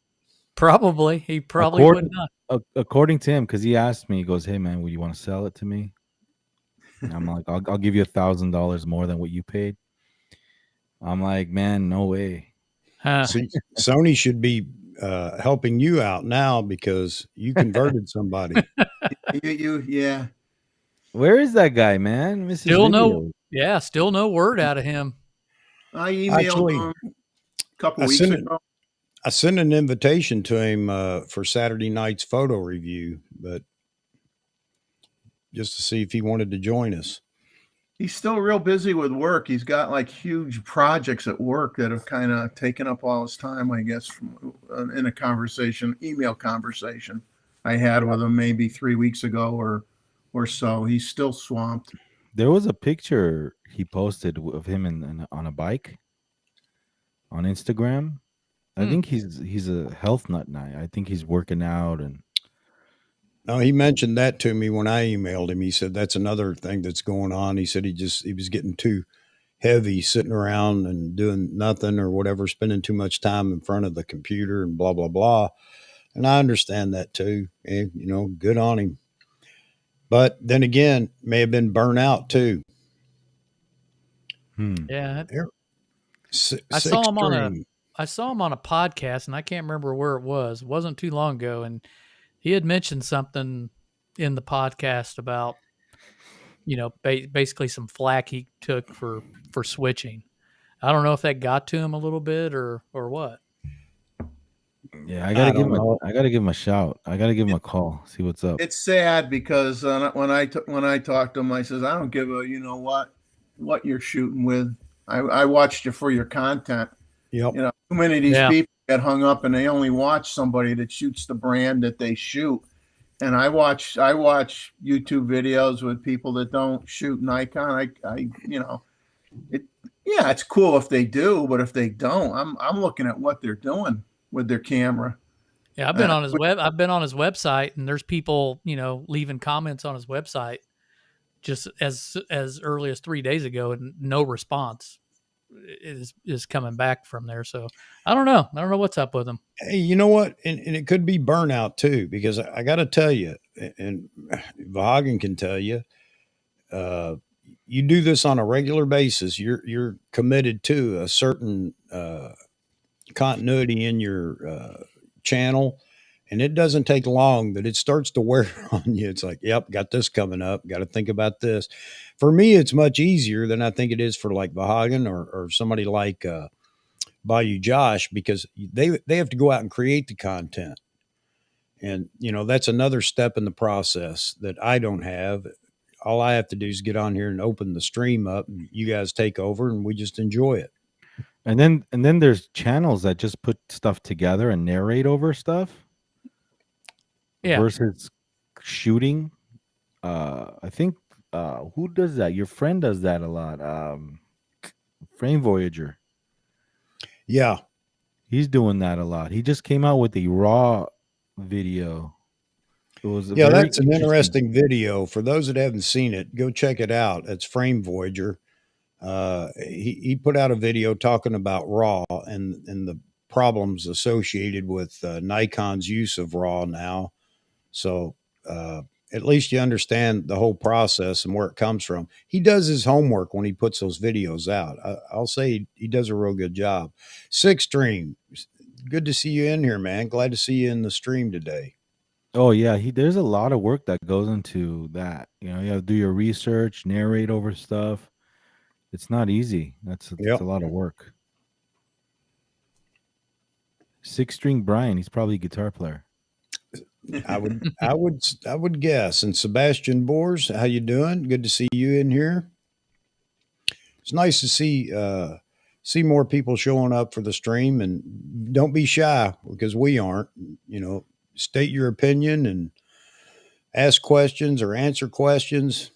Probably. He probably would not. According to him, because he asked me, he goes, "Hey, man, would you want to sell it to me?" And I'm like, I'll give you $1,000 more than what you paid. I'm like, man, no way. See, Sony should be helping you out now because you converted somebody. Yeah. Where is that guy, man? Still no word out of him. I emailed him a couple weeks ago. I sent an invitation to him for Saturday night's photo review, but just to see if he wanted to join us. He's still real busy with work. He's got like huge projects at work that have kind of taken up all his time, I guess, from in a email conversation I had with him maybe 3 weeks ago or so. He's still swamped. There was a picture he posted of him on a bike on Instagram. I think he's a health nut now. I think he's working out and No, he mentioned that to me when I emailed him. He said that's another thing that's going on. He said he was getting too heavy sitting around and doing nothing or whatever, spending too much time in front of the computer and blah blah blah. And I understand that too. And good on him. But then again, may have been burnout too. Yeah, I Six saw him on a string. I saw him on a podcast, and I can't remember where it was. It wasn't too long ago, and he had mentioned something in the podcast about basically some flack he took for switching. I don't know if that got to him a little bit or what. yeah, I don't know. I gotta give him a shout. I gotta give him a call. See what's up. It's sad because when I talked to him, I says, I don't give a what you're shooting with. I watched you for your content. Yep. Too many of these Yeah. people get hung up and they only watch somebody that shoots the brand that they shoot. And I watch YouTube videos with people that don't shoot Nikon. It's cool if they do, but if they don't, I'm looking at what they're doing with their camera. Yeah, I've been on his website, and there's people leaving comments on his website just as early as 3 days ago, and no response is coming back from there. So I don't know what's up with him. Hey, you know what? And it could be burnout too, because I got to tell you, and Vahagan can tell you, you do this on a regular basis. You're committed to a certain continuity in your channel, and it doesn't take long that it starts to wear on you. It's like, yep, got this coming up. Got to think about this. For me, it's much easier than I think it is for like Vahagan or somebody like Bayou Josh, because they have to go out and create the content. And, that's another step in the process that I don't have. All I have to do is get on here and open the stream up, and you guys take over and we just enjoy it. And then there's channels that just put stuff together and narrate over stuff. Yeah. Versus shooting. I think who does that? Your friend does that a lot. Frame Voyager. Yeah. He's doing that a lot. He just came out with a raw video. It was that's an interesting video. For those that haven't seen it, go check it out. It's Frame Voyager. He put out a video talking about RAW and the problems associated with Nikon's use of RAW now. So at least you understand the whole process and where it comes from. He does his homework when he puts those videos out. I'll say he does a real good job. Six Stream, good to see you in here, man. Glad to see you in the stream today. Oh yeah, there's a lot of work that goes into that. You have to do your research, narrate over stuff. It's not easy. It's a lot of work. Six String Brian, he's probably a guitar player. I would guess. And Sebastian Bors, how you doing? Good to see you in here. It's nice to see more people showing up for the stream, and don't be shy because we aren't. State your opinion and ask questions or answer questions.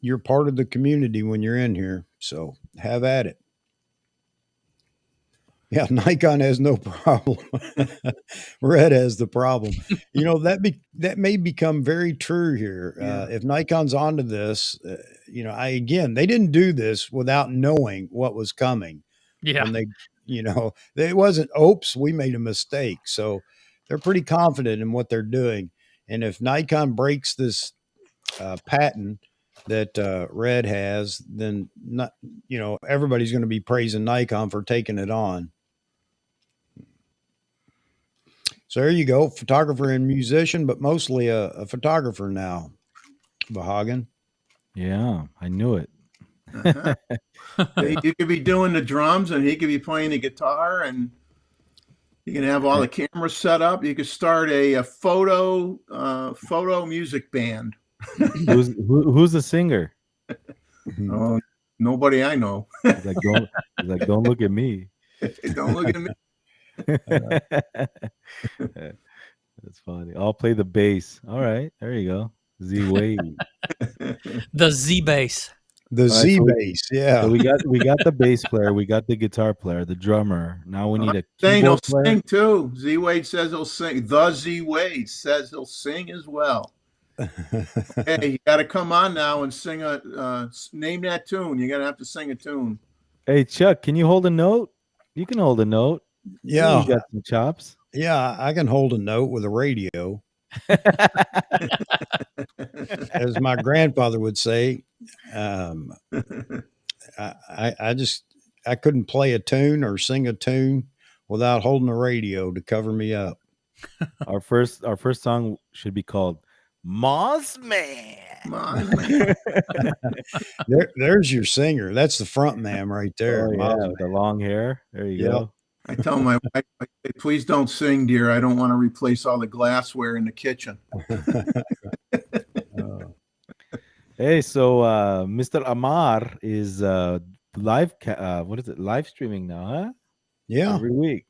You're part of the community when you're in here, so have at it. Yeah, Nikon has no problem. Red has the problem. That may become very true here. If Nikon's onto this, they didn't do this without knowing what was coming. Yeah. When it wasn't, oops, we made a mistake. So they're pretty confident in what they're doing. And if Nikon breaks this patent that Red has, then everybody's going to be praising Nikon for taking it on. So there you go, photographer and musician, but mostly a photographer now, Vahagan. Yeah, I knew it. Uh-huh. You could be doing the drums, and he could be playing the guitar, and you can have all the cameras set up. You could start a photo music band. Who's the singer? Oh, nobody I know. He's like, don't look at me. Don't look at me. That's funny. I'll play the bass. All right, there you go. Z Wade. The Z bass. The All right, Z so bass, yeah. So we got the bass player, we got the guitar player, the drummer. Now we need a Saying he'll keyboard player. sing too. Z Wade says he'll sing. The Z Wade says he'll sing as well. Hey, you got to come on now and sing name that tune. You're gonna have to sing a tune. Hey Chuck, can you hold a note? You can hold a note. Yeah, You got some chops. yeah, I can hold a note with a radio, as my grandfather would say. Um, I couldn't play a tune or sing a tune without holding a radio to cover me up. Our first song should be called Mossman. Come on, man. There's your singer. That's the front man right there. Oh yeah, Miles with the long hair. There you Yep. go. I tell my wife, I say, please don't sing, dear. I don't want to replace all the glassware in the kitchen. Hey, so Mr. Amar is live what is it? Live streaming now, huh? Yeah. Every week.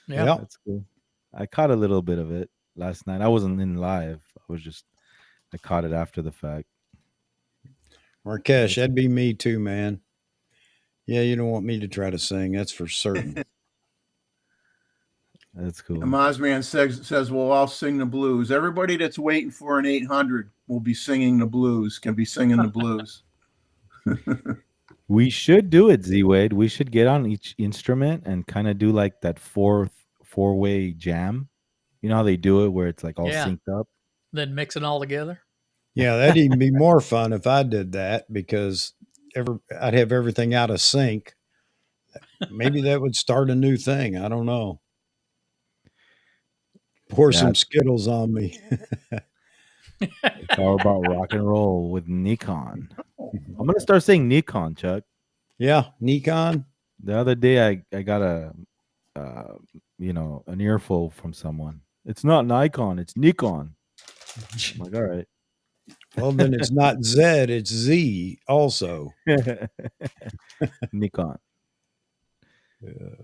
Yeah. Yep. That's cool. I caught a little bit of it last night. I wasn't in live. I caught it after the fact. Marquesh, that'd be me too, man. Yeah, you don't want me to try to sing. That's for certain. That's cool. And Mozman says we'll all sing the blues. Everybody that's waiting for an 800 will be singing the blues, can be singing the blues. We should do it, Z Wade. We should get on each instrument and kind of do like that four-way jam. You know how they do it where it's like all Yeah. synced up? Then mix it all together. Yeah, that'd even be more fun if I did that because I'd have everything out of sync. Maybe that would start a new thing. I don't know. Pour Yeah. some Skittles on me. It's all about rock and roll with Nikon. I'm gonna start saying Nikon, Chuck. Yeah, Nikon. The other day I got an earful from someone. It's not Nikon, it's Nikon. I'm like, all right. Well, then it's not Z, it's Z also. Nikon. There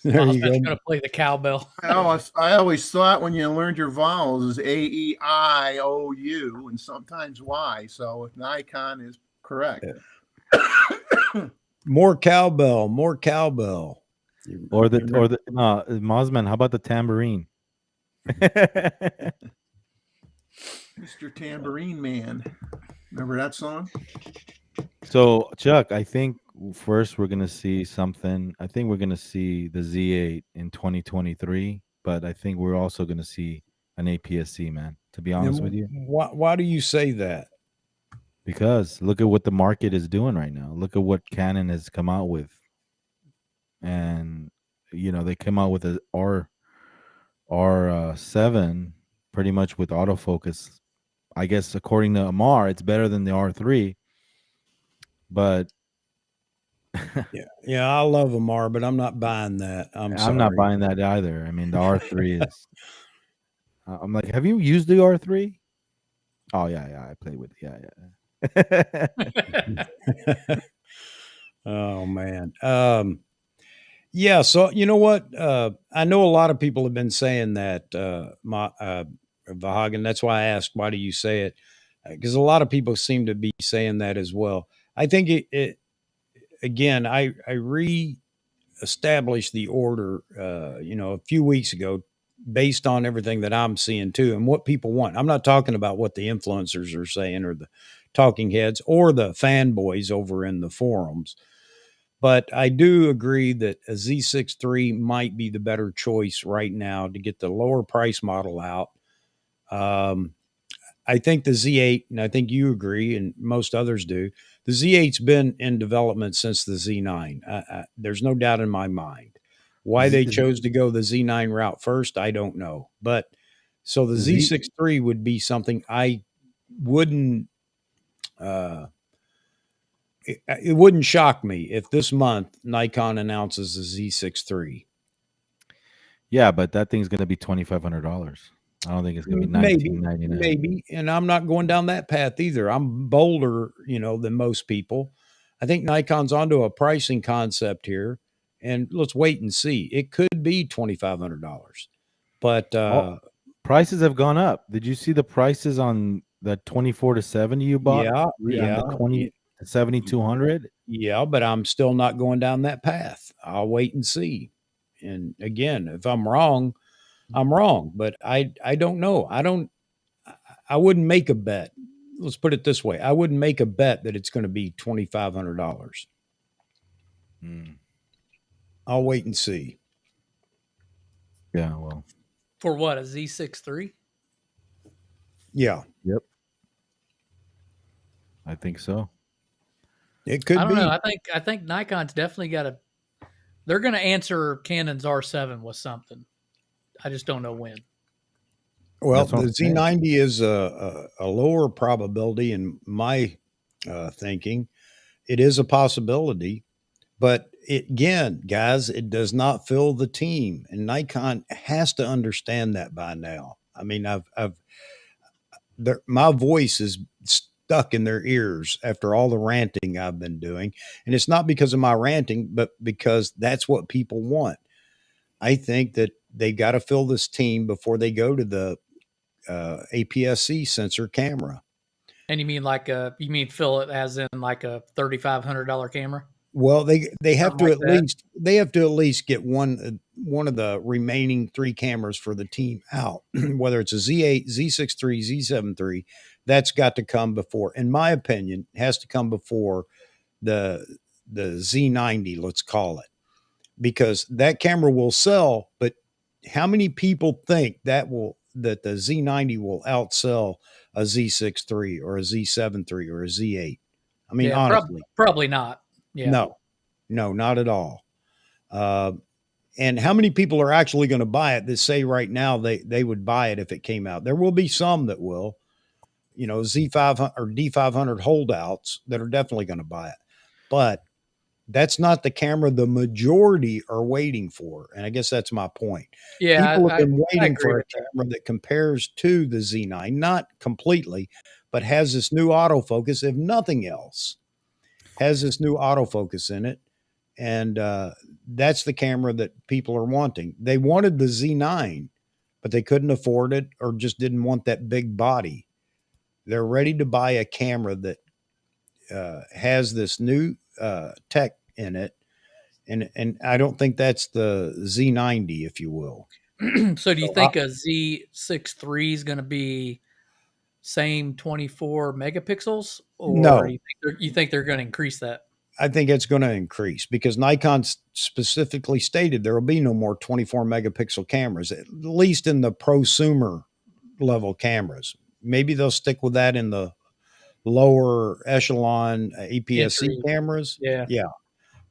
you Mozman's go. gonna play the cowbell. I always thought when you learned your vowels is A-E-I-O-U and sometimes Y. So Nikon is correct. More cowbell, more cowbell. Mosman, how about the tambourine? Mr. Tambourine Man. Remember that song? So, Chuck, I think first we're going to see something. I think we're going to see the Z8 in 2023, but I think we're also going to see an APS-C, man, to be honest with you. Why do you say that? Because look at what the market is doing right now. Look at what Canon has come out with. And, they came out with a R7 pretty much with autofocus. I guess according to Amar, it's better than the R3. But yeah, I love Amar, but I'm not buying that. I'm not buying that either. I mean, the R3 is. I'm like, have you used the R3? Oh yeah, I played with it. Yeah. Oh man. Yeah. So you know what? I know a lot of people have been saying that. Vahagan. That's why I asked, why do you say it? Because a lot of people seem to be saying that as well. I think it again, I re-established the order, a few weeks ago based on everything that I'm seeing too and what people want. I'm not talking about what the influencers are saying or the talking heads or the fanboys over in the forums. But I do agree that a Z6III might be the better choice right now to get the lower price model out. I think the Z8, and I think you agree, and most others do, the Z8's been in development since the Z9. There's no doubt in my mind. Why they chose to go the Z9 route first, I don't know. But so the Z6III would be something I wouldn't, it wouldn't shock me if this month Nikon announces the Z6III. Yeah, but that thing's going to be $2,500. I don't think it's going to be $1,999. Maybe, and I'm not going down that path either. I'm bolder, than most people. I think Nikon's onto a pricing concept here, and let's wait and see. It could be $2,500, but prices have gone up. Did you see the prices on that 24 to 70 you bought, Yeah, and yeah, the 20 to 7200. yeah, but I'm still not going down that path. I'll wait and see. And again, if I'm wrong, I'm wrong. But I don't know. I wouldn't make a bet. Let's put it this way: I wouldn't make a bet that it's going to be $2,500. Mm, I'll wait and see. yeah, well, For what, a Z6III? Yeah, yep, I think so. it I could don't know. be. I think Nikon's definitely got a. They're going to answer Canon's R7 with something. I just don't know when. Well, That's what the I'm saying. Z90 is a lower probability in my thinking. It is a possibility, but again, guys, it does not fill the team, and Nikon has to understand that by now. I mean, my voice is stuck in their ears after all the ranting I've been doing, and it's not because of my ranting, but because that's what people want. I think that they got to fill this team before they go to the APS-C sensor camera. And you mean fill it as in like a $3,500 camera? Well, they have Something to like at that. least get one of the remaining three cameras for the team out. Whether it's a Z8, Z6III, Z7III, that's got to come before. In my opinion, has to come before the Z90. Let's call it, because that camera will sell. But how many people think that the Z90 will outsell a Z6III or a Z7III or a Z8? I mean, Yeah, honestly, probably not. Yeah. no. No, not at all. Uh, and how many people are actually going to buy it that say right now they would buy it if it came out? There will be some that will, Z500 or D500 holdouts that are definitely going to buy it. But that's not the camera the majority are waiting for. And I guess that's my point. Yeah, People have been I waiting agree for a with that. camera that compares to the Z9, not completely, but has this new autofocus, if nothing else, has this new autofocus in it. And that's the camera that people are wanting. They wanted the Z9, but they couldn't afford it or just didn't want that big body. They're ready to buy a camera that has this new tech in it, and I don't think that's the Z90, if you will. So do you So think a Z6III is going to be same 24 megapixels, or no, you think they're going to increase that? I think it's going to increase because Nikon specifically stated there will be no more 24 megapixel cameras, at least in the prosumer level cameras. Maybe they'll stick with that in the lower echelon APS-C Entry. cameras. Yeah. Yeah,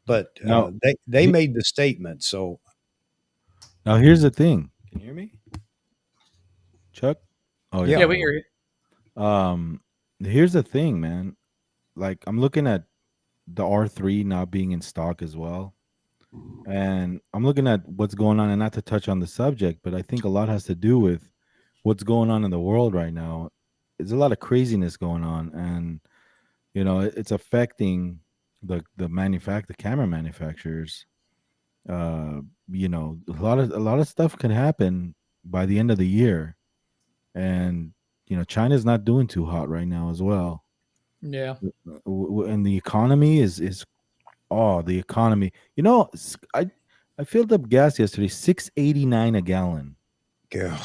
but Now, they he- made the statement. So now here's the thing. Can you hear me, Chuck? Oh yeah. Yeah, yeah, we hear you. Here's the thing, man. Like I'm looking at the R3 not being in stock as well. And I'm looking at what's going on, and not to touch on the subject, but I think a lot has to do with what's going on in the world right now. There's a lot of craziness going on, and it's affecting the camera manufacturers. A lot of stuff can happen by the end of the year, and China's not doing too hot right now as well. Yeah. And the economy is oh, the economy. I filled up gas yesterday, 6.89 a gallon. Ugh.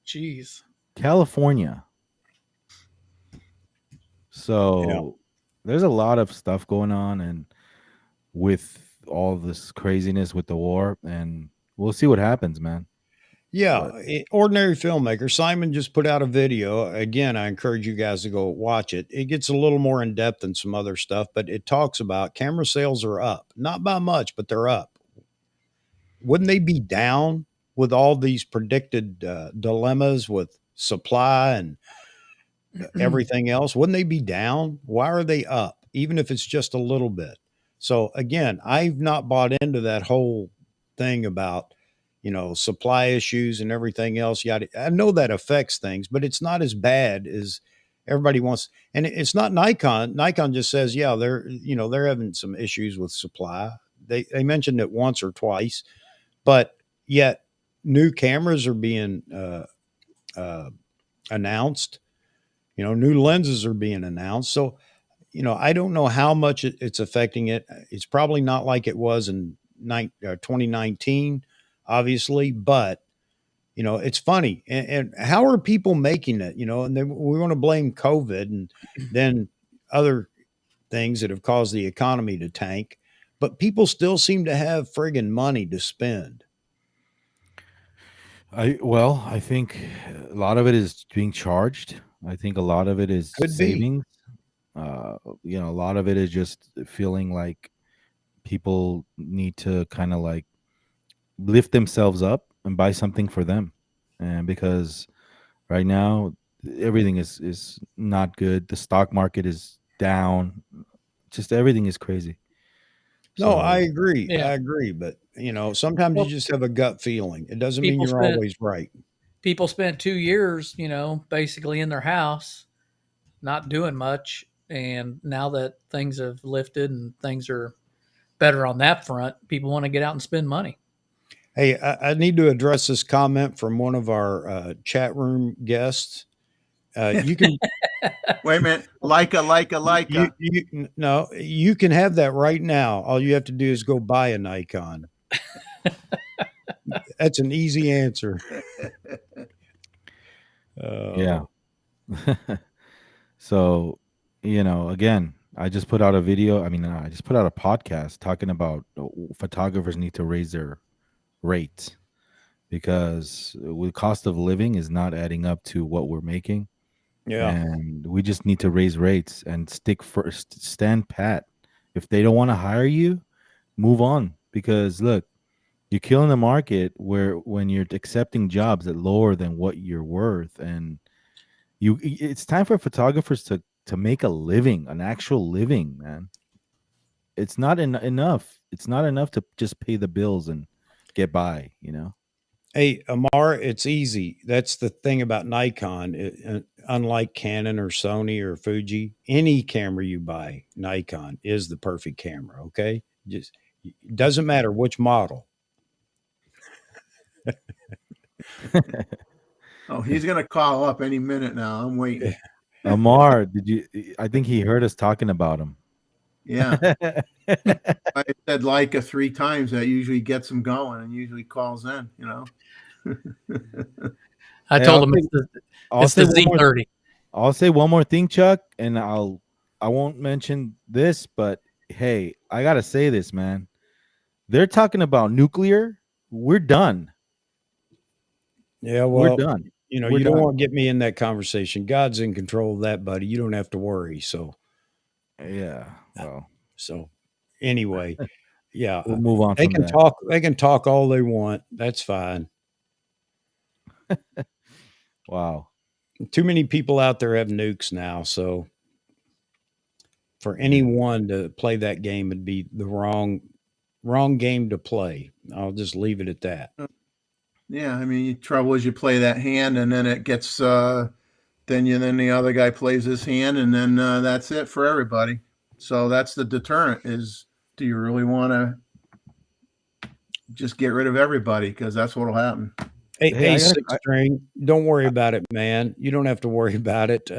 Jeez. California. Yeah. So there's a lot of stuff going on, and with all this craziness with the war, and we'll see what happens, man. Yeah, But ordinary filmmaker. Simon just put out a video. Again, I encourage you guys to go watch it. It gets a little more in depth than some other stuff, but it talks about camera sales are up. Not by much, but they're up. Wouldn't they be down with all these predicted dilemmas with supply and everything else? Wouldn't they be down? Why are they up, even if it's just a little bit? So again, I've not bought into that whole thing about supply issues and everything else. Yada. I know that affects things, but it's not as bad as everybody wants. And it's not Nikon. Nikon just says, yeah, they're having some issues with supply. They mentioned it once or twice, but yet new cameras are being announced. New lenses are being announced. So, I don't know how much it's affecting it. It's probably not like it was in 2019, obviously, but it's funny. And how are people making it? And then we want to blame COVID and then other things that have caused the economy to tank, but people still seem to have friggin' money to spend. I think a lot of it is being charged. I think a lot of it is Could be. savings. A lot of it is just feeling like people need to kind of like lift themselves up and buy something for them, and because right now everything is not good. The stock market is down. Just everything is crazy. No, I So agree. Yeah. I agree. But, sometimes you Well, just have a gut feeling. It doesn't mean people you're spent always right. people spent 2 years, basically in their house, not doing much, and now that things have lifted and things are better on that front, people want to get out and spend money. Hey, I need to address this comment from one of our chat room guests. You can Wait a minute. Leica. no, you can have that right now. All you have to do is go buy a Nikon. That's an easy answer. yeah. So, again, I just put out a video. I mean, I just put out a podcast talking about photographers need to raise their rates because the cost of living is not adding up to what we're making. Yeah. And we just need to raise rates and stick first, stand pat. If they don't want to hire you, move on, because look, you're killing the market where when you're accepting jobs at lower than what you're worth, and it's time for photographers to make a living, an actual living, man. It's not enough. It's not enough to just pay the bills and get by. Hey, Amar, it's easy. That's the thing about Nikon. Unlike Canon or Sony or Fuji, any camera you buy, Nikon is the perfect camera. Okay, just it doesn't matter which model. Oh, he's gonna call up any minute now. I'm waiting. Amar, did you? I think he heard us talking about him. Yeah. I said Leica 3 times. That usually gets him going and usually calls in, I Hey, told him it's the Z30. I'll say one more thing, Chuck, and I won't mention this, but hey, I gotta say this, man. They're talking about nuclear. We're done. Yeah, We're well, done. We're you don't done. want to get me in that conversation. God's in control of that, buddy. You don't have to worry. Yeah. Well, So anyway, yeah, we'll move on they from can that. talk. They can talk all they want. That's fine. Wow. Too many people out there have nukes now, so for Yeah. anyone to play that game would be the wrong game to play. I'll just leave it at that. Yeah, I mean, trouble is you play that hand and then it gets then the other guy plays his hand and then that's it for everybody. So that's the deterrent is, do you really want to just get rid of everybody? Because that's what'll happen. Hey, six string, don't worry about it, man. You don't have to worry about it.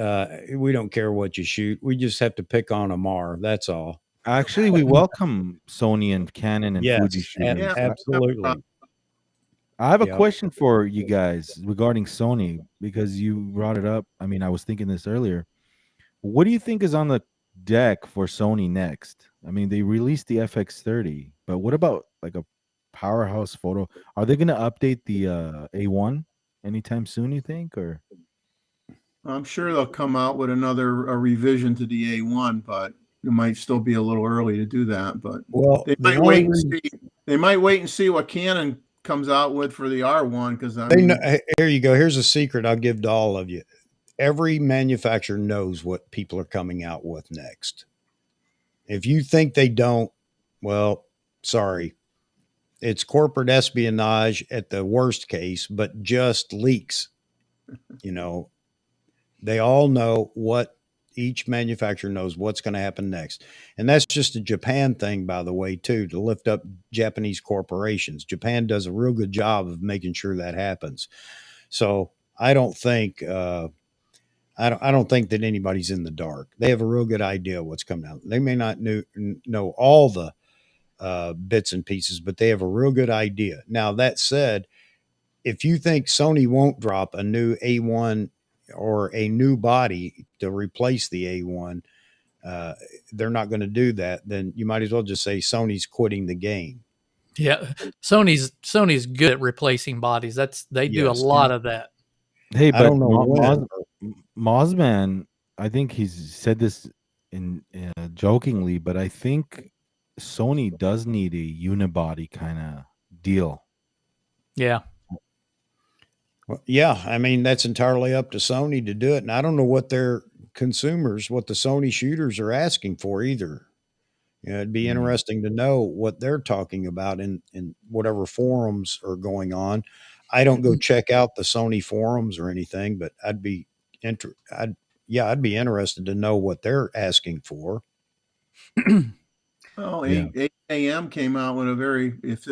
We don't care what you shoot. We just have to pick on Amar. That's all. Actually, we welcome Sony and Canon and Fuji Yes, shooters. Yeah. absolutely. I have a Yep. question for you guys regarding Sony because you brought it up. I mean, I was thinking this earlier. What do you think is on the deck for Sony next? I mean, they released the FX30, but what about like a powerhouse photo? Are they going to update the A1 anytime soon, you think? Or I'm sure they'll come out with another a revision to the A1, but it might still be a little early to do that. But Well, they might wait and see. They might wait and see what Canon comes out with for the R1 because here you go. Here's a secret I'll give to all of you. Every manufacturer knows what people are coming out with next. If you think they don't, well, sorry. It's corporate espionage at the worst case, but just leaks. They all know what each manufacturer knows what's going to happen next. And that's just a Japan thing, by the way, too, to lift up Japanese corporations. Japan does a real good job of making sure that happens. So I don't think I don't think that anybody's in the dark. They have a real good idea what's coming out. They may not know all the bits and pieces, but they have a real good idea. Now that said, if you think Sony won't drop a new A1 or a new body to replace the A1, uh, they're not going to do that. Then you might as well just say Sony's quitting the game. Yeah, Sony's good at replacing bodies. They do a Yes, lot of that. Hey, I but don't know when. Mossman, I think he's said this in jokingly, but I think Sony does need a unibody kind of deal. Yeah. Well, yeah, I mean that's entirely up to Sony to do it, and I don't know what their consumers, what the Sony shooters are asking for either. It'd be Mm. interesting to know what they're talking about in whatever forums are going on. I don't go check out the Sony forums or anything, but I'd be interested to know what they're asking for. Well, Yeah. 8 a.m. came out with a very, if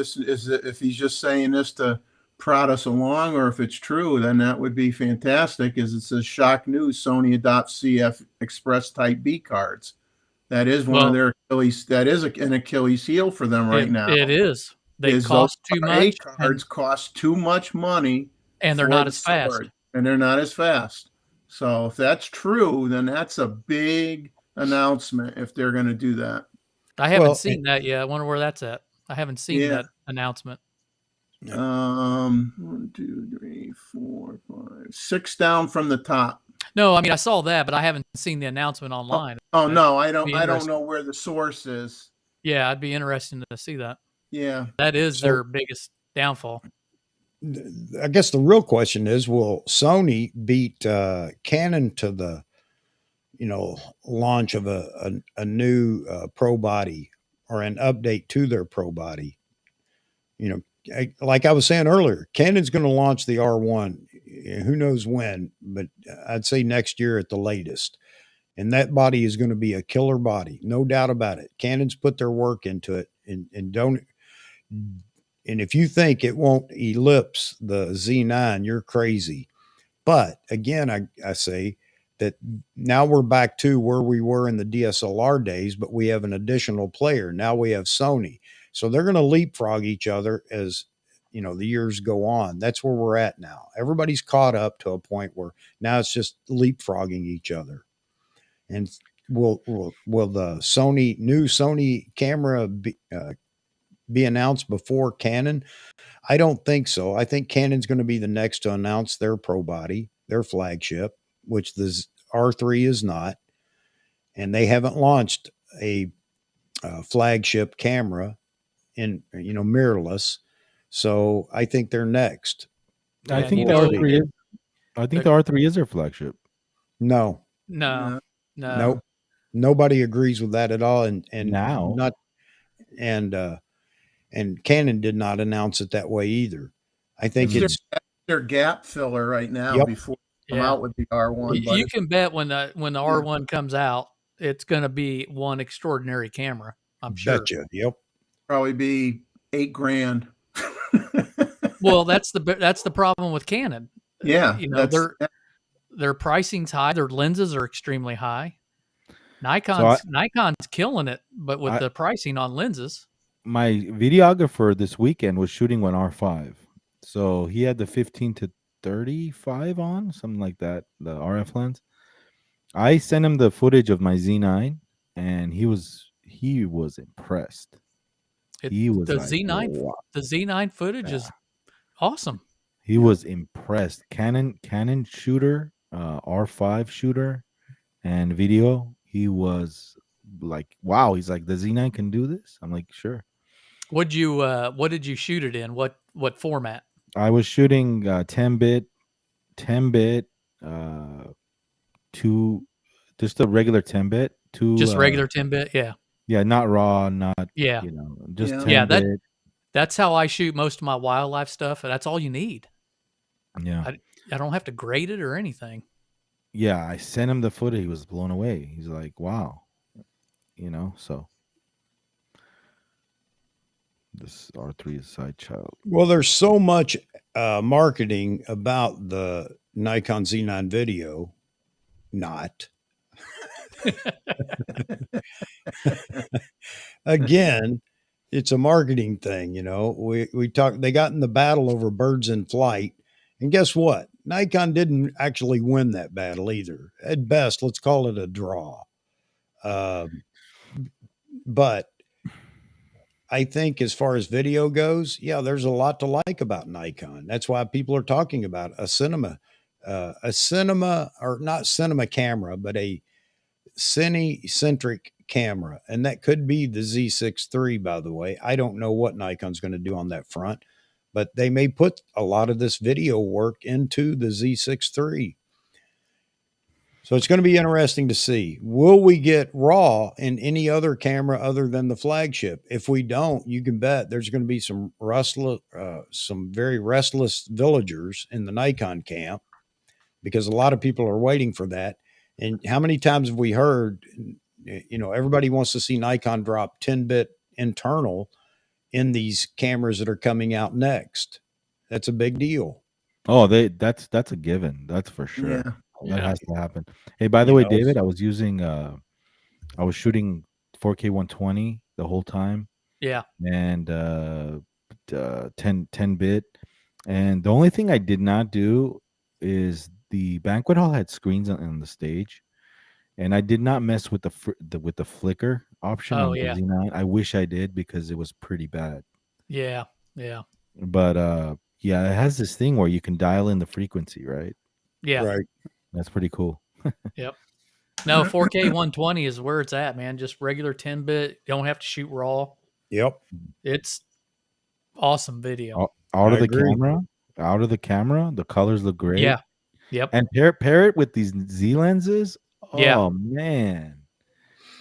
he's just saying this to prod us along, or if it's true, then that would be fantastic. As it says, shock news: Sony adopts CF Express Type B cards. That is one of Well, their Achilles. That is an Achilles heel for them right now. it is. They Is those cost too RA much, cards cost too much money, and they're for not the as fast. sword, and they're not as fast. So if that's true, then that's a big announcement if they're going to do that. I haven't Well, seen that yet. I wonder where that's at. I haven't seen Yeah. that announcement. 1, 2, 3, 4, 5, 6 down from the top. No, I mean I saw that, but I haven't seen the announcement online. Oh no, I Be don't interesting. know where the source is. Yeah, I'd be interested to see that. Yeah. That is So- their biggest downfall. I guess the real question is, will Sony beat Canon to the, launch of a new pro body or an update to their pro body? Like I was saying earlier, Canon's going to launch the R1. Who knows when, but I'd say next year at the latest. And that body is going to be a killer body, no doubt about it. Canon's put their work into it, and don't. And if you think it won't eclipse the Z9, you're crazy. But again, I say that now we're back to where we were in the DSLR days, but we have an additional player. Now we have Sony. So they're going to leapfrog each other as the years go on. That's where we're at now. Everybody's caught up to a point where now it's just leapfrogging each other. And will the new Sony camera be announced before Canon? I don't think so. I think Canon's going to be the next to announce their pro body, their flagship, which the R3 is not, and they haven't launched a flagship camera in mirrorless. So I think they're next. I Yeah, think you the know- R3 is. I think the R3 is their flagship. No, No. nope. Nobody agrees with that at all. And Now. not and Canon did not announce it that way either. I think It's it's their gap filler right now Yep. before they come Yeah. out with the R1. You can bet when the R1 comes out, it's going to be one extraordinary camera. I'm sure. betcha. Yep. Probably be $8,000. Well, that's the problem with Canon. Yeah, Their pricing's high. Their lenses are extremely high. Nikon's killing it, but with the pricing on lenses. My videographer this weekend was shooting one R5, so he had the 15 to 35 on, something like that, the RF lens. I sent him the footage of my Z9, and he was impressed. He was the like, Z9. wow. The Z9 footage is awesome. He was impressed. Canon shooter, R5 shooter, and video. He was like, wow. He's like, the Z9 can do this. I'm like, sure. What did you shoot it in? What format? I was shooting 10-bit, just a regular 10-bit, Just regular 10-bit, yeah. Yeah, not raw, not Yeah. just 10-bit. Yeah, that's how I shoot most of my wildlife stuff. That's all you need. Yeah. I don't have to grade it or anything. Yeah, I sent him the footage. He was blown away. He's like, wow. So this R3 is side child. Well, there's so much marketing about the Nikon Z9 video not. Again, it's a marketing thing, you know. We talked they got in the battle over birds in flight, and guess what? Nikon didn't actually win that battle either. At best, let's call it a draw. Um, but I think as far as video goes, yeah, there's a lot to like about Nikon. That's why people are talking about a cinema or not cinema camera, but a cine-centric camera, and that could be the Z6III. By the way, I don't know what Nikon's going to do on that front, but they may put a lot of this video work into the Z6III. So it's going to be interesting to see. Will we get RAW in any other camera other than the flagship? If we don't, you can bet there's going to be some very restless villagers in the Nikon camp because a lot of people are waiting for that. And how many times have we heard, you know, everybody wants to see Nikon drop 10-bit internal in these cameras that are coming out next. That's a big deal. Oh, that's a given. That's for sure. Yeah. That Yeah. has to happen. Hey, by the You way, know, David, I was shooting 4K 120 the whole time Yeah. and 10 bit. And the only thing I did not do is the banquet hall had screens on the stage, and I did not mess with with the flicker option Oh on the yeah. Z9. I wish I did because it was pretty bad. Yeah. Yeah. But yeah, it has this thing where you can dial in the frequency, right? Yeah. right. That's pretty cool. Yep. No, 4K 120 is where it's at, man. Just regular 10-bit. Don't have to shoot raw. Yep. It's awesome video. Out I of the agree. camera, the colors look great. Yeah. Yep. And pair it with these Z lenses. Yeah. Oh man,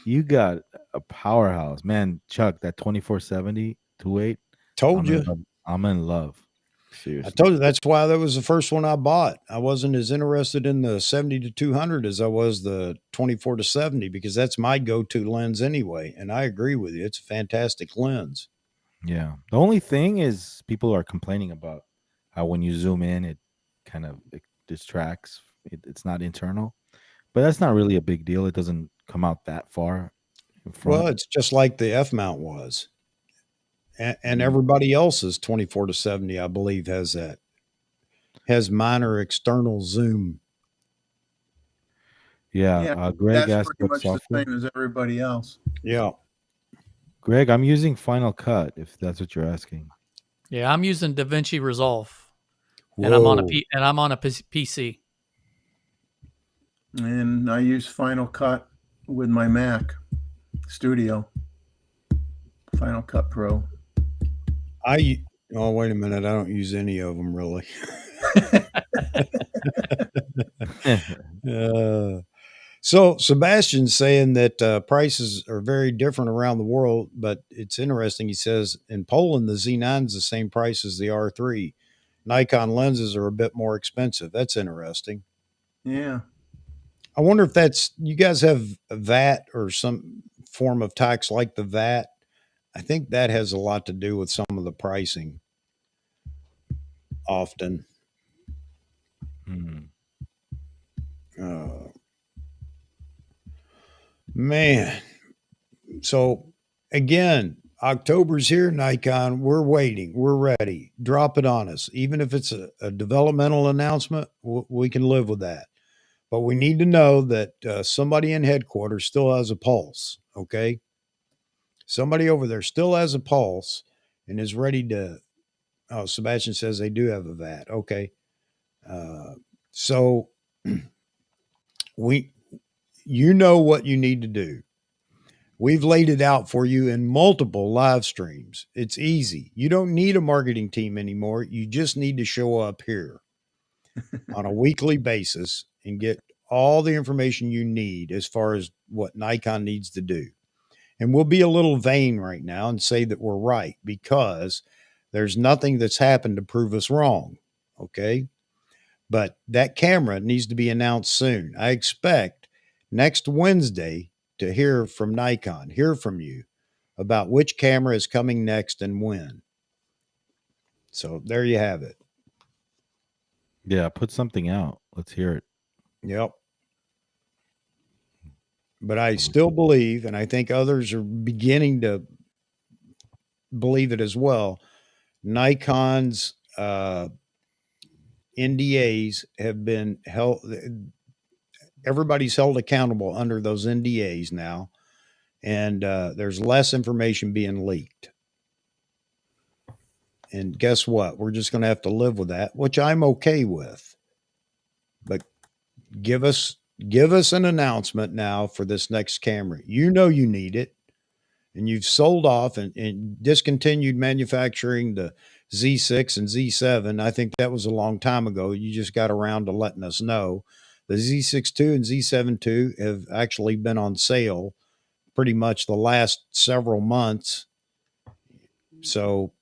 you got a powerhouse, man. Chuck, that 2470 2.8. Told you. I'm in love. I Seriously. told you that's why that was the first one I bought. I wasn't as interested in the 70 to 200 as I was the 24 to 70 because that's my go-to lens anyway. And I agree with you. It's a fantastic lens. Yeah. The only thing is people are complaining about how when you zoom in, it distracts. It's not internal, but that's not really a big deal. It doesn't come out that far in Well, front. it's just like the F mount was. And Mm. everybody else's 24 to 70, I believe, has that. Has minor external zoom. Yeah. Yeah. Greg That's asked pretty what much the software. same as everybody else. Yeah. Greg, I'm using Final Cut. If that's what you're asking. Yeah. I'm using DaVinci Resolve, Whoa. and I'm on a PC. And I use Final Cut with my Mac Studio. Final Cut Pro. Oh, wait a minute. I don't use any of them really. So Sebastian's saying that prices are very different around the world, but it's interesting. He says in Poland, the Z9 is the same price as the R3. Nikon lenses are a bit more expensive. That's interesting. Yeah. I wonder if you guys have a VAT or some form of tax like the VAT. I think that has a lot to do with some of the pricing often. Hmm. Man. So again, October's here, Nikon. We're waiting. We're ready. Drop it on us. Even if it's a developmental announcement, we can live with that. But we need to know that somebody in headquarters still has a pulse. Okay. Somebody over there still has a pulse and is ready to. Oh, Sebastian says they do have a VAT. Okay. So you know what you need to do. We've laid it out for you in multiple live streams. It's easy. You don't need a marketing team anymore. You just need to show up here on a weekly basis and get all the information you need as far as what Nikon needs to do. And we'll be a little vain right now and say that we're right because there's nothing that's happened to prove us wrong. Okay. But that camera needs to be announced soon. I expect next Wednesday to hear from Nikon, hear from you about which camera is coming next and when. So there you have it. Yeah, put something out. Let's hear it. Yep. But I still believe, and I think others are beginning to believe it as well. Nikon's NDAs have been held. Everybody's held accountable under those NDAs now, and there's less information being leaked. And guess what? We're just going to have to live with that, which I'm okay with. But give us an announcement now for this next camera. You know you need it, and you've sold off and discontinued manufacturing the Z6 and Z7. I think that was a long time ago. You just got around to letting us know. The Z6II and Z7II have actually been on sale pretty much the last several months. So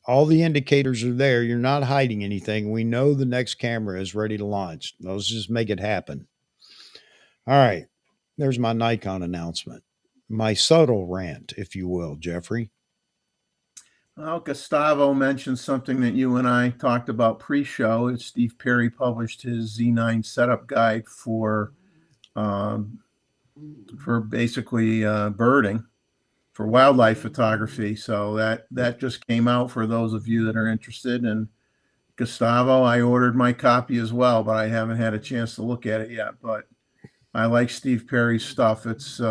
all the indicators are there. You're not hiding anything. We know the next camera is ready to launch. Let's just make it happen. All right. There's my Nikon announcement. My subtle rant, if you will, Jeffrey. Well, Gustavo mentioned something that you and I talked about pre-show. Steve Perry published his Z9 setup guide for basically birding, for wildlife photography. So that just came out for those of you that are interested. And Gustavo, I ordered my copy as well, but I haven't had a chance to look at it yet. But I like Steve Perry's stuff. It's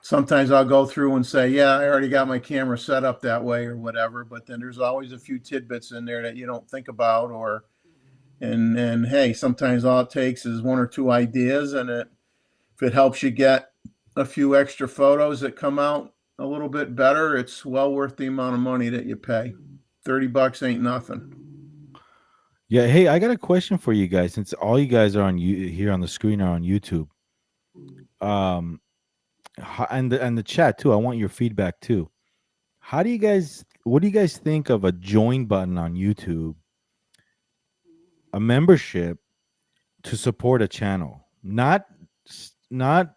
sometimes I'll go through and say, yeah, I already got my camera set up that way or whatever. But then there's always a few tidbits in there that you don't think about, and hey, sometimes all it takes is one or two ideas, and if it helps you get a few extra photos that come out a little bit better, it's well worth the amount of money that you pay. $30 ain't nothing. Yeah. Hey, I got a question for you guys. Since all you guys are on here on the screen are on YouTube, and the chat too. I want your feedback too. What do you guys think of a join button on YouTube? A membership to support a channel, not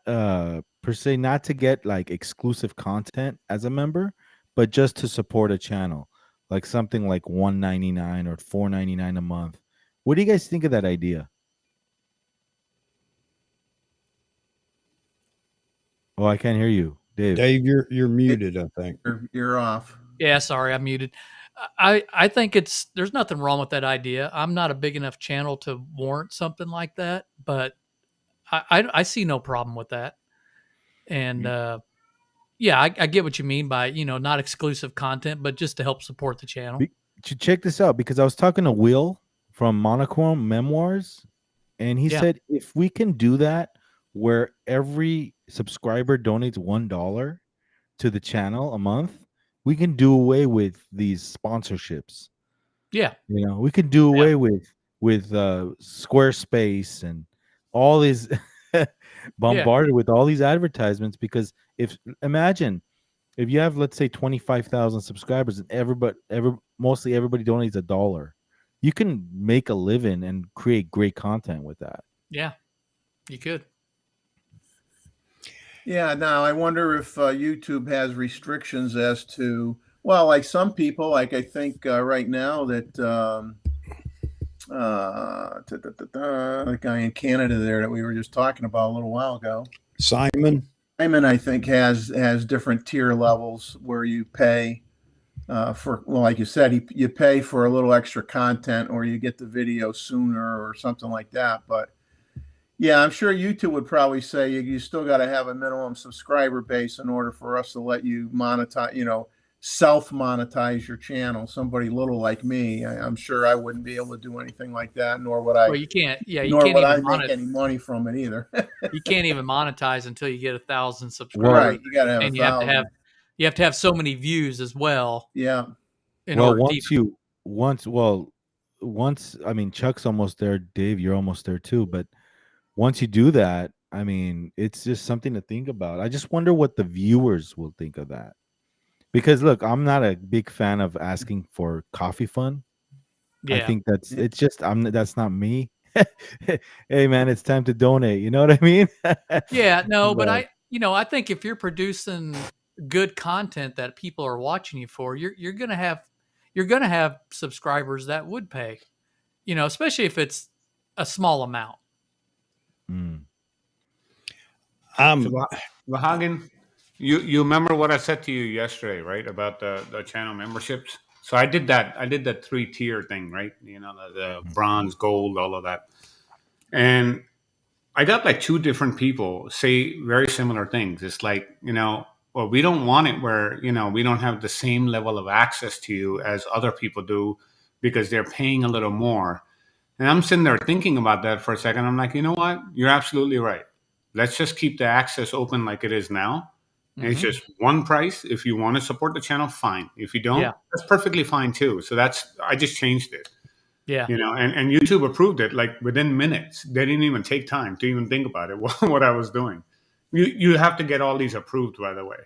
per se, not to get like exclusive content as a member, but just to support a channel, like something like $1.99 or $4.99 a month. What do you guys think of that idea? Oh, I can't hear you, Dave. Dave, you're muted, I think. You're off. Yeah, sorry, I'm muted. I think there's nothing wrong with that idea. I'm not a big enough channel to warrant something like that, but I see no problem with that. And yeah, I get what you mean by, not exclusive content, but just to help support the channel. Check this out, because I was talking to Will from Monochrome Memoirs, and he said if we can do that where every subscriber donates $1 to the channel a month, we can do away with these sponsorships. Yeah. We could do away with Squarespace and all these bombarded with all these advertisements, because imagine if you have, let's say, 25,000 subscribers and mostly everybody donates $1, you can make a living and create great content with that. Yeah, you could. Yeah. Now I wonder if YouTube has restrictions as to, well, like some people, like I think right now that the guy in Canada there that we were just talking about a little while ago, Simon, I think has different tier levels where you pay for, well, like you said, you pay for a little extra content, or you get the video sooner or something like that. But yeah, I'm sure YouTube would probably say you still got to have a minimum subscriber base in order for us to let you monetize, self-monetize your channel. Somebody little like me, I'm sure I wouldn't be able to do anything like that, nor would I. Well, you can't. Yeah, you nor can't would even I make any money from it either. You can't even monetize until you get 1,000 subscribers. Right, you got to have and 1,000. You have to have so many views as well. Yeah. Once I mean, Chuck's almost there, Dave, you're almost there too, but once you do that, I mean, it's just something to think about. I just wonder what the viewers will think of that. Because look, I'm not a big fan of asking for coffee fund. Yeah. I think that's not me. Hey man, it's time to donate. You know what I mean? Yeah, no, but I think if you're producing good content that people are watching you for, you're gonna have subscribers that would pay. Especially if it's a small amount. I'm So, Vahagan, you remember what I said to you yesterday, right? About the channel memberships. So I did that. I did that 3-tier thing, right? You know, the bronze, gold, all of that. And I got like two different people say very similar things. It's like, well, we don't want it where, we don't have the same level of access to you as other people do because they're paying a little more. And I'm sitting there thinking about that for a second. I'm like, you know what? You're absolutely right. Let's just keep the access open like it is now. And it's Mhm. just one price. If you want to support the channel, fine. If you don't, Yeah. that's perfectly fine too. So I just changed it, Yeah. and YouTube approved it like within minutes. They didn't even take time to even think about it, what I was doing. You have to get all these approved, by the way.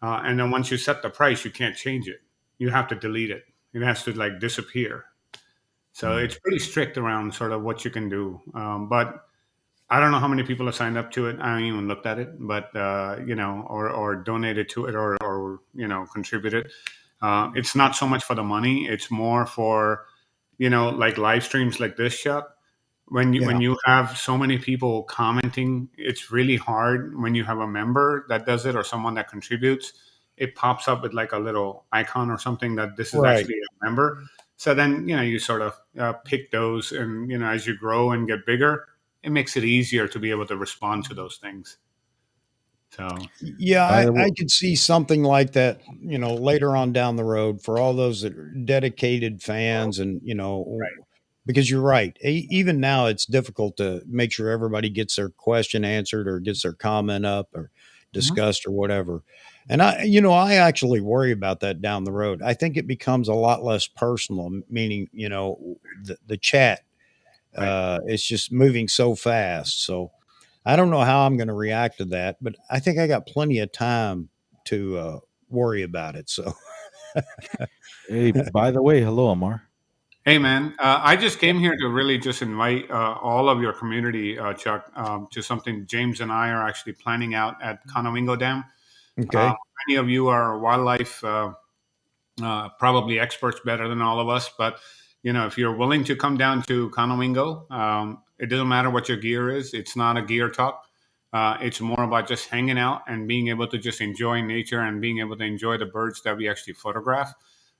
And then once you set the price, you can't change it. You have to delete it. It has to like disappear. So it's pretty strict around sort of what you can do. But I don't know how many people have signed up to it. I haven't even looked at it, but or donated to it, or contributed. It's not so much for the money; it's more for like live streams like this, Chuck. When you yeah, when you have so many people commenting, it's really hard when you have a member that does it or someone that contributes. It pops up with like a little icon or something that this is right. actually a member. So then you sort of pick those, and as you grow and get bigger, it makes it easier to be able to respond to those things. So Yeah, By the I way, could see something like that, later on down the road for all those that are dedicated fans and, because you're right. Even now, it's difficult to make sure everybody gets their question answered or gets their comment up or Mhm. discussed or whatever. And I actually worry about that down the road. I think it becomes a lot less personal, meaning, the chat, Right. it's just moving so fast. So, I don't know how I'm going to react to that, but I think I got plenty of time to worry about it. So, hey, by the way, hello, Amar. Hey, man. I just came here to really just invite all of your community, Chuck, to something James and I are actually planning out at Conowingo Dam. Uh, okay. Many of you are wildlife probably experts better than all of us, but if you're willing to come down to Conowingo, it doesn't matter what your gear is. It's not a gear talk. It's more about just hanging out and being able to just enjoy nature and being able to enjoy the birds that we actually photograph.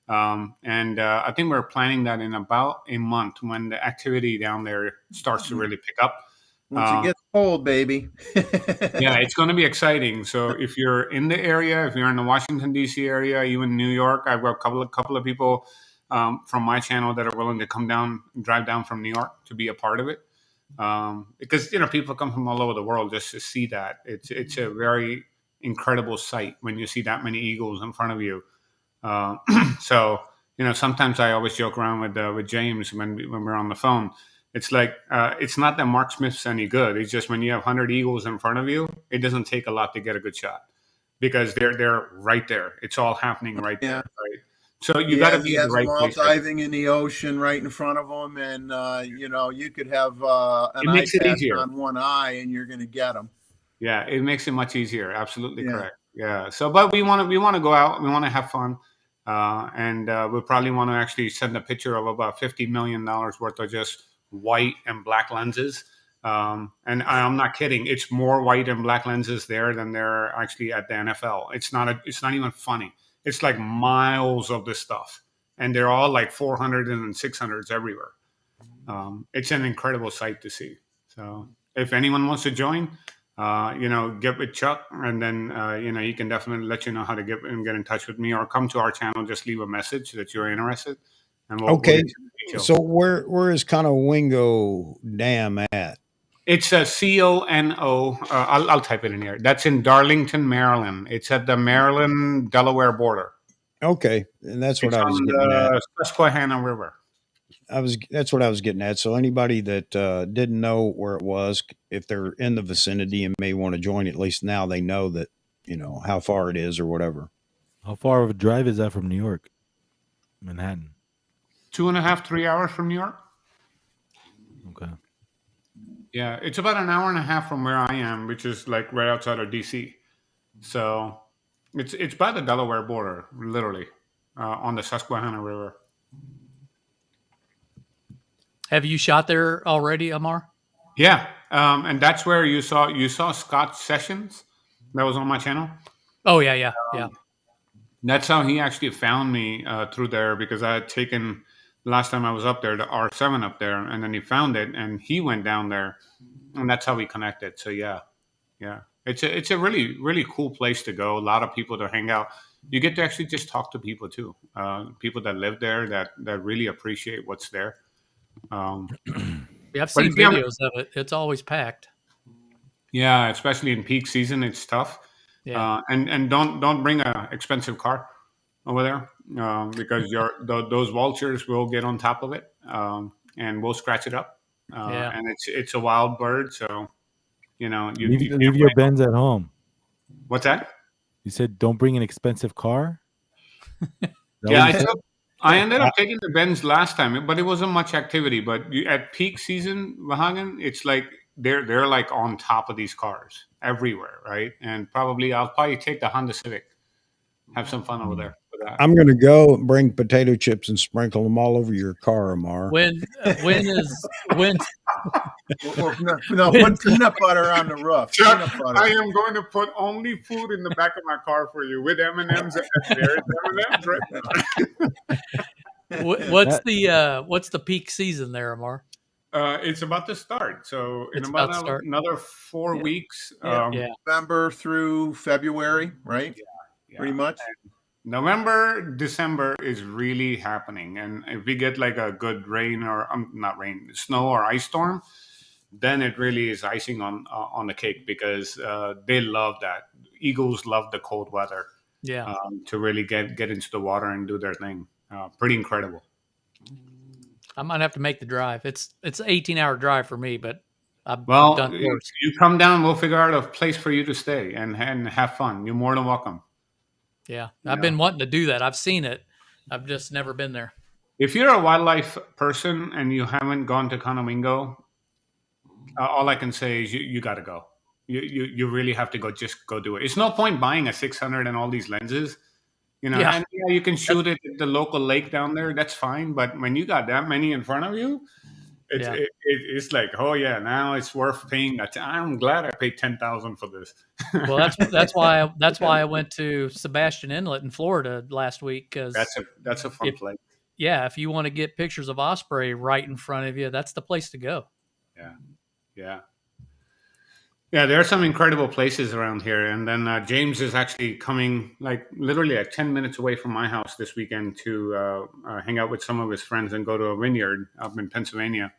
And I think we're planning that in about a month when the activity down there starts to really pick up. Once it Uh, gets cold, baby. yeah, it's going to be exciting. So if you're in the area, if you're in the Washington D.C. area, even New York, I've got a couple of people from my channel that are willing to come down, drive down from New York to be a part of it. Because people come from all over the world just to see that. It's a very incredible sight when you see that many eagles in front of you. Uh, so sometimes I always joke around with James when we're on the phone. It's like it's not that Mark Smith's any good. It's just when you have 100 eagles in front of you, it doesn't take a lot to get a good shot because they're right there. It's all happening right there, Yeah. right? So you got Yeah, to he be in the has them right all place. Right? diving in the ocean right in front of him, and you could have an It eye makes it patch easier. on one eye, and you're going to get them. Yeah, it makes it much easier. Absolutely Yeah. correct. Yeah. So, but we want to go out. We want to have fun, and we probably want to actually send a picture of about $50 million worth of just white and black lenses. And I'm not kidding. It's more white and black lenses there than there are actually at the NFL. It's not even funny. It's like miles of this stuff, and they're all like 400 and 600s everywhere. It's an incredible sight to see. So if anyone wants to join, get with Chuck, and then he can definitely let you know how to get in touch with me, or come to our channel. Just leave a message that you're interested, and we'll Okay. get you the So details. where is Conowingo Dam at? It's a CONO. I'll type it in here. That's in Darlington, Maryland. It's at the Maryland Delaware border. Okay, and that's what It's I was on getting at. the Susquehanna River. That's what I was getting at. So anybody that didn't know where it was, if they're in the vicinity and may want to join, at least now they know that how far it is or whatever. How far of a drive is that from New York, Manhattan? 2.5, 3 hours from New York. Okay. Yeah, it's about an hour and a half from where I am, which is like right outside of DC. So it's by the Delaware border, literally, on the Susquehanna River. Have you shot there already, Amar? Yeah, and that's where you saw Scott Sessions, that was on my channel. Oh yeah. That's how he actually found me through there, because I had taken last time I was up there the R7 up there, and then he found it and he went down there, and that's how we connected. So yeah, it's a really cool place to go. A lot of people to hang out. You get to actually just talk to people too, people that live there that really appreciate what's there. Um, Yeah, I've but if seen you have, videos of it. It's always packed. yeah, especially in peak season, it's tough. Yeah. And don't bring a expensive car over there, because those vultures will get on top of it, and will scratch it up. Yeah. And it's a wild bird, so you Leave can't your blame them. Benz at home. What's that? You said don't bring an expensive car. Is that Yeah, what you said? I ended up taking the Benz last time, but it wasn't much activity. But at peak season, Vahagan, it's like they're like on top of these cars everywhere, right? And I'll probably take the Honda Civic, have some fun over there with that. I'm going to go and bring potato chips and sprinkle them all over your car, Amar. When No, put peanut butter on the roof. Chuck, Peanut butter. I am going to put only food in the back of my car for you with M&Ms. There's M&Ms right now. what's the peak season there, Amar? It's about to start. So in It's about about to start. another 4 Yeah. weeks, Yeah. November through February, right? yeah. Pretty much. November, December is really happening. And if we get like a good rain or not rain, snow or ice storm, then it really is icing on the cake, because they love that. Eagles love the cold weather, Yeah. to really get into the water and do their thing. Pretty incredible. I might have to make the drive. It's an 18-hour drive for me, but I've Well, done worse. you come down, we'll figure out a place for you to stay and have fun. You're more than welcome. Yeah. You I've know. been wanting to do that. I've seen it. I've just never been there. If you're a wildlife person and you haven't gone to Conomingo, all I can say is you got to go. You really have to go. Just go do it. It's no point buying a 600 and all these lenses, Yeah. And you can shoot it at the local lake down there. That's fine. But when you got that many in front of you, Yeah. it's like, oh yeah, now it's worth paying that. I'm glad I paid 10,000 for this. Well, that's why I went to Sebastian Inlet in Florida last week, because that's a fun if- place. if you want to get pictures of osprey right in front of you, that's the place to go. Yeah, there are some incredible places around here. And then James is actually coming like literally like 10 minutes away from my house this weekend to hang out with some of his friends and go to a vineyard up in Pennsylvania.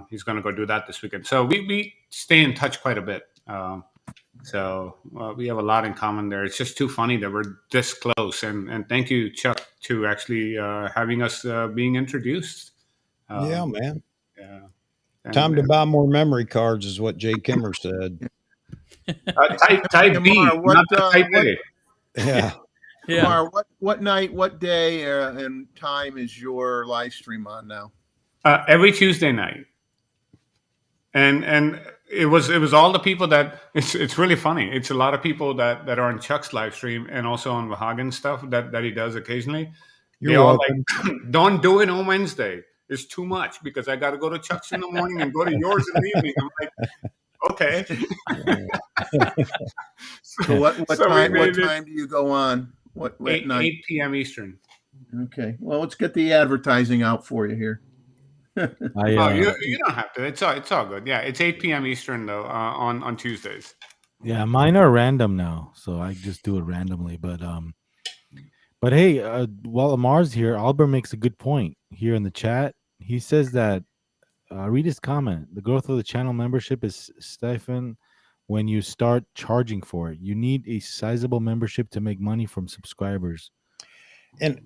He's going to go do that this weekend. So we stay in touch quite a bit. So we have a lot in common there. It's just too funny that we're this close. And thank you, Chuck, to actually having us being introduced. Yeah, man. Yeah. Time to buy more memory cards is what Jay Kimmer said. Type B, Amar, not the type A. Yeah. Yeah. Amar, what night, what day, and time is your live stream on now? Every Tuesday night. And it was all the people that it's really funny. It's a lot of people that are on Chuck's live stream and also on Vahagan stuff that he does occasionally. You're welcome. Like, don't do it on Wednesday. It's too much because I got to go to Chuck's in the morning and go to yours in the evening. I'm like, okay. So what So we time? What made it time do you go on? What 8 night? p.m. Eastern. Okay. Well, let's get the advertising out for you here. You don't have to. It's all good. Yeah, it's 8 p.m. Eastern though on Tuesdays. Yeah, mine are random now, so I just do it randomly. But hey, while Amar's here, Albert makes a good point here in the chat. He says that read his comment. The growth of the channel membership is stifled when you start charging for it. You need a sizable membership to make money from subscribers. And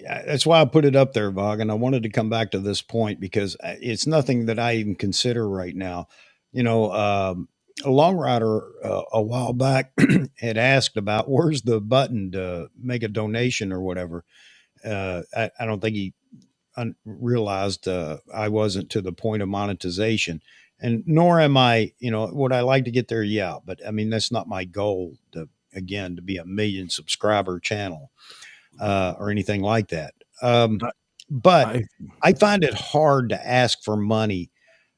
that's why I put it up there, Vog. And I wanted to come back to this point because it's nothing that I even consider right now. A long rider a while back had asked about where's the button to make a donation or whatever. I don't think he realized I wasn't to the point of monetization, and nor am I. Would I like to get there? Yeah, but I mean that's not my goal. To be a 1 million subscriber channel or anything like that. But I find it hard to ask for money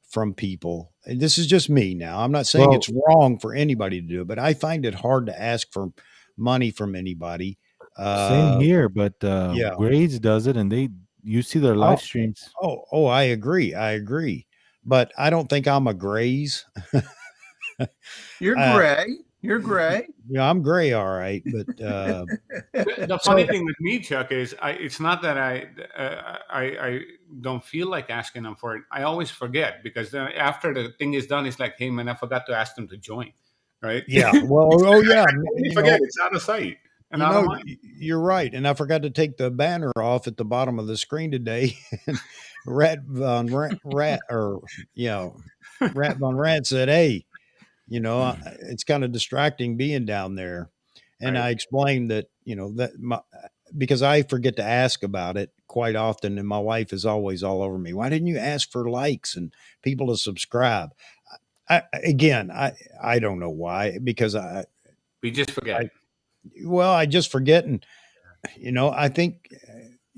from people this is just me now. I'm not saying Well, it's wrong for anybody to do it, but I find it hard to ask for money from anybody. same here, but Yeah. Grades does it, and you see their live Oh, streams. oh, I agree. I agree. But I don't think I'm a grays. You're Uh, gray. You're gray. yeah, I'm gray, all right. But The so funny thing with me, Chuck, is it's not that I don't feel like asking them for it. I always forget because then after the thing is done, it's like, hey man, I forgot to ask them to join, right? yeah, well, oh yeah, You you forget know, it's out of sight and out of mind. you're right. And I forgot to take the banner off at the bottom of the screen today. And Rat von Rat, or you know, Rat von Rat said, "Hey, it's kind of distracting being down there." And Right. I explained that, because I forget to ask about it quite often, and my wife is always all over me. Why didn't you ask for likes and people to subscribe? I don't know why, because We just forget. I just forget. And, I think,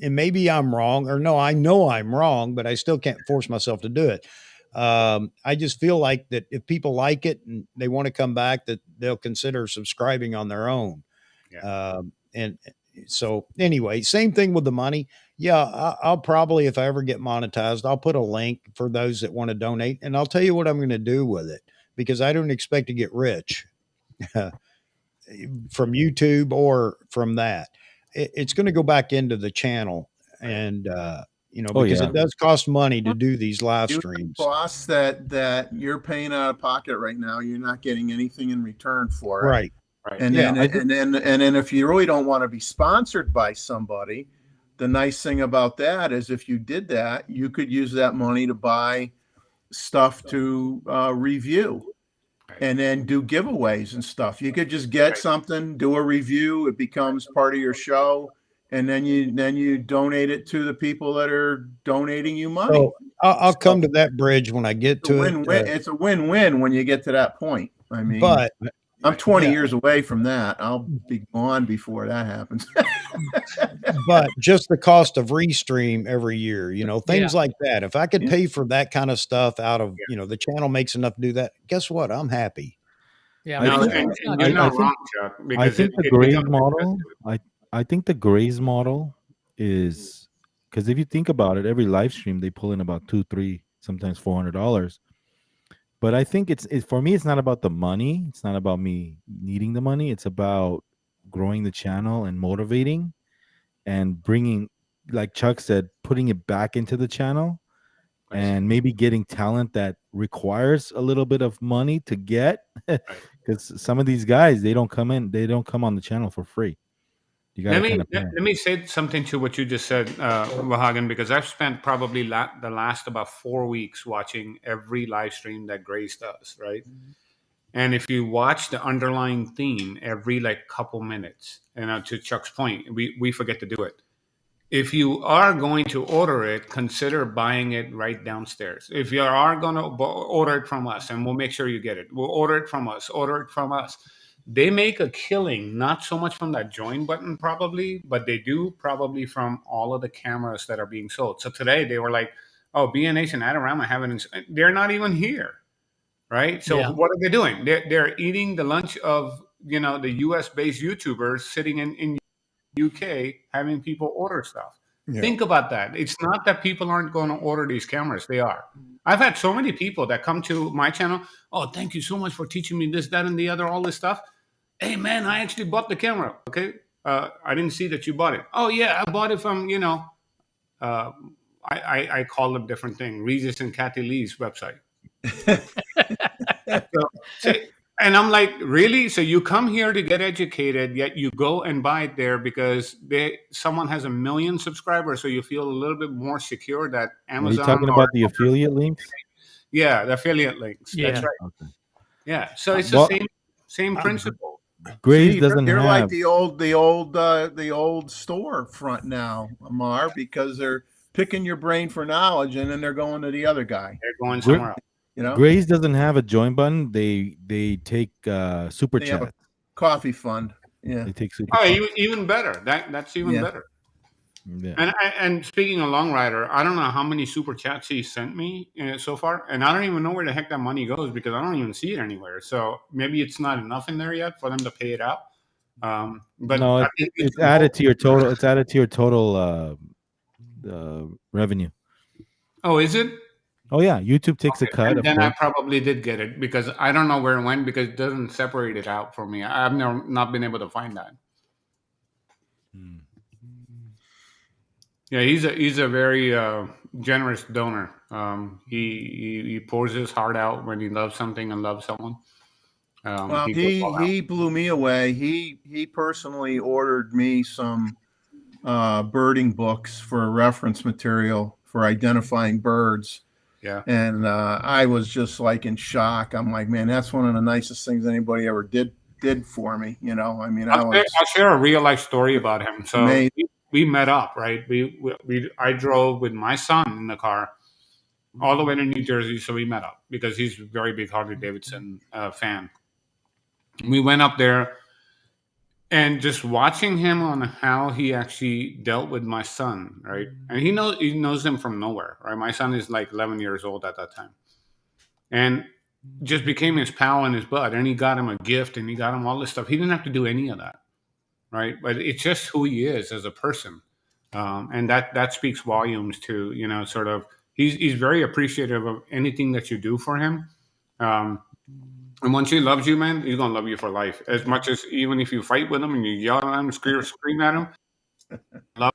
and maybe I'm wrong, or no, I know I'm wrong, but I still can't force myself to do it. I just feel like that if people like it and they want to come back, that they'll consider subscribing on their own. Yeah. And so anyway, same thing with the money. Yeah, I'll probably, if I ever get monetized, I'll put a link for those that want to donate, and I'll tell you what I'm going to do with it, because I don't expect to get rich from YouTube or from that. It's going to go back into the channel, and Oh because yeah, it does cost money to do these live You streams. costs that you're paying out of pocket right now. You're not getting anything in return for it. Right. Right. And Yeah, then if you really don't want to be sponsored by somebody, the nice thing about that is if you did that, you could use that money to buy stuff to review and then do giveaways and stuff. You could just get Right. something, do a review, it becomes part of your show, and then you donate it to the people that are donating you money. So I'll come to that bridge when I get It's a to win-win. it. It's a win-win when you get to that point. I mean, But I'm 20 yeah, years away from that. I'll be gone before that happens. but just the cost of restream every year, things Yeah. like that. If I could Yeah. pay for that kind of stuff out of, the channel makes enough to do that, guess what? I'm happy. Yeah, I No, think and it's not you're cheap. not think wrong, Chuck, I because think the it Grays becomes model. expensive. I think the Grays model is, because if you think about it, every live stream they pull in about $200, $300, sometimes $400. But I think for me, it's not about the money. It's not about me needing the money. It's about growing the channel and motivating and bringing, like Chuck said, putting it back into the channel Right. and maybe getting talent that requires a little bit of money to get. Because some of these guys, they don't come on the channel for free. You got to kind of pay. Let me say something to what you just said, Wahagan, because I've spent probably the last about 4 weeks watching every live stream that Grace does, right? And if you watch the underlying theme every like couple minutes, and to Chuck's point, we forget to do it. If you are going to order it, consider buying it right downstairs. If you are going to order it from us, and we'll make sure you get it, we'll order it from us. Order it from us. They make a killing, not so much from that join button probably, but they do probably from all of the cameras that are being sold. So today they were like, "Oh, BNH and Adorama haven't." They're not even here, right? So Yeah. what are they doing? They're eating the lunch of the U.S. based YouTubers sitting in UK having people order stuff. Yeah. Think about that. It's not that people aren't going to order these cameras. They are. I've had so many people that come to my channel. Oh, thank you so much for teaching me this, that, and the other, all this stuff. Hey, man, I actually bought the camera. Okay. I didn't see that you bought it. Oh, yeah, I bought it from, I call them different thing. Regis and Kathy Lee's website. And I'm like, really? So you come here to get educated, yet you go and buy it there because someone has 1 million subscribers, so you feel a little bit more secure that Amazon. Are you talking about the affiliate links? Yeah, the affiliate links. Yeah. That's right. Okay. Yeah. So it's Well, the same principle. Grays See, doesn't you're have. like the old store front now, Amar, because they're picking your brain for knowledge and then they're going to the other guy. They're going somewhere else. Grays doesn't have a join button. They take super They have a chat. coffee fund. Yeah. They take super. Oh, chat. even better. That's even Yeah. better. Yeah. And speaking of Long Rider, I don't know how many super chats he sent me so far, and I don't even know where the heck that money goes because I don't even see it anywhere. So maybe it's not enough in there yet for them to pay it out. But No, I think it's added to your total. It's added to your total revenue. Oh, is it? Oh yeah, YouTube takes a Okay, cut, and of then I course. probably did get it because I don't know where it went because it doesn't separate it out for me. I've not been able to find that. Hmm. Yeah, he's a very generous donor. He pours his heart out when he loves something and loves someone. Well, He goes all out. he blew me away. He personally ordered me some birding books for reference material for identifying birds. Yeah. And I was just like in shock. I'm like, man, that's one of the nicest things anybody ever did for me. You know, I mean, I was I'll share a real life story about him. So amazed. we met up, right? I drove with my son in the car all the way to New Jersey, so we met up because he's a very big Harley Davidson fan. We went up there, and just watching him on how he actually dealt with my son, right? And he knows him from nowhere, right? My son is like 11 years old at that time, and just became his pal and his bud. And he got him a gift, and he got him all this stuff. He didn't have to do any of that, right? But it's just who he is as a person, and that speaks volumes to sort of he's very appreciative of anything that you do for him. And once he loves you, man, he's gonna love you for life. As much as even if you fight with him and you yell at him, scream at him, love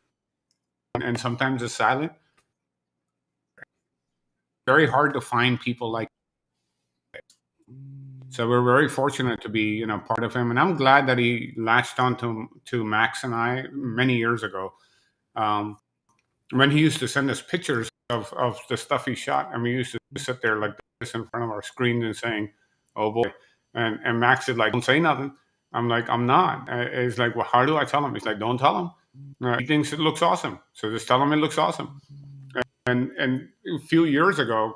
him, and sometimes it's silent. Very hard to find people like. So we're very fortunate to be part of him, and I'm glad that he latched on to Max and I many years ago. When he used to send us pictures of the stuff he shot, and we used to sit there like this in front of our screen and saying, "Oh boy." And Max is like, "Don't say nothing." I'm like, "I'm not." He's like, "Well, how do I tell him?" He's like, "Don't tell him." He thinks it looks awesome, so just tell him it looks awesome. And a few years ago,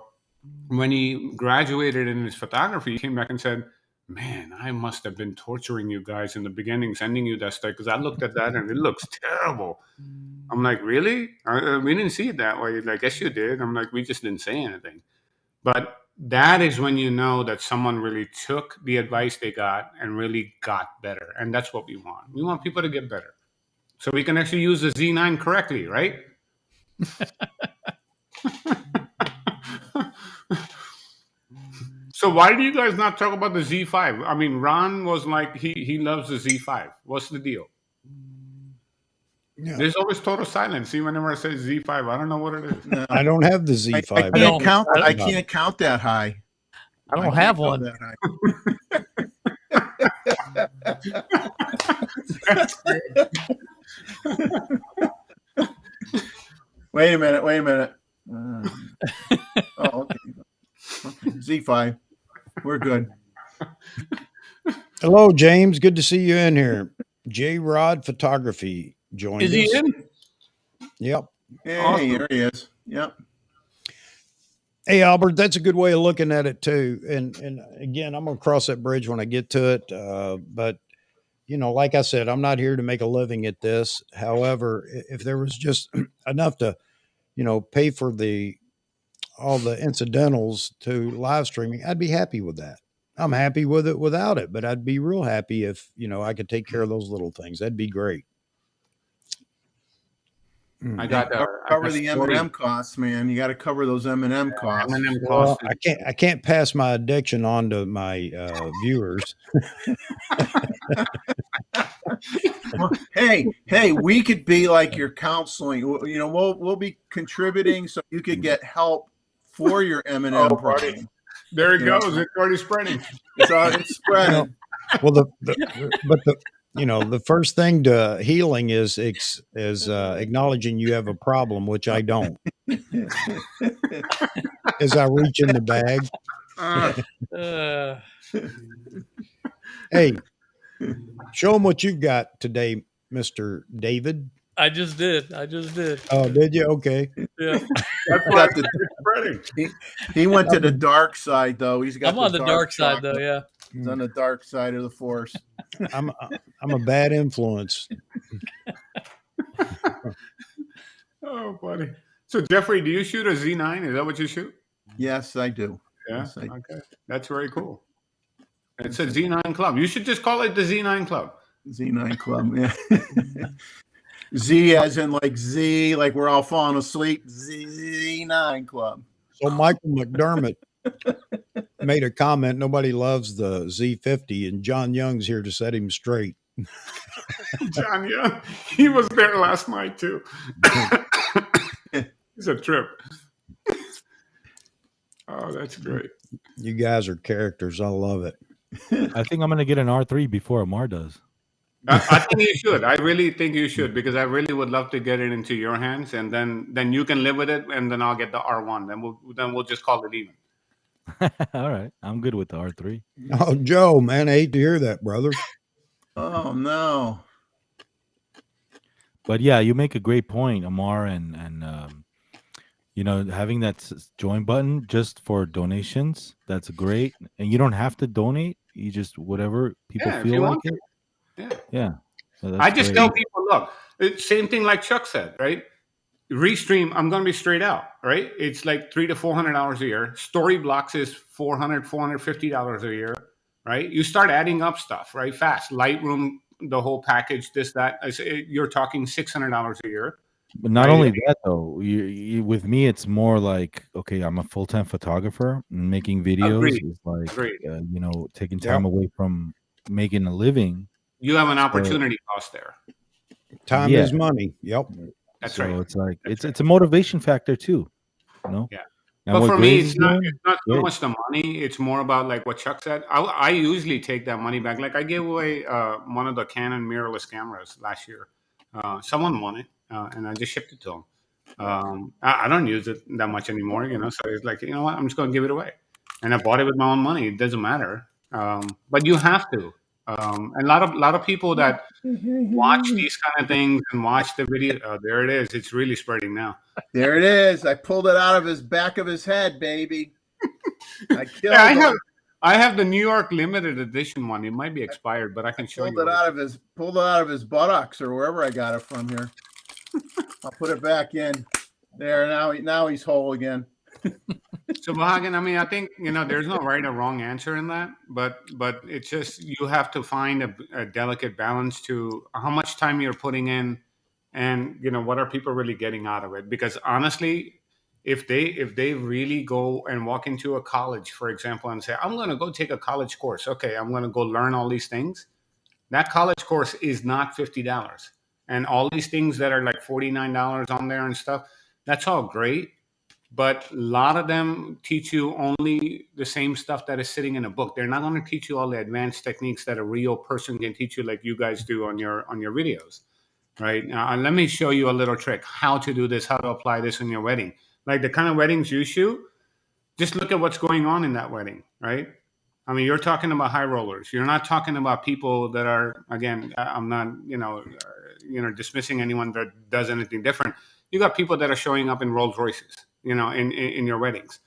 when he graduated in his photography, he came back and said, "Man, I must have been torturing you guys in the beginning, sending you that stuff because I looked at that and it looks terrible." I'm like, "Really? We didn't see it that way." He's like, "Yes, you did." I'm like, "We just didn't say anything." But that is when you know that someone really took the advice they got and really got better. And that's what we want. We want people to get better. So we can actually use the Z9 correctly, right? So why do you guys not talk about the Z5? I mean, Ron was like, he loves the Z5. What's the deal? Yeah. There's always total silence. See, whenever I say Z5, I don't know what it is. No, I don't have the I Z5. can't count. I I don't- can't count that high. I don't can't have count one. that high. Wait a minute. Okay. Z5. We're good. Hello, James. Good to see you in here. J Rod Photography joined Is he us. in? Yep. Hey, Awesome. here he is. Yep. Hey, Albert, that's a good way of looking at it too. And again, I'm gonna cross that bridge when I get to it. But like I said, I'm not here to make a living at this. However, if there was just enough to, pay for all the incidentals to live streaming, I'd be happy with that. I'm happy with it without it, but I'd be real happy if, I could take care of those little things. That'd be great. I got Cover the M&M costs, man. You got to cover those M&M costs. M&M Well, costs. I can't pass my addiction on to my viewers. Well, hey, we could be like your counseling. We'll be contributing so you could get help for your M&M problem. There it You know. goes. It's already spreading. It's spreading. Well, the first thing to healing is acknowledging you have a problem, which I don't. As I reach in the bag, hey, show them what you've got today, Mr. David. I just did. Oh, did you? Okay. Yeah. That's why it's spreading. He went to the dark side, though. He's got. I'm on the dark side, though. Yeah. He's on the dark side of the force. I'm a bad influence. Oh, buddy. So Jeffrey, do you shoot a Z9? Is that what you shoot? Yes, I do. Yeah. Yes, I Okay. That's very cool. It's Yes, a I- Z9 club. You should just call it the Z9 club. Z9 Club. Yeah. Z as in like Z, like we're all falling asleep. Z9 Club. So Michael McDermott made a comment. Nobody loves the Z50, and John Young's here to set him straight. John, yeah, he was there last night too. It's a trip. Oh, that's great. You guys are characters. I love it. I think I'm gonna get an R3 before Amar does. I think you should. I really think you should, because I really would love to get it into your hands, and then you can live with it, and then I'll get the R1. Then we'll just call it even. All right, I'm good with the R3. Oh, Joe, man, I hate to hear that, brother. Oh no. But yeah, you make a great point, Amar, and you know, having that join button just for donations, that's great. And you don't have to donate. You just whatever people Yeah, if feel you like want it. to. Yeah. Yeah. So that's I just great. tell people, look, it's same thing like Chuck said, right? Restream, I'm going to be straight out, right? It's like $300 to $400 a year. Story blocks is $400, $450 a year, right? You start adding up stuff, right? Fast. Lightroom, the whole package, this, that. You're talking $600 a year. But not right? only that, though, with me, it's more like, okay, I'm a full-time photographer, and making videos Agreed. is like, Agreed. you know, taking time away from making a living. You have an opportunity cost there. Time Yeah. is money. Yep. That's So right. it's like That's it's a motivation factor too, you know. Yeah. And But what for me, Grace it's is not, doing, it's not so great. much the money. It's more about like what Chuck said. I usually take that money back. Like I gave away one of the Canon mirrorless cameras last year. Someone won it, and I just shipped it to them. I don't use it that much anymore, you know. So it's like, you know what, I'm just going to give it away. And I bought it with my own money. It doesn't matter. But you have to. And a lot of people that watch these kind of things and watch the video. There it is. It's really spreading now. There it is. I pulled it out of his back of his head, baby. I killed Yeah, him. I have the New York limited edition one. It might be expired, but I can show Pulled you. it out of his buttocks or wherever I got it from here. I'll put it back in there. Now he's whole again. So Bahagan, I mean, I think, you know, there's no right or wrong answer in that, but it's just you have to find a delicate balance to how much time you're putting in, and you know what are people really getting out of it. Because honestly, if they really go and walk into a college, for example, and say, I'm going to go take a college course, okay, I'm going to go learn all these things. That college course is not $50, and all these things that are like $49 on there and stuff. That's all great. But a lot of them teach you only the same stuff that is sitting in a book. They're not going to teach you all the advanced techniques that a real person can teach you, like you guys do on your videos, right? Now, let me show you a little trick how to do this, how to apply this in your wedding. Like the kind of weddings you shoot, just look at what's going on in that wedding, right? I mean, you're talking about high rollers. You're not talking about people that are, again, I'm not, dismissing anyone that does anything different. You got people that are showing up in Rolls Royces, in your weddings.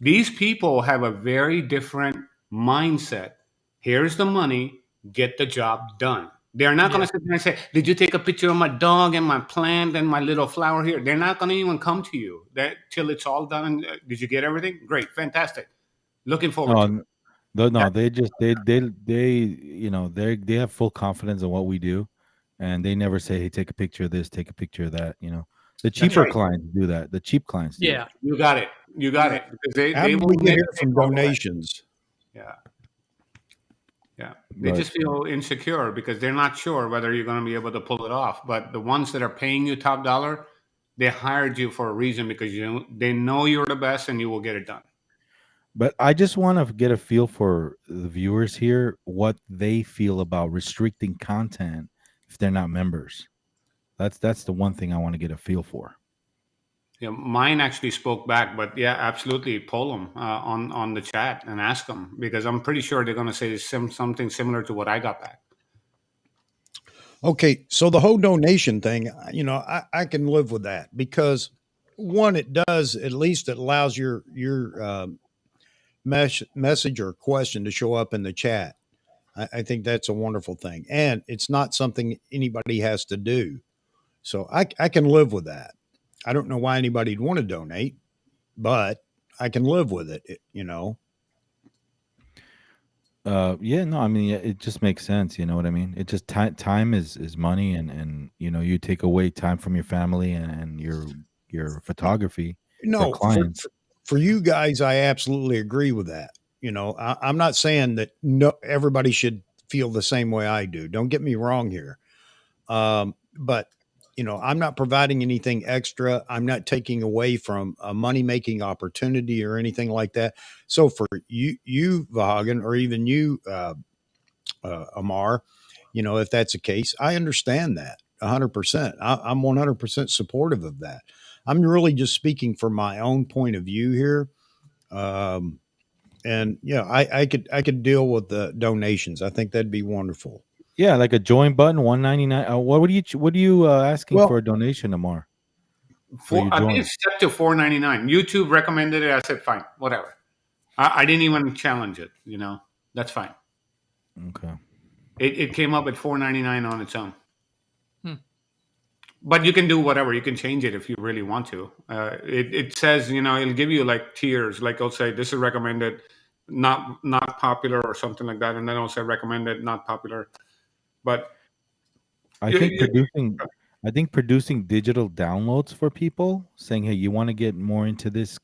These people have a very different mindset. Here's the money, get the job done. They're not going to sit there and say, did you take a picture of my dog and my plant and my little flower here? They're not going to even come to you till it's all done. And, did you get everything? Great. Fantastic. Looking forward to it. No, they just they you know, they have full confidence in what we do, and they never say, hey, take a picture of this, take a picture of that, you know. The cheaper right. clients do that. The cheap clients do Yeah. that. You got it. You got it. Because How they did will we get admit here that from they broke away. donations? Yeah. Yeah. They But- just feel insecure because they're not sure whether you're going to be able to pull it off. But the ones that are paying you top dollar, they hired you for a reason, because they know you're the best and you will get it done. But I just want to get a feel for the viewers here, what they feel about restricting content if they're not members. That's the one thing I want to get a feel for. Yeah, mine actually spoke back, but yeah, absolutely, poll them on the chat and ask them, because I'm pretty sure they're going to say something similar to what I got back. Okay, so the whole donation thing, I can live with that, because one, it does, at least it allows your message or question to show up in the chat. I think that's a wonderful thing, and it's not something anybody has to do. So I can live with that. I don't know why anybody'd want to donate, but I can live with it, Yeah, no, I mean, it just makes sense. You know what I mean? It just time is money, and you take away time from your family and your photography for No, clients. for you guys, I absolutely agree with that. I'm not saying that no everybody should feel the same way I do. Don't get me wrong here. But I'm not providing anything extra. I'm not taking away from a money making opportunity or anything like that. So for you, Vahagan, or even you, Amar, if that's the case, I understand that 100%. I'm 100% supportive of that. I'm really just speaking from my own point of view here. Um, and I could deal with the donations. I think that'd be wonderful. Yeah, like a join button, 199. What are you asking for Well, a donation, Amar? For you I think join. it's set to $4.99. YouTube recommended it. I said, fine, whatever. I didn't even challenge it. That's fine. Okay. It came up at $4.99 on its own. Hmm. But you can do whatever. You can change it if you really want to. It says, it'll give you like tiers. Like it'll say this is recommended, not popular or something like that, and then it'll say recommended, not popular. But I you, think you, producing I think producing digital downloads for people, saying, "Hey, you want to get more into this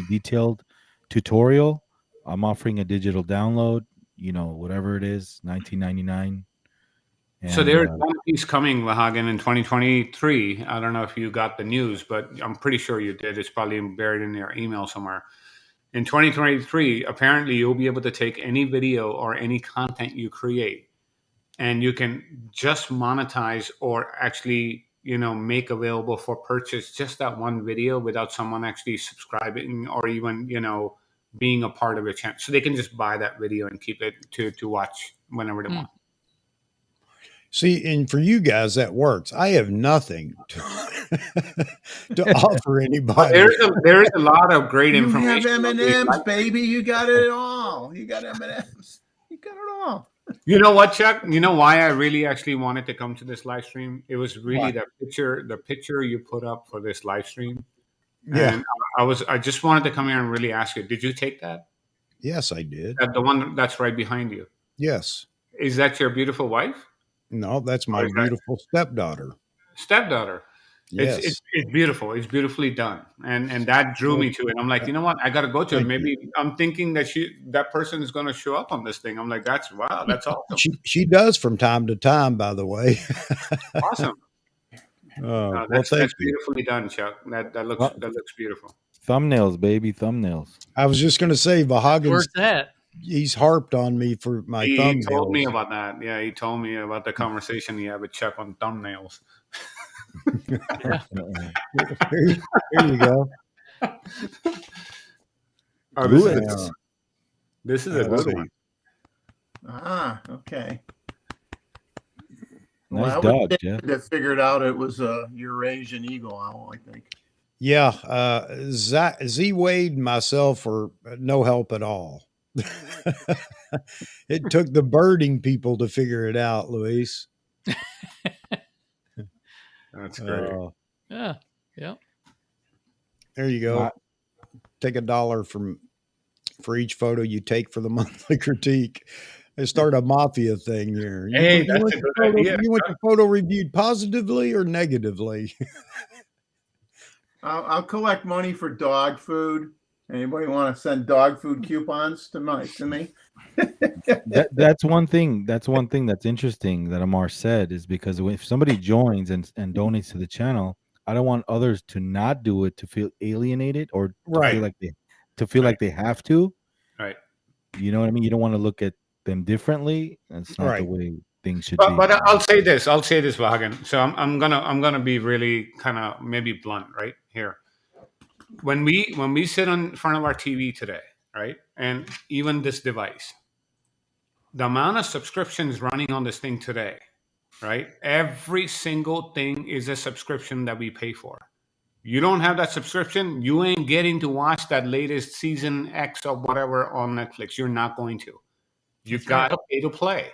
detailed tutorial? I'm offering a digital download. Whatever it is, 19.99." so And there's one piece coming, Lahagan, in 2023. I don't know if you got the news, but I'm pretty sure you did. It's probably buried in your email somewhere. In 2023, apparently you'll be able to take any video or any content you create, and you can just monetize or actually, make available for purchase just that one video without someone actually subscribing or even, being a part of your channel. So they can just buy that video and keep it to watch whenever they Hmm. want. see, and for you guys, that works. I have nothing to, to offer But anybody. there is a lot of great You have information on these M&Ms, live streams. baby. You got it all. You got M&Ms. You got it all. You know what, Chuck? You know why I really actually wanted to come to this live stream? It was really Why? the picture you put up for this live stream. Yeah. And I just wanted to come here and really ask you, did you take that? Yes, I did. The one that's right behind you. Yes. Is that your beautiful wife? No, that's Or my is that beautiful stepdaughter. stepdaughter? Yes. It's beautiful. It's beautifully done. And that drew Well, me to it. I'm like, you know what? I gotta go to it. thank you. Maybe I'm thinking that person is gonna show up on this thing. I'm like, that's wow, that's awesome. She does from time to time, by the way. Awesome. Well, That's thank you. beautifully done, Chuck. That looks beautiful. thumbnails, baby, thumbnails. I was just going to say, Vahagan's Where's that? he's harped on me for my He told me thumbnails. about that. Yeah, he told me about the conversation he had with Chuck on thumbnails. Yeah. Here you go. Oh, Do this it. is this is a Let's good see. one. Ah, okay. Nice I would dog, say Jeff. that figured out it was a Eurasian eagle owl, I think. Yeah, Z Wade and myself are no help at all. It took the birding people to figure it out, Luis. That's great. Yeah. Yeah. There you go. Not- Take $1 for each photo you take for the monthly critique. I start a mafia thing here. Hey, that's a good idea. You want your photo reviewed positively or negatively? I'll collect money for dog food. Anybody want to send dog food coupons to me? that's one thing. That's one thing that's interesting that Amar said is because if somebody joins and donates to the channel, I don't want others to not do it to feel alienated or to Right. feel like they have to. Right. You know what I mean? You don't want to look at them differently. That's not the Right. way things should be. But I'll say this, Vahagan. So I'm gonna be really kind of maybe blunt right here. When we sit in front of our TV today, right, and even this device, the amount of subscriptions running on this thing today, right? Every single thing is a subscription that we pay for. You don't have that subscription, you ain't getting to watch that latest season X or whatever on Netflix. You're not going to. You've got to pay to play.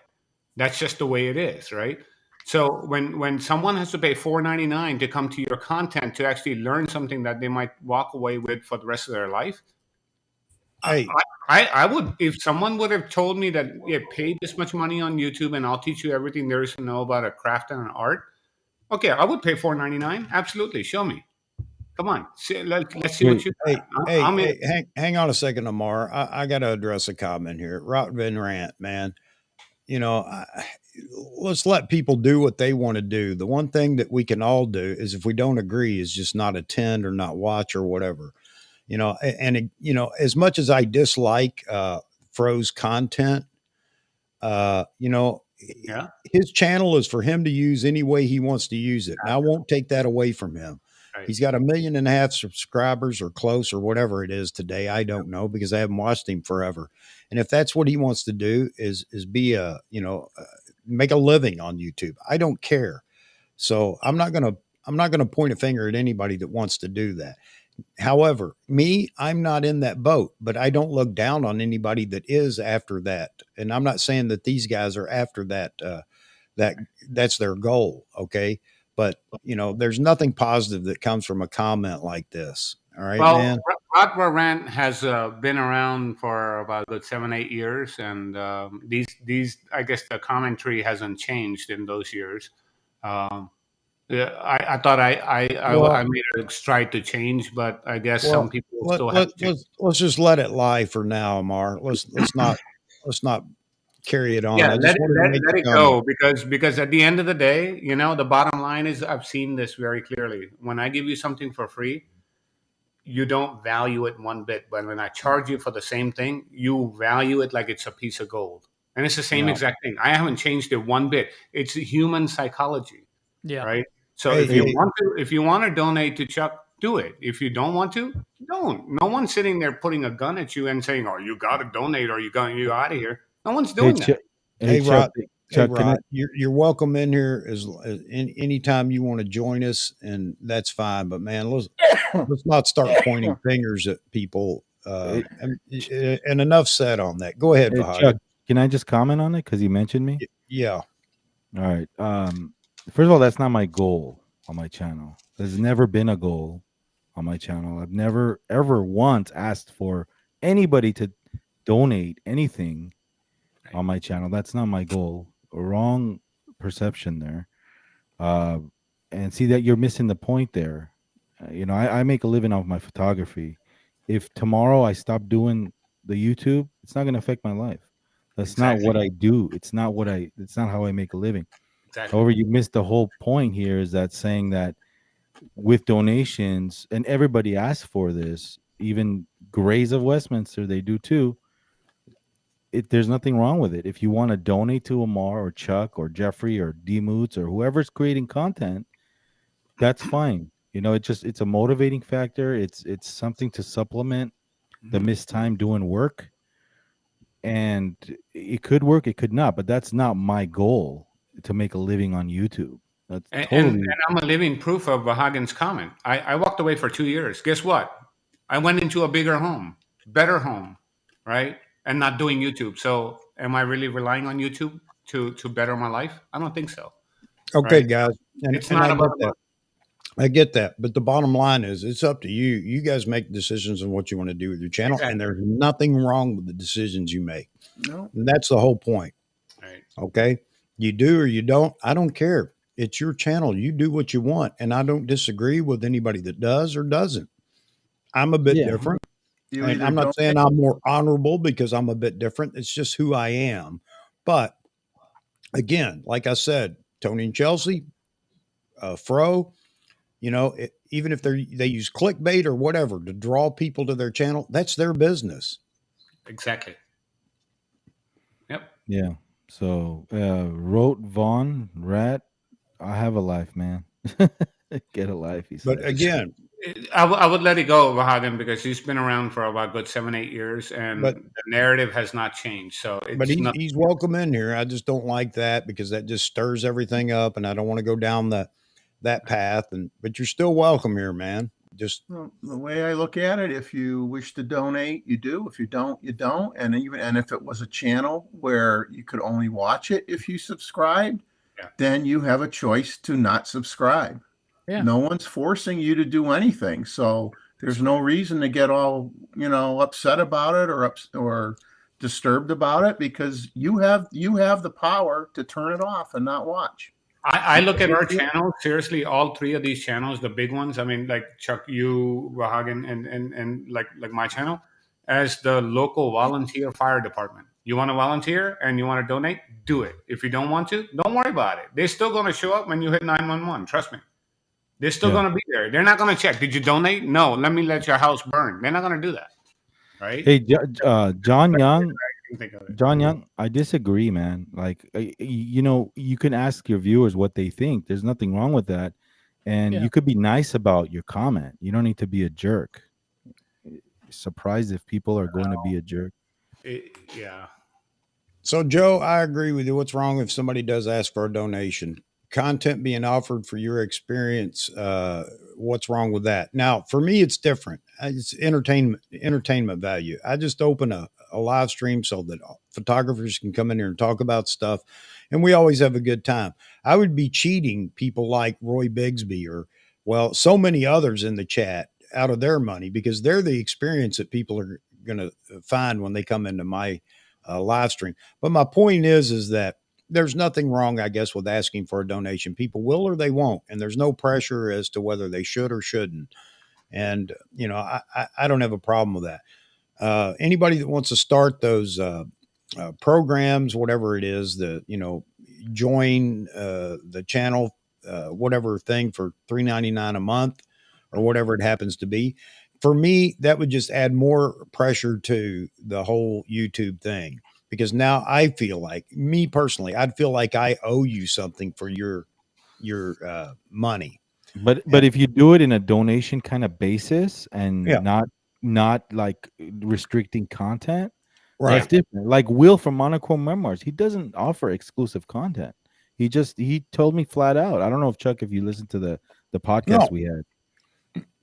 That's just the way it is, right? So when someone has to pay $4.99 to come to your content to actually learn something that they might walk away with for the rest of their life, Hey, I would, if someone would have told me that, yeah, pay this much money on YouTube and I'll teach you everything there is to know about a craft and an art. Okay, I would pay $4.99. Absolutely, show me. Come on, let's see what Wait, you got. I'm in. hang on a second, Amar. I got to address a comment here. Rotvin Rant, man. You know, let's let people do what they want to do. The one thing that we can all do is, if we don't agree, is just not attend or not watch or whatever. You know, and you know, as much as I dislike Fro's content, you know, Yeah, his channel is for him to use any way he wants to use it. And I won't take that away from him. right. He's got 1.5 million subscribers or close or whatever it is today. I don't know, because I haven't watched him forever. And if that's what he wants to do, is be a, you know, make a living on YouTube, I don't care. So I'm not going to point a finger at anybody that wants to do that. However, me, I'm not in that boat, but I don't look down on anybody that is after that. And I'm not saying that these guys are after that, that that's their goal. Okay. But you know, there's nothing positive that comes from a comment like this. All right, Well, man. Rod Rant has been around for about good 7-8 years, and these I guess the commentary hasn't changed in those years. Um, yeah, I thought I Well, made a stride to change, but I guess some well, people still have to change. let's just let it lie for now, Amar. Let's not carry it on. Yeah, I just wanted to make let the it comment. go, because at the end of the day, the bottom line is, I've seen this very clearly. When I give you something for free, you don't value it one bit. But when I charge you for the same thing, you value it like it's a piece of gold. And it's the same Yeah. exact thing. I haven't changed it one bit. It's human psychology, Yeah. right? So Hey, hey, if you want to donate to Chuck, do it. If you don't want to, don't. No one's sitting there putting a gun at you and saying, "Oh, you got to donate, or you out of here." No one's hey, doing that. Hey, Chuck. Hey, Chuck, can I? Rod, you're welcome in here as anytime you want to join us, and that's fine. But man, let's not start pointing fingers at people. Hey, And enough said on that. Go ahead, hey, Chuck, Vahagan. can I just comment on it because you mentioned me? Yeah. All right. First of all, that's not my goal on my channel. There's never been a goal on my channel. I've never ever once asked for anybody to donate anything on my channel. That's not my goal. Wrong perception there. Uh, and see that you're missing the point there. I make a living off my photography. If tomorrow I stop doing the YouTube, it's not going to affect my life. That's not what I do. It's not how I make a living. Exactly. However, you missed the whole point here, is that saying that with donations, and everybody asks for this, even Grays of Westminster, they do too. There's nothing wrong with it. If you want to donate to Amar or Chuck or Jeffrey or D Moots or whoever's creating content, that's fine. It's a motivating factor. It's something to supplement the missed time doing work. And it could work, it could not, but that's not my goal, to make a living on YouTube. That's And totally I'm a living proof of Vahagan's comment. I walked away for 2 years. Guess what? I went into a bigger home, better home, right? And not doing YouTube. So am I really relying on YouTube to better my life? I don't think so. Okay, Right? guys, It's and not I about get the that. money. I get that, but the bottom line is, it's up to you. You guys make decisions on what you want to do with your channel, and Exactly. there's nothing wrong with the decisions you make. No. And that's the whole point. Right. Okay, you do or you don't. I don't care. It's your channel. You do what you want, and I don't disagree with anybody that does or doesn't. I'm a bit yeah. different, You and either I'm not don't. saying I'm more honorable because I'm a bit different. It's just who I am. But again, like I said, Tony and Chelsea, Fro, even if they use clickbait or whatever to draw people to their channel, that's their business. Exactly. Yep. Yeah. So, wrote Vaughn Rat, I have a life, man. Get a life, he But said. again, I would let it go, Vahagan, because he's been around for about good 7-8 years, and but the narrative has not changed. So but it's he's not. he's welcome in here. I just don't like that, because that just stirs everything up, and I don't want to go down that path. But you're still welcome here, man. Just Well, the way I look at it, if you wish to donate, you do. If you don't, you don't. And if it was a channel where you could only watch it if you subscribed, then you have a choice to not subscribe. Yeah. No one's forcing you to do anything. So there's no reason to get all, upset about it or disturbed about it, because you have the power to turn it off and not watch. I look at our channels, seriously, all three of these channels, the big ones. I mean, like Chuck, you, Wahagan, and like my channel, as the local volunteer fire department. You want to volunteer and you want to donate, do it. If you don't want to, don't worry about it. They're still going to show up when you hit 911. Trust me. They're still going to be there. They're not going to check. Did you donate? No. Let me let your house burn. They're not going to do that. Right? Hey, John Young. Think of it. John Young, I disagree, man. Like, you can ask your viewers what they think. There's nothing wrong with that. And Yeah. you could be nice about your comment. You don't need to be a jerk. Surprised if people are going to be a jerk. Yeah. So, Joe, I agree with you. What's wrong if somebody does ask for a donation? Content being offered for your experience, what's wrong with that? Now, for me, it's different. It's entertainment value. I just open a live stream so that photographers can come in here and talk about stuff, and we always have a good time. I would be cheating people like Roy Bigsby or, well, so many others in the chat out of their money, because they're the experience that people are going to find when they come into my live stream. But my point is that there's nothing wrong, I guess, with asking for a donation. People will or they won't, and there's no pressure as to whether they should or shouldn't. And I don't have a problem with that. Anybody that wants to start those programs, whatever it is, join the channel, whatever thing for $3.99 a month or whatever it happens to be. For me, that would just add more pressure to the whole YouTube thing, because now I feel like, me personally, I'd feel like I owe you something for your money. But if you do it in a donation kind of basis and Yeah. not like restricting content, Right. that's different. Like Will from Monochrome Memoirs, he doesn't offer exclusive content. He told me flat out. I don't know if Chuck, if you listened to the podcast we had.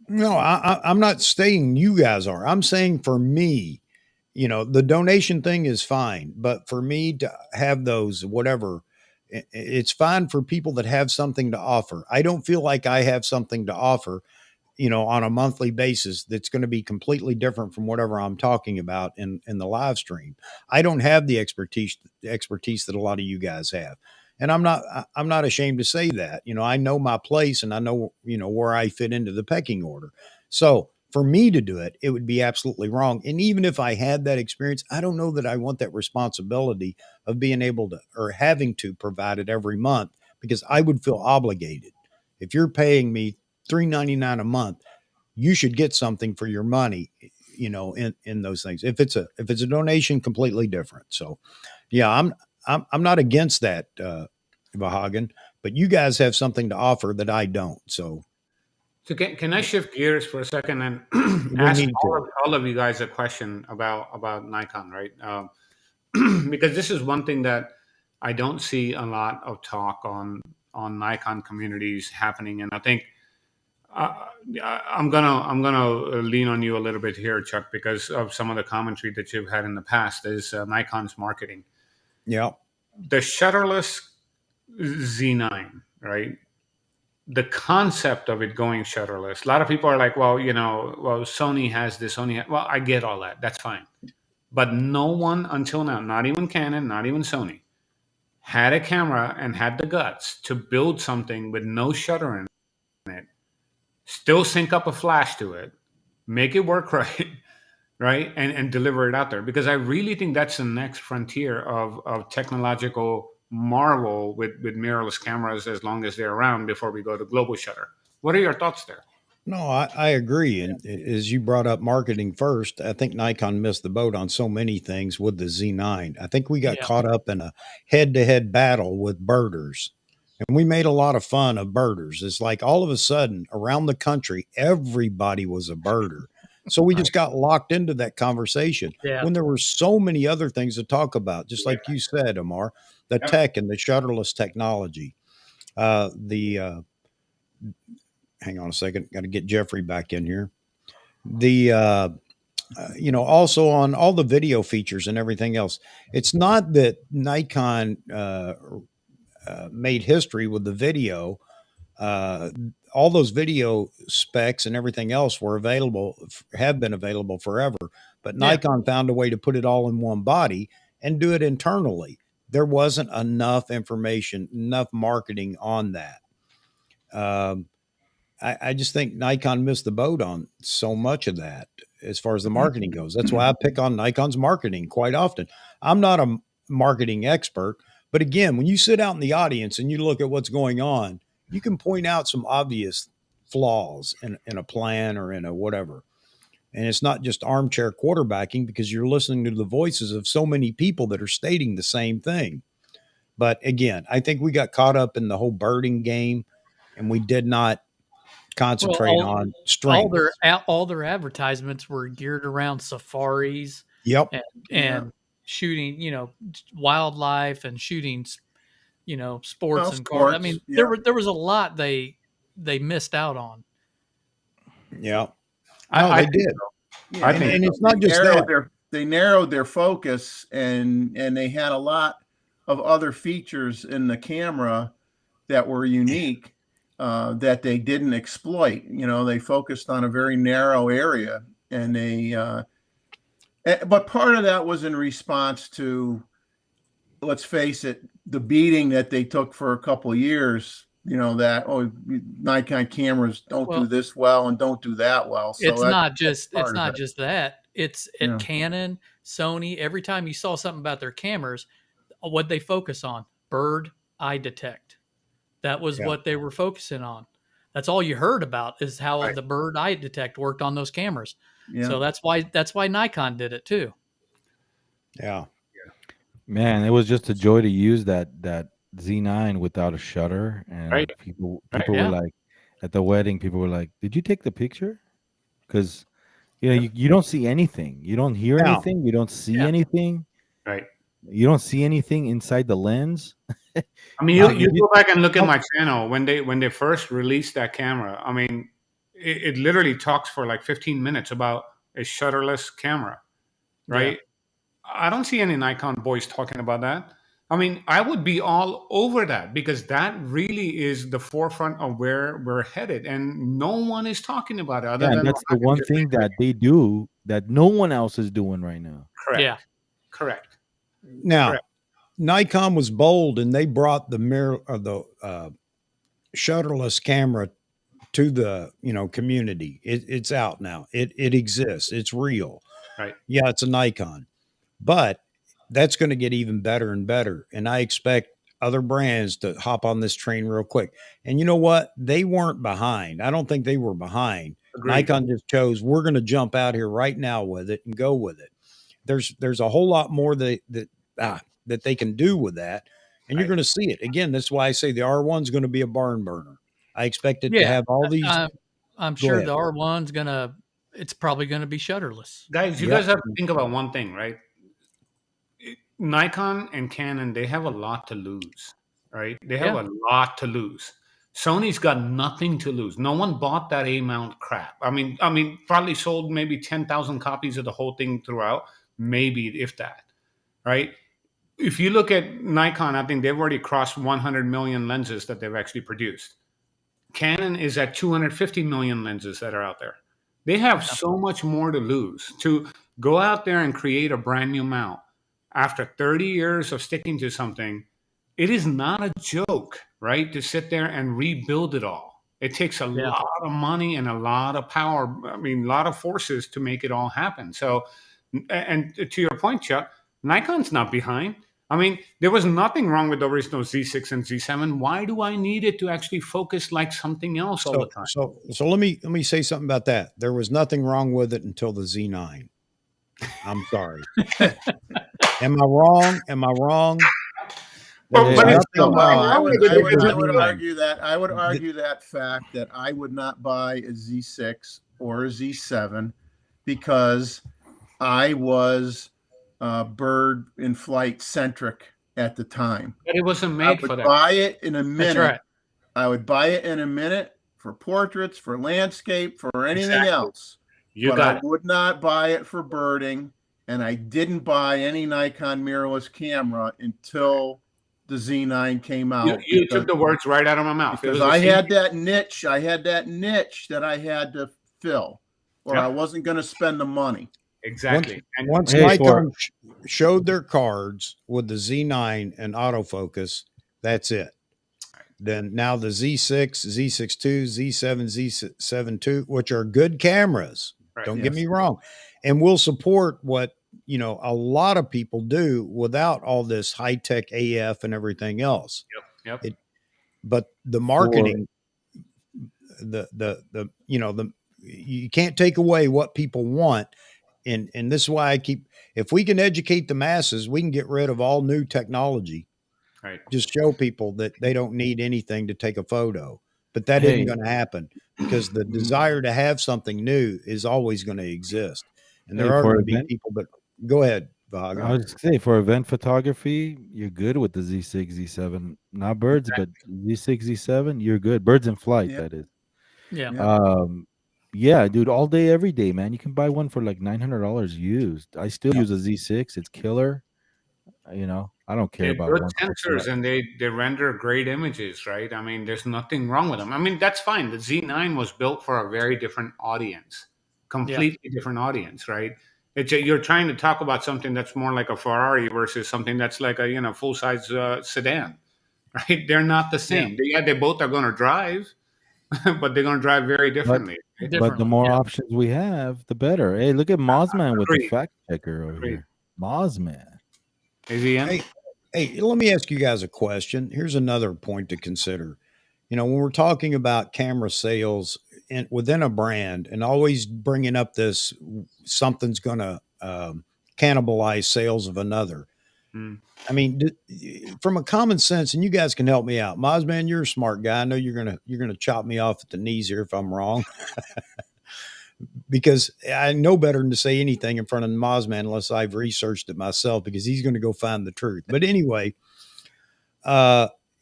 No, I'm not saying you guys are. I'm saying for me, the donation thing is fine, but for me to have those, whatever, it's fine for people that have something to offer. I don't feel like I have something to offer, on a monthly basis that's going to be completely different from whatever I'm talking about in the live stream. I don't have the expertise that a lot of you guys have. And I'm not ashamed to say that. I know my place, and I know, where I fit into the pecking order. So for me to do it, it would be absolutely wrong. And even if I had that experience, I don't know that I want that responsibility of being able to, or having to provide it every month, because I would feel obligated. If you're paying me $3.99 a month, you should get something for your money, in those things. If it's a donation, completely different. So yeah, I'm not against that, Vahagan, but you guys have something to offer that I don't. So can I shift gears for a second and we ask need to. all of you guys a question about Nikon, right? Because this is one thing that I don't see a lot of talk on Nikon communities happening, and I think I'm gonna lean on you a little bit here, Chuck, because of some of the commentary that you've had in the past. Is Nikon's marketing? Yeah. The shutterless Z9, right? The concept of it going shutterless. A lot of people are like, well, Sony has this. Well, I get all that. That's fine. But no one until now, not even Canon, not even Sony, had a camera and had the guts to build something with no shutter in it, still sync up a flash to it, make it work right, right, and deliver it out there. Because I really think that's the next frontier of technological marvel with mirrorless cameras, as long as they're around, before we go to global shutter. What are your thoughts there? No, I agree. And as you brought up marketing first, I think Nikon missed the boat on so many things with the Z9. I think we got caught up in a head-to-head battle with birders. And we made a lot of fun of birders. It's like all of a sudden around the country, everybody was a birder. So we just got locked into that conversation when there were so many other things to talk about, just like you said, Amar, the tech and the shutterless technology. Hang on a second, got to get Jeffrey back in here. Also on all the video features and everything else. It's not that Nikon made history with the video. Uh, all those video specs and everything else were available, have been available forever. But Yeah. Nikon found a way to put it all in one body and do it internally. There wasn't enough information, enough marketing on that. Um, I just think Nikon missed the boat on so much of that as far as the marketing goes. That's why I pick on Nikon's marketing quite often. I'm not a marketing expert, but again, when you sit out in the audience and you look at what's going on, you can point out some obvious flaws in a plan or in a whatever. And it's not just armchair quarterbacking because you're listening to the voices of so many people that are stating the same thing. But again, I think we got caught up in the whole birding game and we did not Well, concentrate on strengths. all their advertisements were geared around safaris Yep. and shooting, wildlife and shooting, sports Well, and cars. I sports, mean, yeah. there was a lot they missed out on. Yeah. I- No, I they think did. Yeah, I think and it's not just that. They narrowed their focus, and they had a lot of other features in the camera that were unique that they didn't exploit. They focused on a very narrow area, and but part of that was in response to, let's face it, the beating that they took for a couple of years. That Nikon cameras don't do this well and don't do that well. So It's not just that. It's at Yeah. Canon, Sony. Every time you saw something about their cameras, what they focus on, bird eye detect. That was Yeah. what they were focusing on. That's all you heard about is how Right. the bird eye detect worked on those cameras. Yeah. So that's why Nikon did it too. Yeah. Man, it was just a joy to use that Z9 without a shutter, and Right. people Yeah. were like, at the wedding, people were like, "Did you take the picture?" Because you don't see anything, you don't hear Now- anything, you don't see Yeah. anything, right. you don't see anything inside the lens. I mean, Now, you go back and look at Oh. my channel when they first released that camera. I mean, it literally talks for like 15 minutes about a shutterless camera, right? I don't see any Nikon boys talking about that. I mean, I would be all over that because that really is the forefront of where we're headed, and no one is talking about it other Yeah, and than that's the one thing that they do that no one else is doing right now. correct. Yeah. Correct. Now, Correct. Nikon was bold and they brought the mirror or the shutterless camera to the community. It's out now. It exists. It's real. Right. Yeah, it's a Nikon, but that's going to get even better and better. And I expect other brands to hop on this train real quick. And you know what? They weren't behind. I don't think they were behind. Agreed. Nikon just chose, we're going to jump out here right now with it and go with it. There's a whole lot more that they can do with that. And you're Right. going to see it. Again, that's why I say the R1 is going to be a barn burner. I expect it to Yeah. have all these. I'm Go sure ahead. the R1's it's probably gonna be shutterless. Guys, you Yep. guys have to think about one thing, right? Nikon and Canon, they have a lot to lose, right? They have a lot to lose. Sony's got nothing to lose. No one bought that A mount crap. I mean, probably sold maybe 10,000 copies of the whole thing throughout, maybe if that, right? If you look at Nikon, I think they've already crossed 100 million lenses that they've actually produced. Canon is at 250 million lenses that are out there. They have so much more to lose. To go out there and create a brand new mount after 30 years of sticking to something, it is not a joke, right? To sit there and rebuild it all. It takes a lot of money and a lot of power. I mean, a lot of forces to make it all happen. So, and to your point, Chuck, Nikon's not behind. I mean, there was nothing wrong with the original Z6 and Z7. Why do I need it to actually focus like something else all the time? So let me say something about that. There was nothing wrong with it until the Z9. I'm sorry. Am I wrong? Am I wrong? But There's it's nothing still wrong. I would with the argue that Z9. fact that I would not buy a Z6 or a Z7 because I was bird in flight centric at the time. But it wasn't I made would for that. buy it in a minute. That's right. I would buy it in a minute for portraits, for landscape, for anything Exactly. else. You But got I it. would not buy it for birding, and I didn't buy any Nikon mirrorless camera until the Z9 came You, out you took the words right out of my mouth. It because was the I same had thing. that niche. I had that niche that I had to fill, or I Yep. wasn't going to spend the money. Exactly. And Once Hey, for Nikon showed their cards with the Z9 and autofocus, that's it. Then now the Z6, Z6II, Z7, Z7II, which are good cameras. right. Don't get Yes. me wrong. And we'll support what, a lot of people do without all this high-tech AF and everything else. Yep. It, but the for marketing, the you can't take away what people want. And this is why I keep, if we can educate the masses, we can get rid of all new technology. Right. Just show people that they don't need anything to take a photo. But that isn't hey, going to happen because the desire to have something new is always going to exist. And hey, there are for going to be event, people that go ahead, I Vahagan. was just say for event photography, you're good with the Z6, Z7. Not birds, but Z6, Z7, you're good. Birds in flight, Yeah. that is. Yeah. Yeah. Yeah, dude, all day, every day, man. You can buy one for like $900 used. I still use a Z6. It's killer. I don't care They're about good one sensors and they render great images, right? I mean, there's nothing wrong with them. I mean, that's fine. The Z9 was built for a very different audience, completely different audience, right? You're trying to talk about something that's more like a Ferrari versus something that's like a full size sedan, right? They're not the Yeah. same. They both are going to drive, but they're going to drive very differently. Right? But the Differently. more Yeah. options we have, the better. Hey, look at Mozman with the Agreed. fact checker over Agreed. here. Mozman. Is he in? Hey, let me ask you guys a question. Here's another point to consider. When we're talking about camera sales within a brand and always bringing up this, something's going to cannibalize sales of another. Mm. I mean, from a common sense, and you guys can help me out. Mozman, you're a smart guy. I know you're gonna chop me off at the knees here if I'm wrong, because I know better than to say anything in front of Mozman unless I've researched it myself, because he's going to go find the truth. But anyway,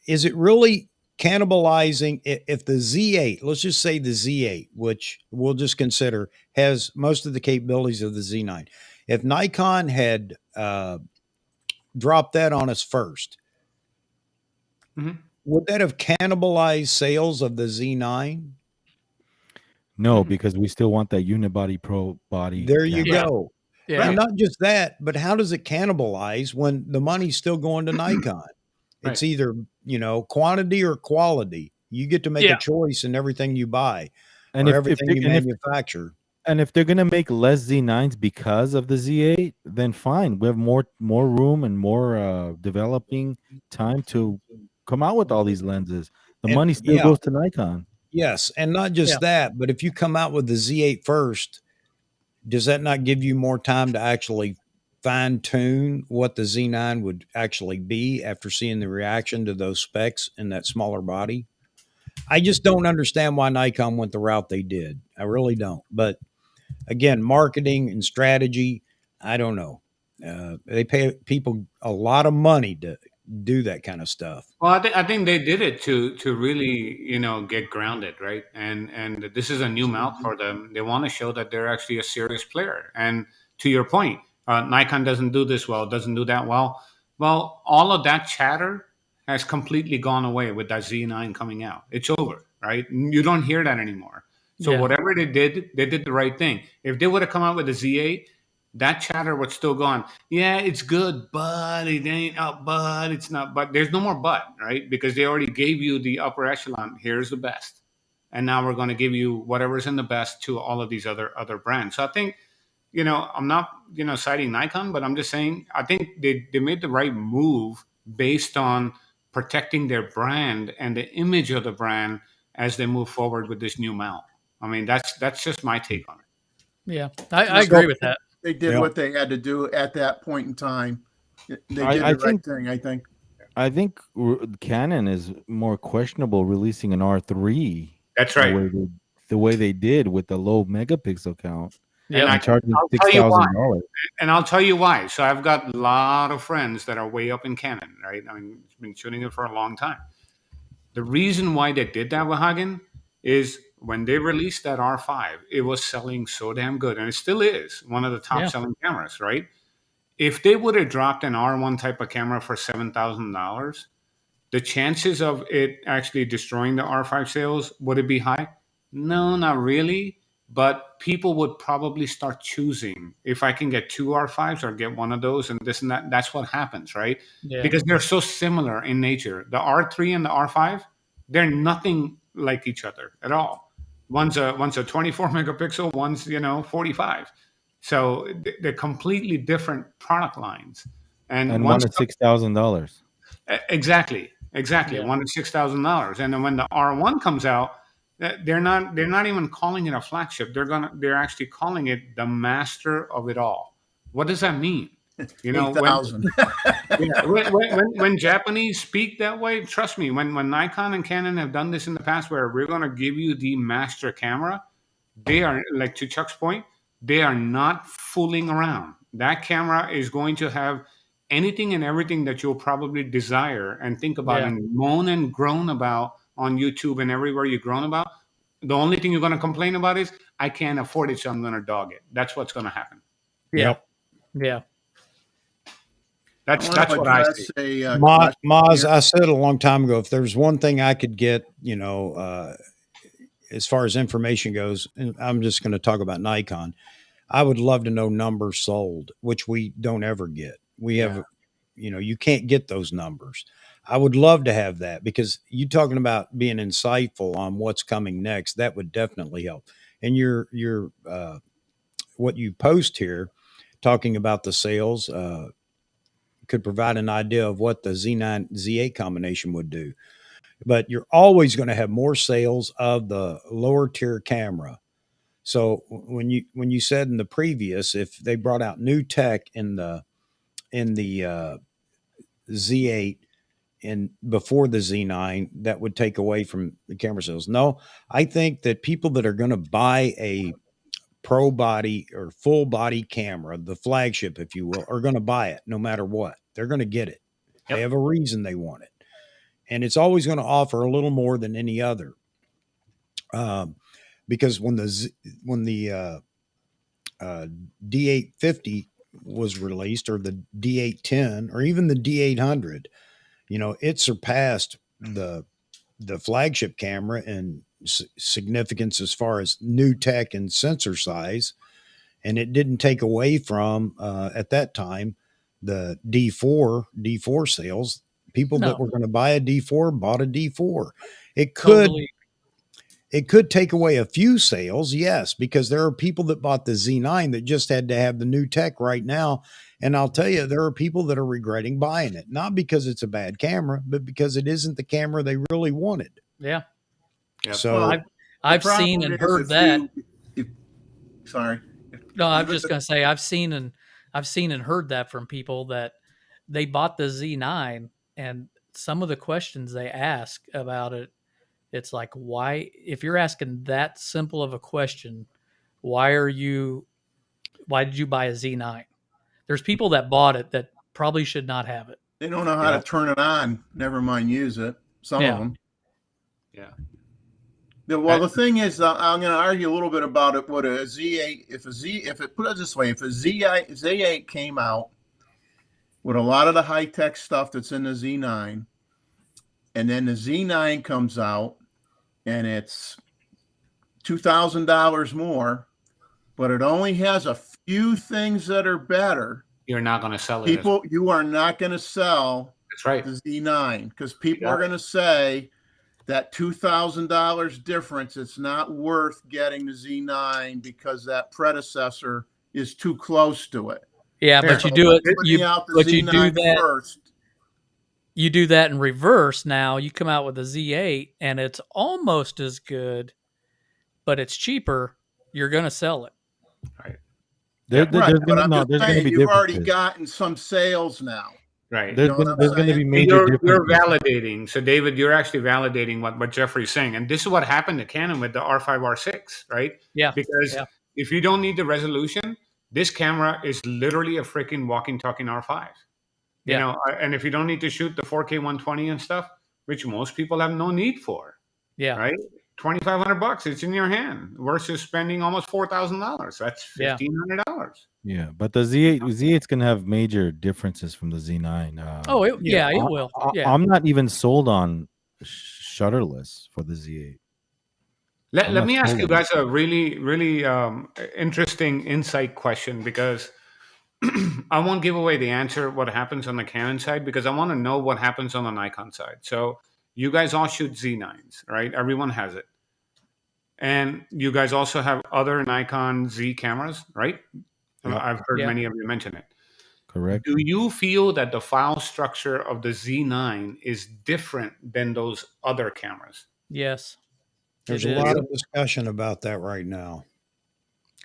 is it really cannibalizing if the Z8, let's just say the Z8, which we'll just consider has most of the capabilities of the Z9, if Nikon had dropped that on us first, Mhm. would that have cannibalized sales of the Z9? No, Mm. because we still want that unibody pro body There you camera. Yeah. go. Yeah. And not just that, but how does it cannibalize when the money's still going to Nikon? It's Right. either, quantity or quality. You get to make Yeah. a choice in everything you buy And or if everything they you manufacture. and if they're gonna make less Z9s because of the Z8, then fine. We have more room and more developing time to come out with all these lenses. The And money still yeah, goes to Nikon. yes. And not Yeah. just that, but if you come out with the Z8 first, does that not give you more time to actually fine tune what the Z9 would actually be after seeing the reaction to those specs in that smaller body? I just don't understand why Nikon went the route they did. I really don't. But again, marketing and strategy, I don't know. They pay people a lot of money to do that kind of stuff. Well, I think they did it to really get grounded, right? And this is a new mount for them. They want to show that they're actually a serious player. And to your point, Nikon doesn't do this well, doesn't do that well. Well, all of that chatter has completely gone away with that Z9 coming out. It's over, right? You don't hear that anymore. So Yeah. whatever they did the right thing. If they would have come out with a Z8, that chatter was still gone. Yeah, it's good, but it ain't up, but it's not. But there's no more but, right? Because they already gave you the upper echelon. Here's the best, and now we're going to give you whatever's in the best to all of these other brands. So I think, I'm not citing Nikon, but I'm just saying I think they made the right move based on protecting their brand and the image of the brand as they move forward with this new mount. I mean, that's just my take on it. Yeah. I Yep. agree with that. They did Yeah. what they had to do at that point in time. They did I the right think thing, I think. Canon is more questionable releasing an R3 That's the right. way the way they did with the low megapixel count And Yeah. and charging I'll tell you why. $6,000. And I'll tell you why. So I've got a lot of friends that are way up in Canon, right? I mean, been shooting it for a long time. The reason why they did that with Hagen is when they released that R5, it was selling so damn good, and it still is one of the top selling cameras, right? if they would have dropped an R1 type of camera for $7,000, the chances of it actually destroying the R5 sales, would it be high? No, not really. But people would probably start choosing if I can get two R5s or get one of those and this and that. That's what happens, right? Yeah. Because they're so similar in nature. The R3 and the R5, they're nothing like each other at all. One's a 24 megapixel, one's 45. So they're completely different product lines. And one once at $6,000. Exactly. Yeah. One at $6,000, and then when the R1 comes out, they're not even calling it a flagship. They're actually calling it the master of it all. What does that mean? When 8,000. when Japanese speak that way, trust me. When Nikon and Canon have done this in the past, where we're going to give you the master camera, they are, like to Chuck's point, they are not fooling around. That camera is going to have anything and everything that you'll probably desire and think about and moan and groan about on YouTube and everywhere you've grown about. The only thing you're going to complain about is, I can't afford it, so I'm going to dog it. That's what's going to happen. Yeah. Yeah. That's I wanna what I address see. Maz, I said a long time ago, if there's one thing I could get, as far as information goes, and I'm just going to talk about Nikon, I would love to know numbers sold, which we don't ever get. We have, you can't get those numbers. I would love to have that, because you talking about being insightful on what's coming next, that would definitely help. And your what you post here, talking about the sales, could provide an idea of what the Z9 Z8 combination would do. But you're always going to have more sales of the lower tier camera. So when you said in the previous, if they brought out new tech in the Z8 and before the Z9, that would take away from the camera sales. No, I think that people that are going to buy a pro body or full body camera, the flagship, if you will, are going to buy it no matter what. They're going to get it. Yep. They have a reason they want it. And it's always going to offer a little more than any other. Because when the D850 was released, or the D810, or even the D800, it surpassed the flagship camera in significance as far as new tech and sensor size, and it didn't take away from at that time the D4 sales. People that were going to buy a D4 bought a D4. It could Totally. It could take away a few sales, yes, because there are people that bought the Z9 that just had to have the new tech right now. And I'll tell you, there are people that are regretting buying it, not because it's a bad camera, but because it isn't the camera they really wanted. Yeah. Yep. So Well, I've seen and heard that. Sorry. No, I'm just going to say I've seen and heard that from people that they bought the Z9, and some of the questions they ask about it, it's like, why, if you're asking that simple of a question, why did you buy a Z9? There's people that bought it that probably should not have it. They don't know how to turn it on, never mind use it. Some of them. Yeah. Well, the thing is, I'm going to argue a little bit about it. What a Z8, if it put it this way, if a Z8 came out with a lot of the high tech stuff that's in the Z9, and then the Z9 comes out and it's $2,000 more, but it only has a few things that are better, You're not going to sell it. you are not going to sell That's right. the Z9, because people are going to say that $2,000 difference, it's not worth getting the Z9 because that predecessor is too close to it. Yeah, but you do it. You do that first. You do that in reverse. Now you come out with a Z8 and it's almost as good, but it's cheaper. You're going to sell it. Right. There's going to be you've already differences. gotten some sales now. Right. There's going to be major differences. You're validating. So, David, you're actually validating what Jeffrey's saying. And this is what happened to Canon with the R5, R6, right? Yeah. Because if you don't need the resolution, this camera is literally a freaking walking, talking R5. You know, and if you don't need to shoot the 4K 120 and stuff, which most people have no need for. Yeah. Right? $2,500. It's in your hand versus spending almost $4,000. That's Yeah. $1,500. Yeah, but the Z8's gonna have major differences from the Z9. Oh, it will. Yeah. I'm not even sold on shutterless for the Z8. I'm Let not me ask sold you on it. guys a really interesting insight question, because I won't give away the answer what happens on the Canon side, because I want to know what happens on the Nikon side. So you guys all shoot Z9s, right? Everyone has it. And you guys also have other Nikon Z cameras, right? Yep. I've heard Yeah. many of you mention it. Correct. Do you feel that the file structure of the Z9 is different than those other cameras? Yes. There's It a lot is. of discussion about that right now.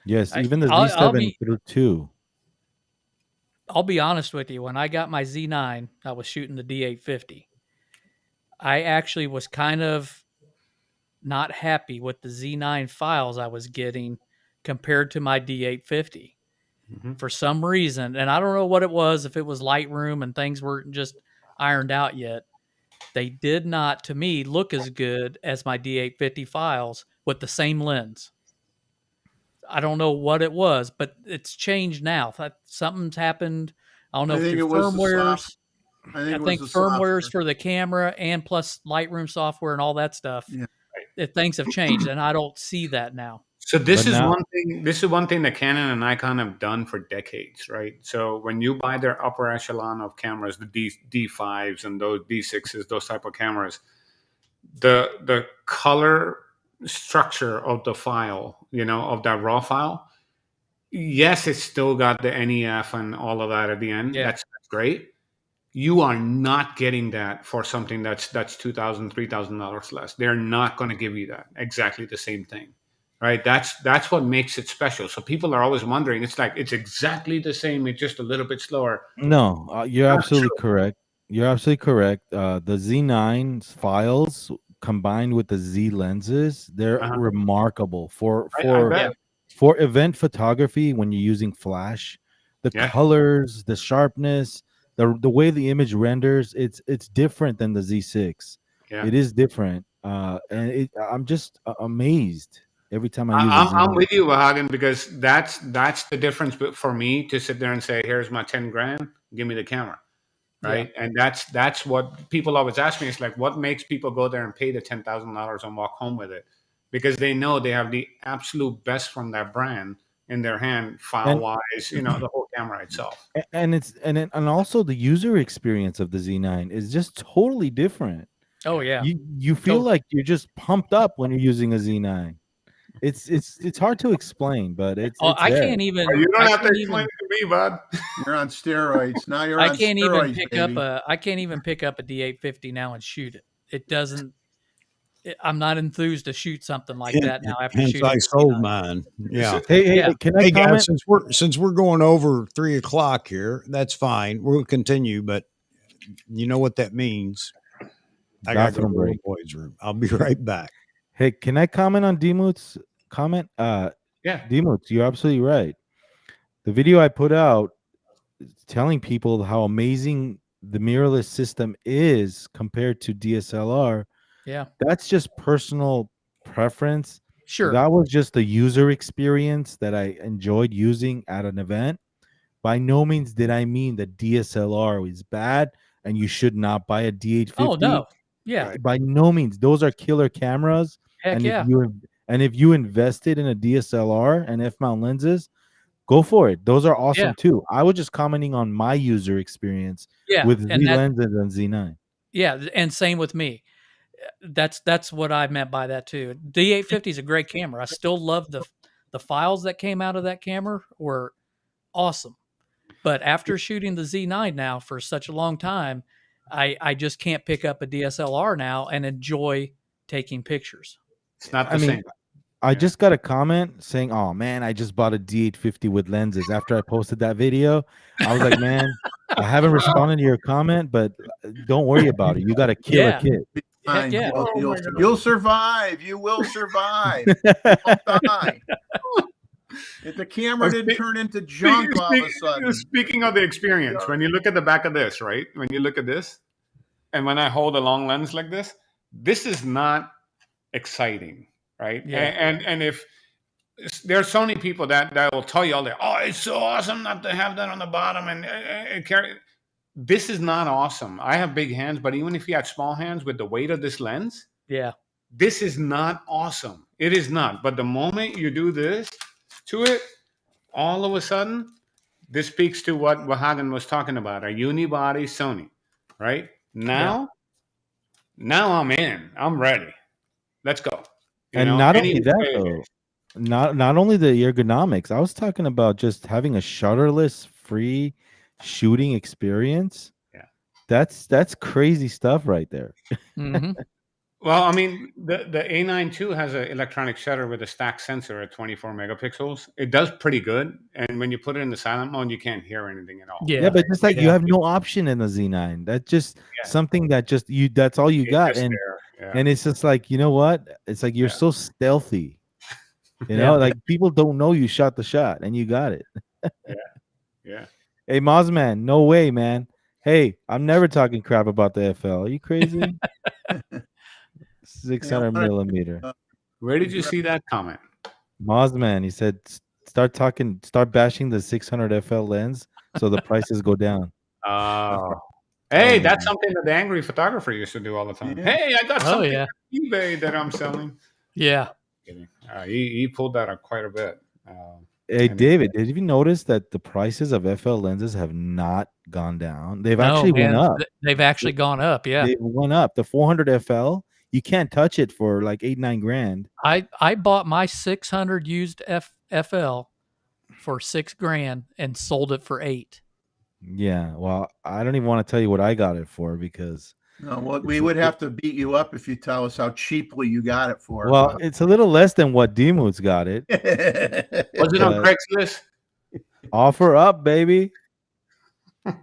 Yes, I- even the I'll Z7 be- through 2. I'll be honest with you. When I got my Z9, I was shooting the D850. I actually was kind of not happy with the Z9 files I was getting compared to my D850 Mhm. for some reason. And I don't know what it was, if it was Lightroom and things weren't just ironed out yet. They did not, to me, look as good as my D850 files with the same lens. I don't know what it was, but it's changed now. Something's happened. I don't know I if think through it was the firmwares. I think I it was think the firmwares software. for the camera and plus Lightroom software and all that stuff. Yeah. That things have changed, and I don't see that now. So this But is now- one thing. This is one thing that Canon and Nikon have done for decades, right? So when you buy their upper echelon of cameras, the D5s and those D6s, those type of cameras, the color structure of the file, of that raw file, yes, it's still got the NEF and all of that at the end. Yeah. That's great. You are not getting that for something that's $2,000, $3,000 less. They're not going to give you that exactly the same thing, right? That's what makes it special. So people are always wondering. It's like it's exactly the same. It's just a little bit slower. No, you're Not absolutely true. correct. You're absolutely correct. The Z9 files combined with the Z lenses, they're Uh-huh. remarkable for I bet. for event photography when you're using flash. The Yeah. colors, the sharpness, the way the image renders, it's different than the Z6. Yeah. It is different. And I'm just amazed every time I use a I'm Z9. with you, Wahagan, because that's the difference for me to sit there and say, "Here's my 10 grand. Give me the camera." Right. And that's what people always ask me. It's like, what makes people go there and pay the $10,000 and walk home with it? Because they know they have the absolute best from that brand in their hand, file wise, the whole camera itself. And also the user experience of the Z9 is just totally different. Oh yeah. You feel like you're just pumped up when you're using a Z9. It's hard to explain, but it's I there. can't even. You don't I have to can't explain even. it to me, bud. You're on steroids. Now you're I on can't even steroids, pick baby. up a. I can't even pick up a D850 now and shoot it. It doesn't. I'm not enthused to shoot something like that now after Hence, shooting. I the sold C9. mine. Yeah. Hey, Yeah. can I Hey comment? guys, since we're going over 3 o'clock here, that's fine. We'll continue, but you know what that means. I got to go Bathroom to the break. boys' room. I'll be right back. Hey, can I comment on Demuth's comment? Yeah. Demuth, you're absolutely right. The video I put out telling people how amazing the mirrorless system is compared to DSLR, Yeah. that's just personal preference. Sure. That was just the user experience that I enjoyed using at an event. By no means did I mean that DSLR is bad and you should not buy a D850. Oh no. Yeah. By no means. Those are killer cameras. Heck and yeah. if you invested in a DSLR and F-mount lenses, go for it. Those are awesome Yeah. too. I was just commenting on my user experience Yeah. with And Z that. lenses and Z9. Yeah. And same with me. That's what I meant by that too. D850 is a great camera. I still love the files that came out of that camera were awesome. But after shooting the Z9 now for such a long time, I just can't pick up a DSLR now and enjoy taking pictures. It's not the same. I just got a comment saying, "Oh man, I just bought a D850 with lenses." After I posted that video, I was like, "Man, I haven't responded to your comment, but don't worry about it. You got a killer Yeah. kit." Heck yeah. You'll survive. You will survive. You won't die. If the camera didn't turn into junk all of a sudden. Speaking of the experience, when you look at the back of this, right? When you look at this, and when I hold a long lens like this is not exciting, right? Yeah. And if there are so many people that will tell you all day, oh, it's so awesome not to have that on the bottom and carry. This is not awesome. I have big hands, but even if you had small hands with the weight of this lens, Yeah. this is not awesome. It is not. But the moment you do this to it, all of a sudden, this speaks to what Hagen was talking about, a unibody Sony, right? Now I'm in. I'm ready. Let's go. You And know, not any only which that way it though, is. not only the ergonomics. I was talking about just having a shutterless, free shooting experience. Yeah. That's crazy stuff right there. Mm-hmm. Well, I mean, the A9 II has an electronic shutter with a stack sensor at 24 megapixels. It does pretty good, and when you put it in the silent mode, you can't hear anything at all. Yeah, Yeah. but just like you Yeah. have no option in the Z9. That's just Yeah. something that just you. That's all you It's got, just and there. and it's just like, you know what? It's like you're Yeah. so stealthy. You Yeah. know, like people don't know you shot the shot and you got it. Yeah. Hey, Mozman, no way, man. Hey, I'm never talking crap about the FL. Are you crazy? 600 millimeter. Where did you see that comment? Mozman, he said, start bashing the 600 FL lens so the prices go down. Oh. Hey, Oh, that's man. something that the angry photographer used to do all the time. Yeah. Hey, I got Oh, something yeah. on eBay that I'm selling. Yeah. Kidding. He pulled that up quite a bit. Hey, And David, did you notice that the prices of FL lenses have not gone down? They've No, actually went man. up. They've actually gone up. Yeah. They went up. The 400 FL, you can't touch it for like 8-9 grand. I bought my 600 used FL for $6,000 and sold it for 8. Yeah, well, I don't even want to tell you what I got it for because No, well, we it's would have to beat you up if you tell us how cheaply you got it for. well, it's a little less than what Demuth's got it. was it on But- Craigslist? Offer up, baby.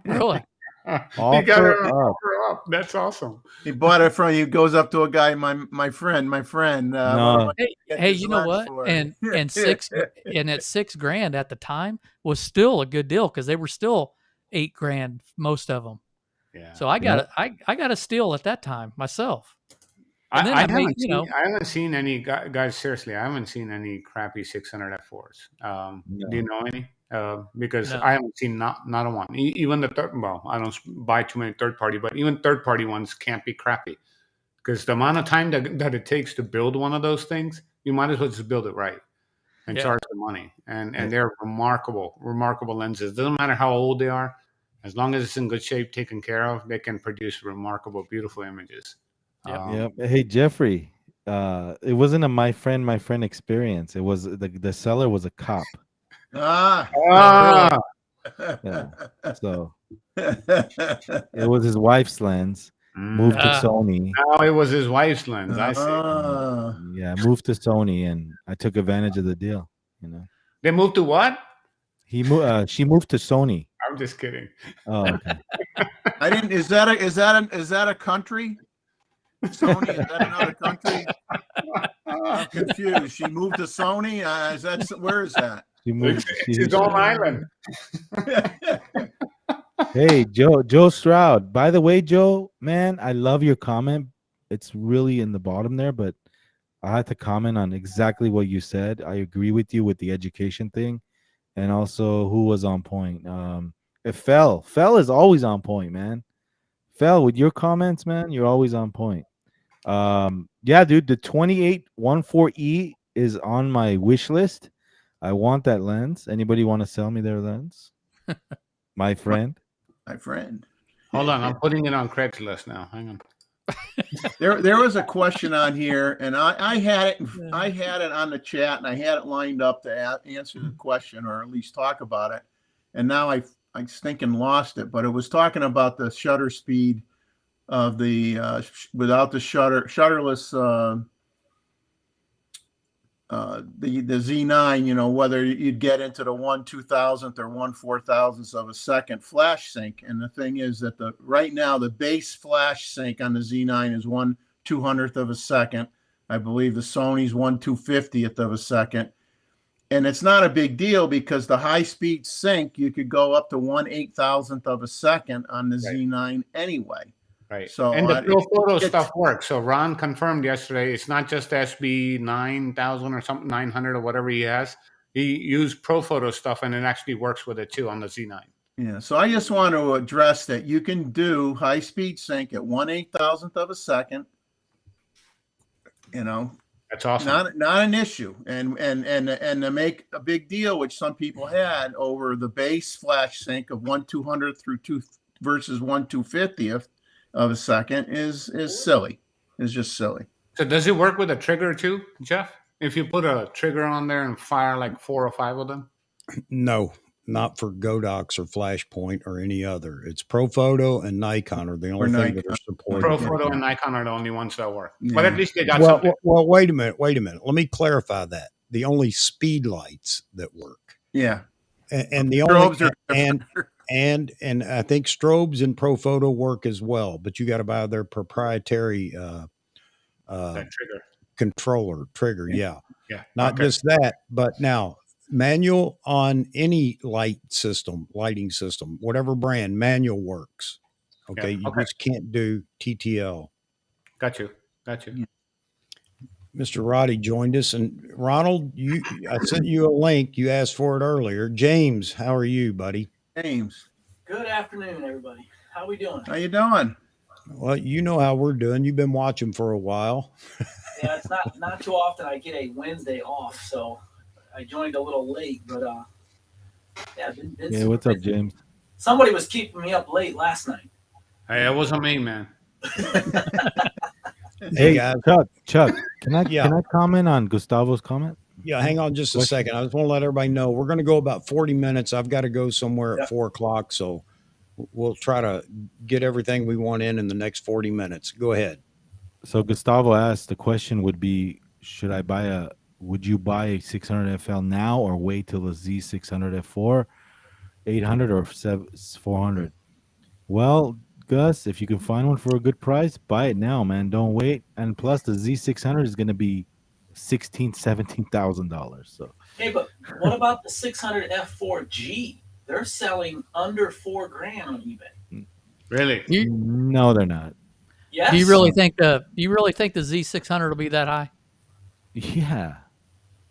Really? He got Offer it on up. offer up. That's awesome. He bought it from you. Goes up to a guy, my friend. No. What am I Hey, get hey, this you know lens what? for? And at $6,000 at the time was still a good deal because they were still $8,000 most of them. Yeah. So I got a steal at that time myself. I, And then I I made, haven't you seen, know, I haven't seen any guys. Seriously, I haven't seen any crappy 600 F4s. Do you know any? Because No. I haven't seen not a one. Even the third. Well, I don't buy too many third party, but even third party ones can't be crappy because the amount of time that it takes to build one of those things, you might as well just build it right and Yeah. charge the money. And they're remarkable lenses. Doesn't matter how old they are, as long as it's in good shape, taken care of, they can produce remarkable, beautiful images. Yep. Hey, Jeffrey, it wasn't a my friend experience. It was the seller was a cop. Ah, Yeah. So it was his wife's lens. Moved to Ah. Sony. now it was his wife's lens. I see. Yeah, moved to Sony, and I took advantage of the deal. You know, They moved to what? she moved to Sony. I'm just kidding. Oh, okay. I didn't. Is that a country? Sony, is that another country? I'm confused. She moved to Sony. Where is that? She moved. It's his own island. Hey, Joe Stroud. By the way, Joe, man, I love your comment. It's really in the bottom there, but I had to comment on exactly what you said. I agree with you with the education thing, and also who was on point. It fell is always on point, man. Fell with your comments, man. You're always on point. Yeah, dude, the 2814E is on my wish list. I want that lens. Anybody want to sell me their lens? My friend. My friend. Hold on, I'm putting it on Craigslist now. Hang on. There was a question on here, and I had it on the chat, and I had it lined up to answer the question or at least talk about it, and now I stinking lost it. But it was talking about the shutter speed of the without the shutterless the Z9, you know, whether you'd get into the 1/2000th or 1/4000th of a second flash sync. And the thing is that right now the base flash sync on the Z9 is 1/200th of a second. I believe the Sony's 1/250th of a second. And it's not a big deal because the high speed sync, you could go up to 1/8000th of a second on the Z9 anyway. Right. So And the Pro Photo it's- stuff works. So Ron confirmed yesterday it's not just SB 9000 or something, 900 or whatever he has. He used Pro Photo stuff and it actually works with it too on the Z9. Yeah, so I just want to address that you can do high speed sync at 1/8,000th of a second. You know, That's awesome. not an issue, and to make a big deal, which some people had over the base flash sync of 1/200th through 2 versus 1/250th of a second is silly. It's just silly. So does it work with a trigger too, Jeff? If you put a trigger on there and fire like 4 or 5 of them? No, not for Godox or Flashpoint or any other. It's Profoto and Nikon are the only thing that are supported. Pro right Photo now. and Nikon are the only ones that work. Yeah. But at least they got Well, something. well, wait a minute. Let me clarify that. The only speed lights that work, Yeah, and the Strobes only are and I think strobes and Profoto work as well, but you got to buy their proprietary That trigger. controller trigger. Yeah, Yeah. not Okay. just that, but now manual on any lighting system, whatever brand, manual works. Okay, Yeah, you okay. just can't do TTL. Got you. Mr. Roddy joined us, and Ronald, I sent you a link. You asked for it earlier. James, how are you, buddy? James. Good afternoon, everybody. How we doing? How you doing? Well, you know how we're doing. You've been watching for a while. Yeah, it's not too often I get a Wednesday off, so I joined a little late, but yeah, been Yeah, what's up, James? Somebody was keeping me up late last night. Hey, it wasn't me, man. Hey, guys. Chuck, can I Yeah. can I comment on Gustavo's comment? Yeah, hang on just a What? second. I just want to let everybody know we're going to go about 40 minutes. I've got to go somewhere Yep. at 4 o'clock, so we'll try to get everything we want in the next 40 minutes. Go ahead. So Gustavo asked, the question would be, would you buy a 600 FL now or wait till the Z600 F4, 800 or 400? Well, Gus, if you can find one for a good price, buy it now, man. Don't wait. And plus, the Z600 is going to be $17,000. So Hey, but what about the 600 F4G? They're selling under $4,000 on eBay. Really? no, they're not. Yes. Do you really think the Z600 will be that high? Yeah,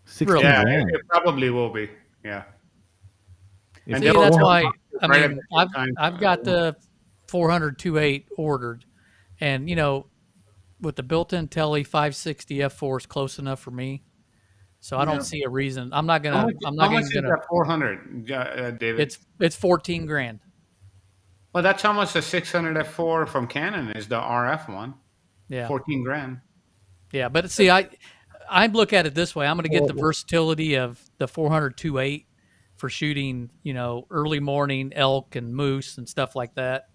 16 Really? Yeah, grand. it probably will be. Yeah. If And See, they'll that's go why. up I right mean, at the time. I've got the 400 2.8 ordered, and with the built-in Tele 560 F4 is close enough for me, so I Yeah. don't see a reason. I'm not How gonna. much, I'm how not much is gonna. that 400, David? It's 14 grand. Well, that's how much the 600 F4 from Canon is, the RF one. Yeah, 14 grand. yeah. But see, I look at it this way. I'm going to get the versatility of the 400 2.8 for shooting, early morning elk and moose and stuff like that.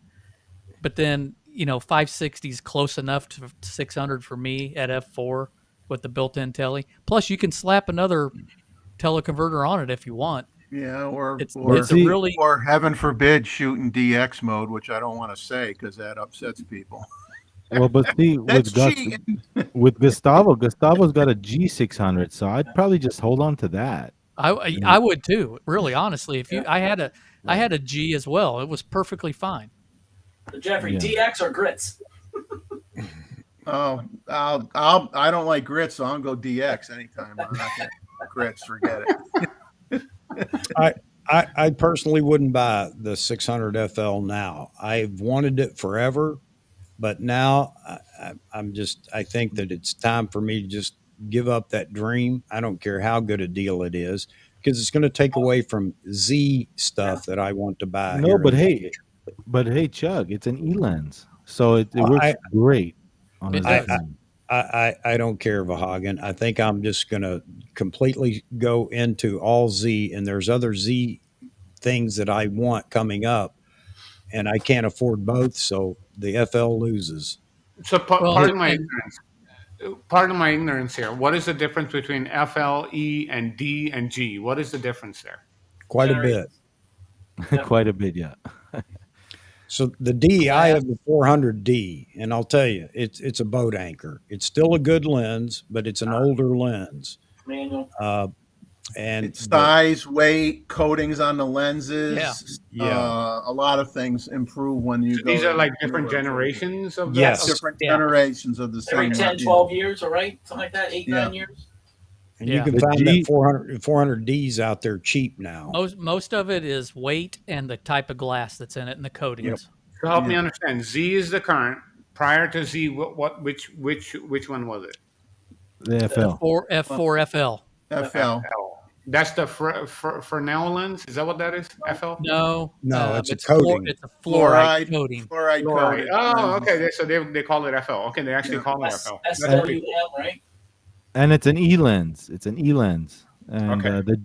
But then, 560 is close enough to 600 for me at F4 with the built-in tele. Plus, you can slap another teleconverter on it if you want. Yeah, or It's or, a really or heaven forbid shooting DX mode, which I don't want to say because that upsets people. Well, but see, That's cheating. with Gustavo's got a G600, so I'd probably just hold on to that. I would too. Really, honestly, if I had a G as well, it was perfectly fine. So Jeffrey, Yeah. DX or grits? Oh, I don't like grits, so I'll go DX anytime. I'm not gonna grits, forget it. I personally wouldn't buy the 600 FL now. I've wanted it forever, but now I think that it's time for me to just give up that dream. I don't care how good a deal it is because it's going to take away from Z stuff that I want to buy. No, but hey, Chuck, it's an E lens, so it works great on a It Z. does. I don't care, Vahagan. I think I'm just going to completely go into all Z, and there's other Z things that I want coming up, and I can't afford both, so the FL loses. So Well, pardon my and- ignorance. Pardon my ignorance here. What is the difference between FL, E, and D and G? What is the difference there? Quite a Generations. bit. Quite a bit, yeah. So the D, I have the 400D, and I'll tell you, it's a boat anchor. It's still a good lens, but it's an older lens. Manual. And It's size, weight, coatings on the lenses. Yeah. A lot of things improve when you So go. these are to like the different newer version. generations of Yes. that. Different Yeah. generations of the Every same. 10, 12 years, all right? Something like that, 8, Yeah. 9 years. And Yeah. you can The find G- that 400Ds out there cheap now. Most of it is weight and the type of glass that's in it and the coatings. So help me Yeah. understand. Z is the current. Prior to Z, which one was it? The FL. F4 FL. FL. That's the Fresnel lens. Is that what that is? FL. No, No, it's a it's coating. It's a fluoride coating. Fluoride Fluoride. coated. Oh, lenses. okay. So they call it FL. Okay, they actually Yeah. call it FL. That's SWM, pretty cool. right? And it's an E lens. It's an E lens. And Okay. the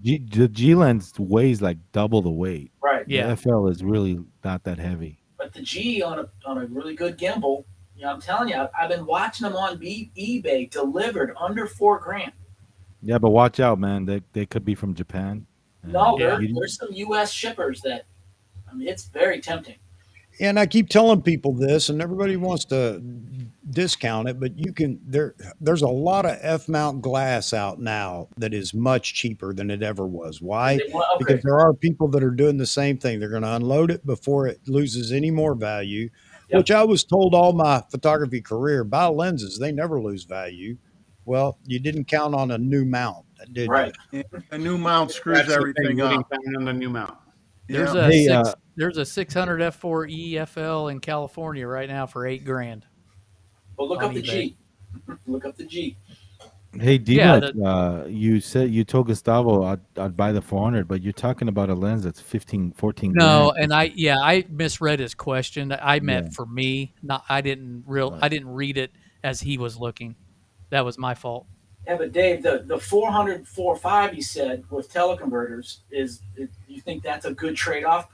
G lens weighs like double the weight. Right. Yeah. The FL is really not that heavy. But the G on a really good gimbal, I'm telling you, I've been watching them on eBay delivered under $4,000. Yeah, but watch out, man. They could be from Japan. No, Yeah. there's some U.S. shippers that, it's very tempting. And I keep telling people this, and everybody wants to discount it, but there's a lot of F-mount glass out now that is much cheaper than it ever was. Why? They want to Because upgrade. there are people that are doing the same thing. They're going to unload it before it loses any more value, Yep. which I was told all my photography career, buy lenses, they never lose value. Well, you didn't count on a new mount, did Right. you? A new mount screws That's the thing, everything you didn't up. count on the new mount. There's Yeah. a Hey, there's a 600 F4 EFL in California right now for $8,000. But look On up the eBay. G. Look up the G. Hey, Yeah, D-Nut, you said you told Gustavo I'd buy the 400, but you're talking about a lens that's 14 No, grand. and I misread his question. I meant Yeah. for me. Not I didn't read it as he was looking. That was my fault. Yeah, but Dave, the 400 4.5 you said with teleconverters you think that's a good trade off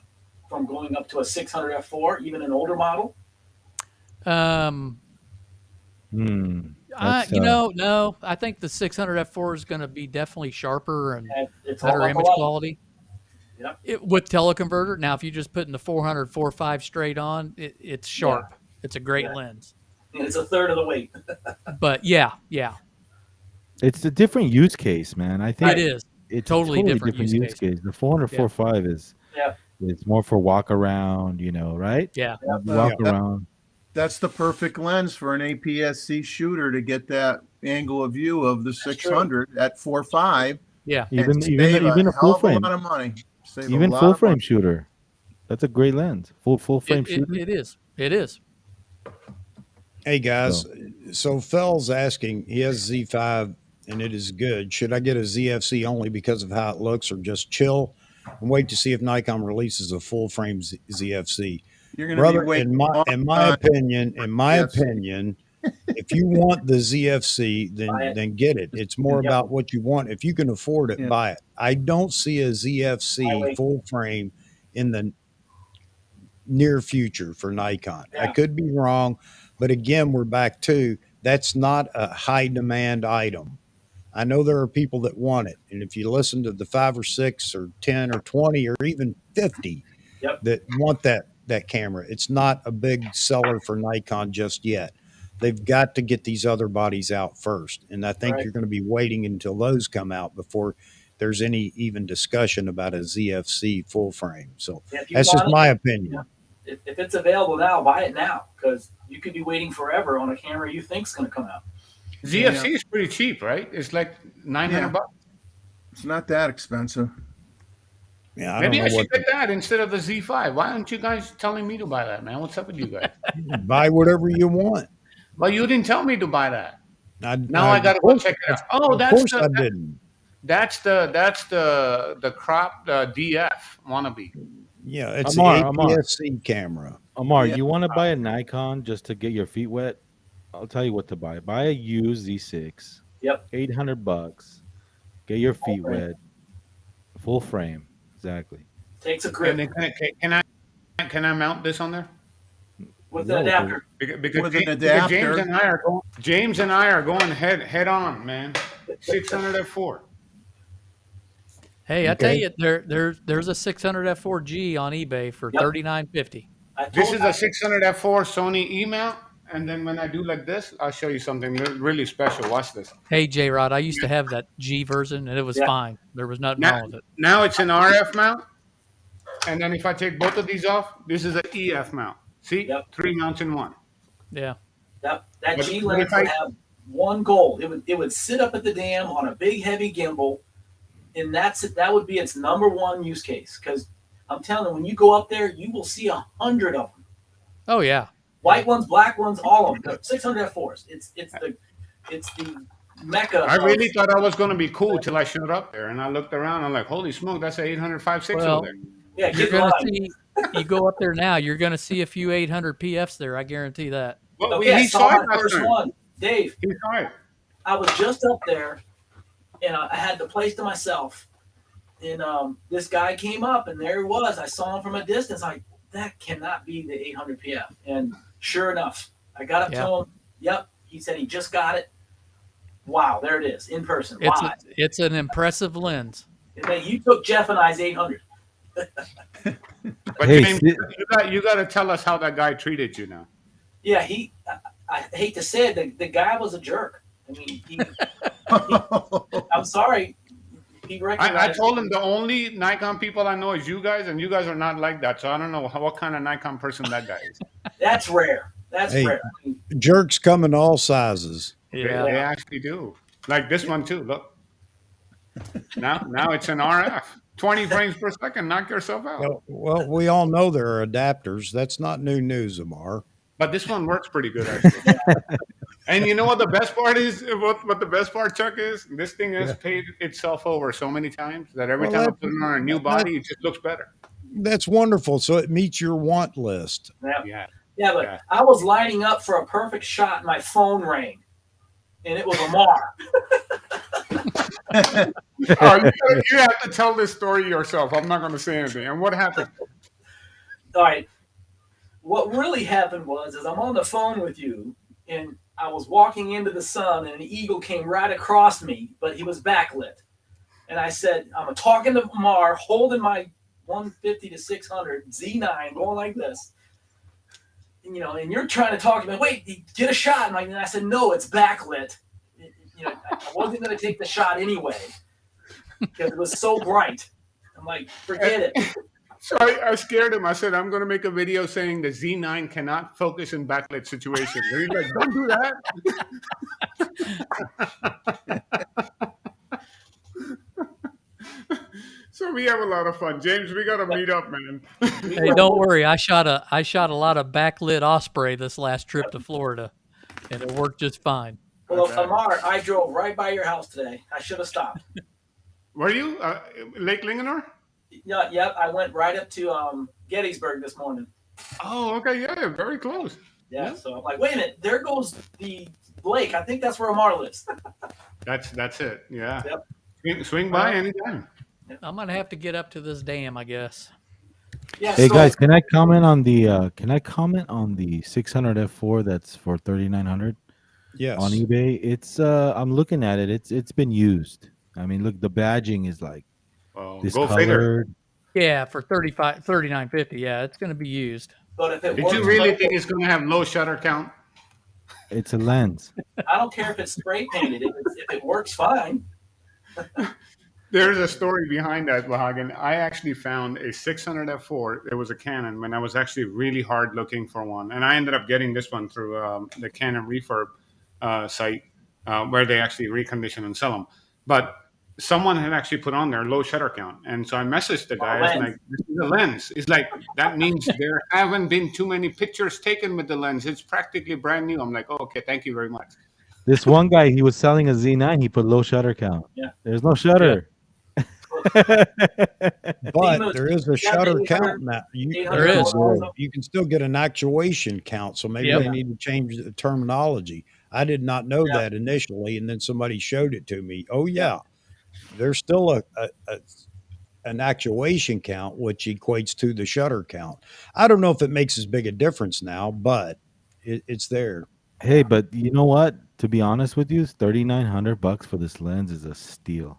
from going up to a 600 f4, even an older model? That's, No. I think the 600 F4 is going to be definitely sharper and It's all better up image a lot. quality. Yep. With teleconverter. Now, if you just put in the 400 4.5 straight on, it's sharp. It's a great Yeah. lens. And it's a third of the weight. But yeah, it's a different use case, man. I think it is. it's Totally a totally different different use use case. The 400 Yeah. 4.5 is Yeah. it's more for walk around, right? Yeah. Walk Yeah. around. That's the perfect lens for an APS-C shooter to get that angle of view of the 600 at 4.5. Yeah. Even save even a hell full of frame, lot of money. Save even a lot full of money. frame shooter. That's a great lens. Full frame shooter. It is. It is. Hey guys, so Phil's asking, he has Z5 and it is good. Should I get a ZFC only because of how it looks, or just chill and wait to see if Nikon releases a full frame ZFC? You're going to Brother, be waiting. in my Yes. opinion, if you want the ZFC, Buy it. then get it. It's more Yep. about what you want. If you can afford it, Yeah. buy it. I don't see a ZFC Highway. full frame in the near future for Nikon. I Yeah. could be wrong, but again, we're back to that's not a high demand item. I know there are people that want it, and if you listen to the 5 or 6 or 10 or 20 or even 50 Yep. that want that camera, it's not a big seller for Nikon just yet. They've got to get these other bodies out first, and I think Right. you're going to be waiting until those come out before there's any even discussion about a ZFC full frame. So If you that's want just it, my opinion. if it's available now, buy it now, because you could be waiting forever on a camera you think's going to come out. ZFC is pretty cheap, right? It's like $900. It's not that expensive. Yeah, I don't Maybe know I should what get that instead of the Z5. Why aren't you guys telling me to buy that, man? What's up with you guys? buy whatever you want. Well, you didn't tell me to buy that. Now I I got to go check it out. Oh, Of course I didn't. that's the crop DF wannabe. Yeah, it's Amar, the APS-C camera. Amar, Yeah. you want to buy a Nikon just to get your feet wet? I'll tell you what to buy. Buy a used Z6. Yep. $800. Get your feet frame. wet. Full frame. Exactly. Takes a grip And then can I mount this on there? with No, an adapter. Because With an James adapter. and I are going head on, man. 600 f4. Hey, I tell Okay. you, there's a 600 F4G on eBay for Yep. $39.50. I told This is you, a 600 f4 Sony E mount, and then when I do like this, I'll show you something really special. Watch this. Hey, J Rod, I used to have that G version, and it was fine. There was nothing Now, wrong with it. now it's an RF mount, and then if I take both of these off, this is an EF mount. See, Yep. 3 mounts in one. Yeah. That But- G but lens if I- would have one goal. It would sit up at the dam on a big heavy gimbal, and that would be its number one use case. Because I'm telling you, when you go up there, you will see 100 of them. Oh yeah. White ones, black ones, all of them. 600 F4s. It's the mecca. I really thought I was going to be cool till I showed up there, and I looked around. I'm like, holy smoke, that's an 800 5.6 Well, over there. Yeah, You're get in gonna line. see. You go up there now, you're gonna see a few 800 PFs there. I guarantee that. Well, Okay, I he saw saw my it last first time. one. Dave, He saw it. I was just up there, and I had the place to myself. And this guy came up, and there he was. I saw him from a distance. Like, that cannot be the 800 PF. And sure enough, I got up to him. Yep. He said he just got it. Wow, there it is in person. Wow. It's an impressive lens. You took Jeff and I's 800. But Hey, James, you got to tell us how that guy treated you now. Yeah, I hate to say it, the guy was a jerk. I mean, I'm sorry. He recognized. I told him the only Nikon people I know is you guys, and you guys are not like that. So I don't know what kind of Nikon person that guy is. That's rare. That's Hey. rare. I mean, Jerks come in all sizes. Yeah. They actually do. Like this one too. Look. Now it's an RF. 20 frames per second. Knock yourself out. Well, we all know there are adapters. That's not new news, Amar. But this one works pretty good, actually. And you know what the best part is? What the best part, Chuck, is? This thing has paid itself over so many times that every time I put it on a new body, it just looks better. That's wonderful. So it meets your want list. Yeah. but I was lining up for a perfect shot, and my phone rang, and it was Amar. Oh, you have to tell this story yourself. I'm not going to say anything. And what happened? All right. What really happened was I'm on the phone with you, and I was walking into the sun, and an eagle came right across me, but he was backlit. And I said, I'm talking to Amar, holding my 150 to 600 Z9, going like this. And, and you're trying to talk to me, wait, get a shot. And I said, no, it's backlit. I wasn't going to take the shot anyway because it was so bright. I'm like, forget it. So I scared him. I said, I'm going to make a video saying the Z9 cannot focus in backlit situations. And he's like, don't do that. So we have a lot of fun. James, we got to meet up, man. Hey, don't worry. I shot a lot of backlit Osprey this last trip to Florida, and it worked just fine. Well, Amar, I drove right by your house today. I should have stopped. Were you Lake Linganore? Yeah, yep. I went right up to Gettysburg this morning. Oh, okay, yeah, very close. Yeah, so I'm like, wait a minute, there goes the lake. I think that's where Amar lives. That's it. Yeah. Yep. Swing by anytime. I'm gonna have to get up to this dam, I guess. Yeah. Hey so, guys, can I comment on the 600 F4 that's for 3,900 Yes. on eBay? It's I'm looking at it. It's been used. I mean, look, the badging is like Well, go figure. discolored. Yeah, for 39.50. Yeah, it's gonna be used. but if it Did works, you really think it's going to have low shutter count? It's a lens. I don't care if it's spray painted. If it works, fine. There's a story behind that, Wahagan. I actually found a 600 F4. It was a Canon when I was actually really hard looking for one. And I ended up getting this one through the Canon refurb site where they actually recondition and sell them. But someone had actually put on there low shutter count. And so I messaged the guy. I was like, this is a lens. It's like, that means there haven't been too many pictures taken with the lens. It's practically brand new. I'm like, oh, okay, thank you very much. This one guy, he was selling a Z9. He put low shutter count. Yeah. There's no shutter. But there is a shutter count now. There is. You can still get an actuation count. So maybe they need to change the terminology. I did not know that initially. And then somebody showed it to me. Oh, yeah. There's still an actuation count, which equates to the shutter count. I don't know if it makes as big a difference now, but it's there. Hey, but you know what? To be honest with you, $3,900 for this lens is a steal.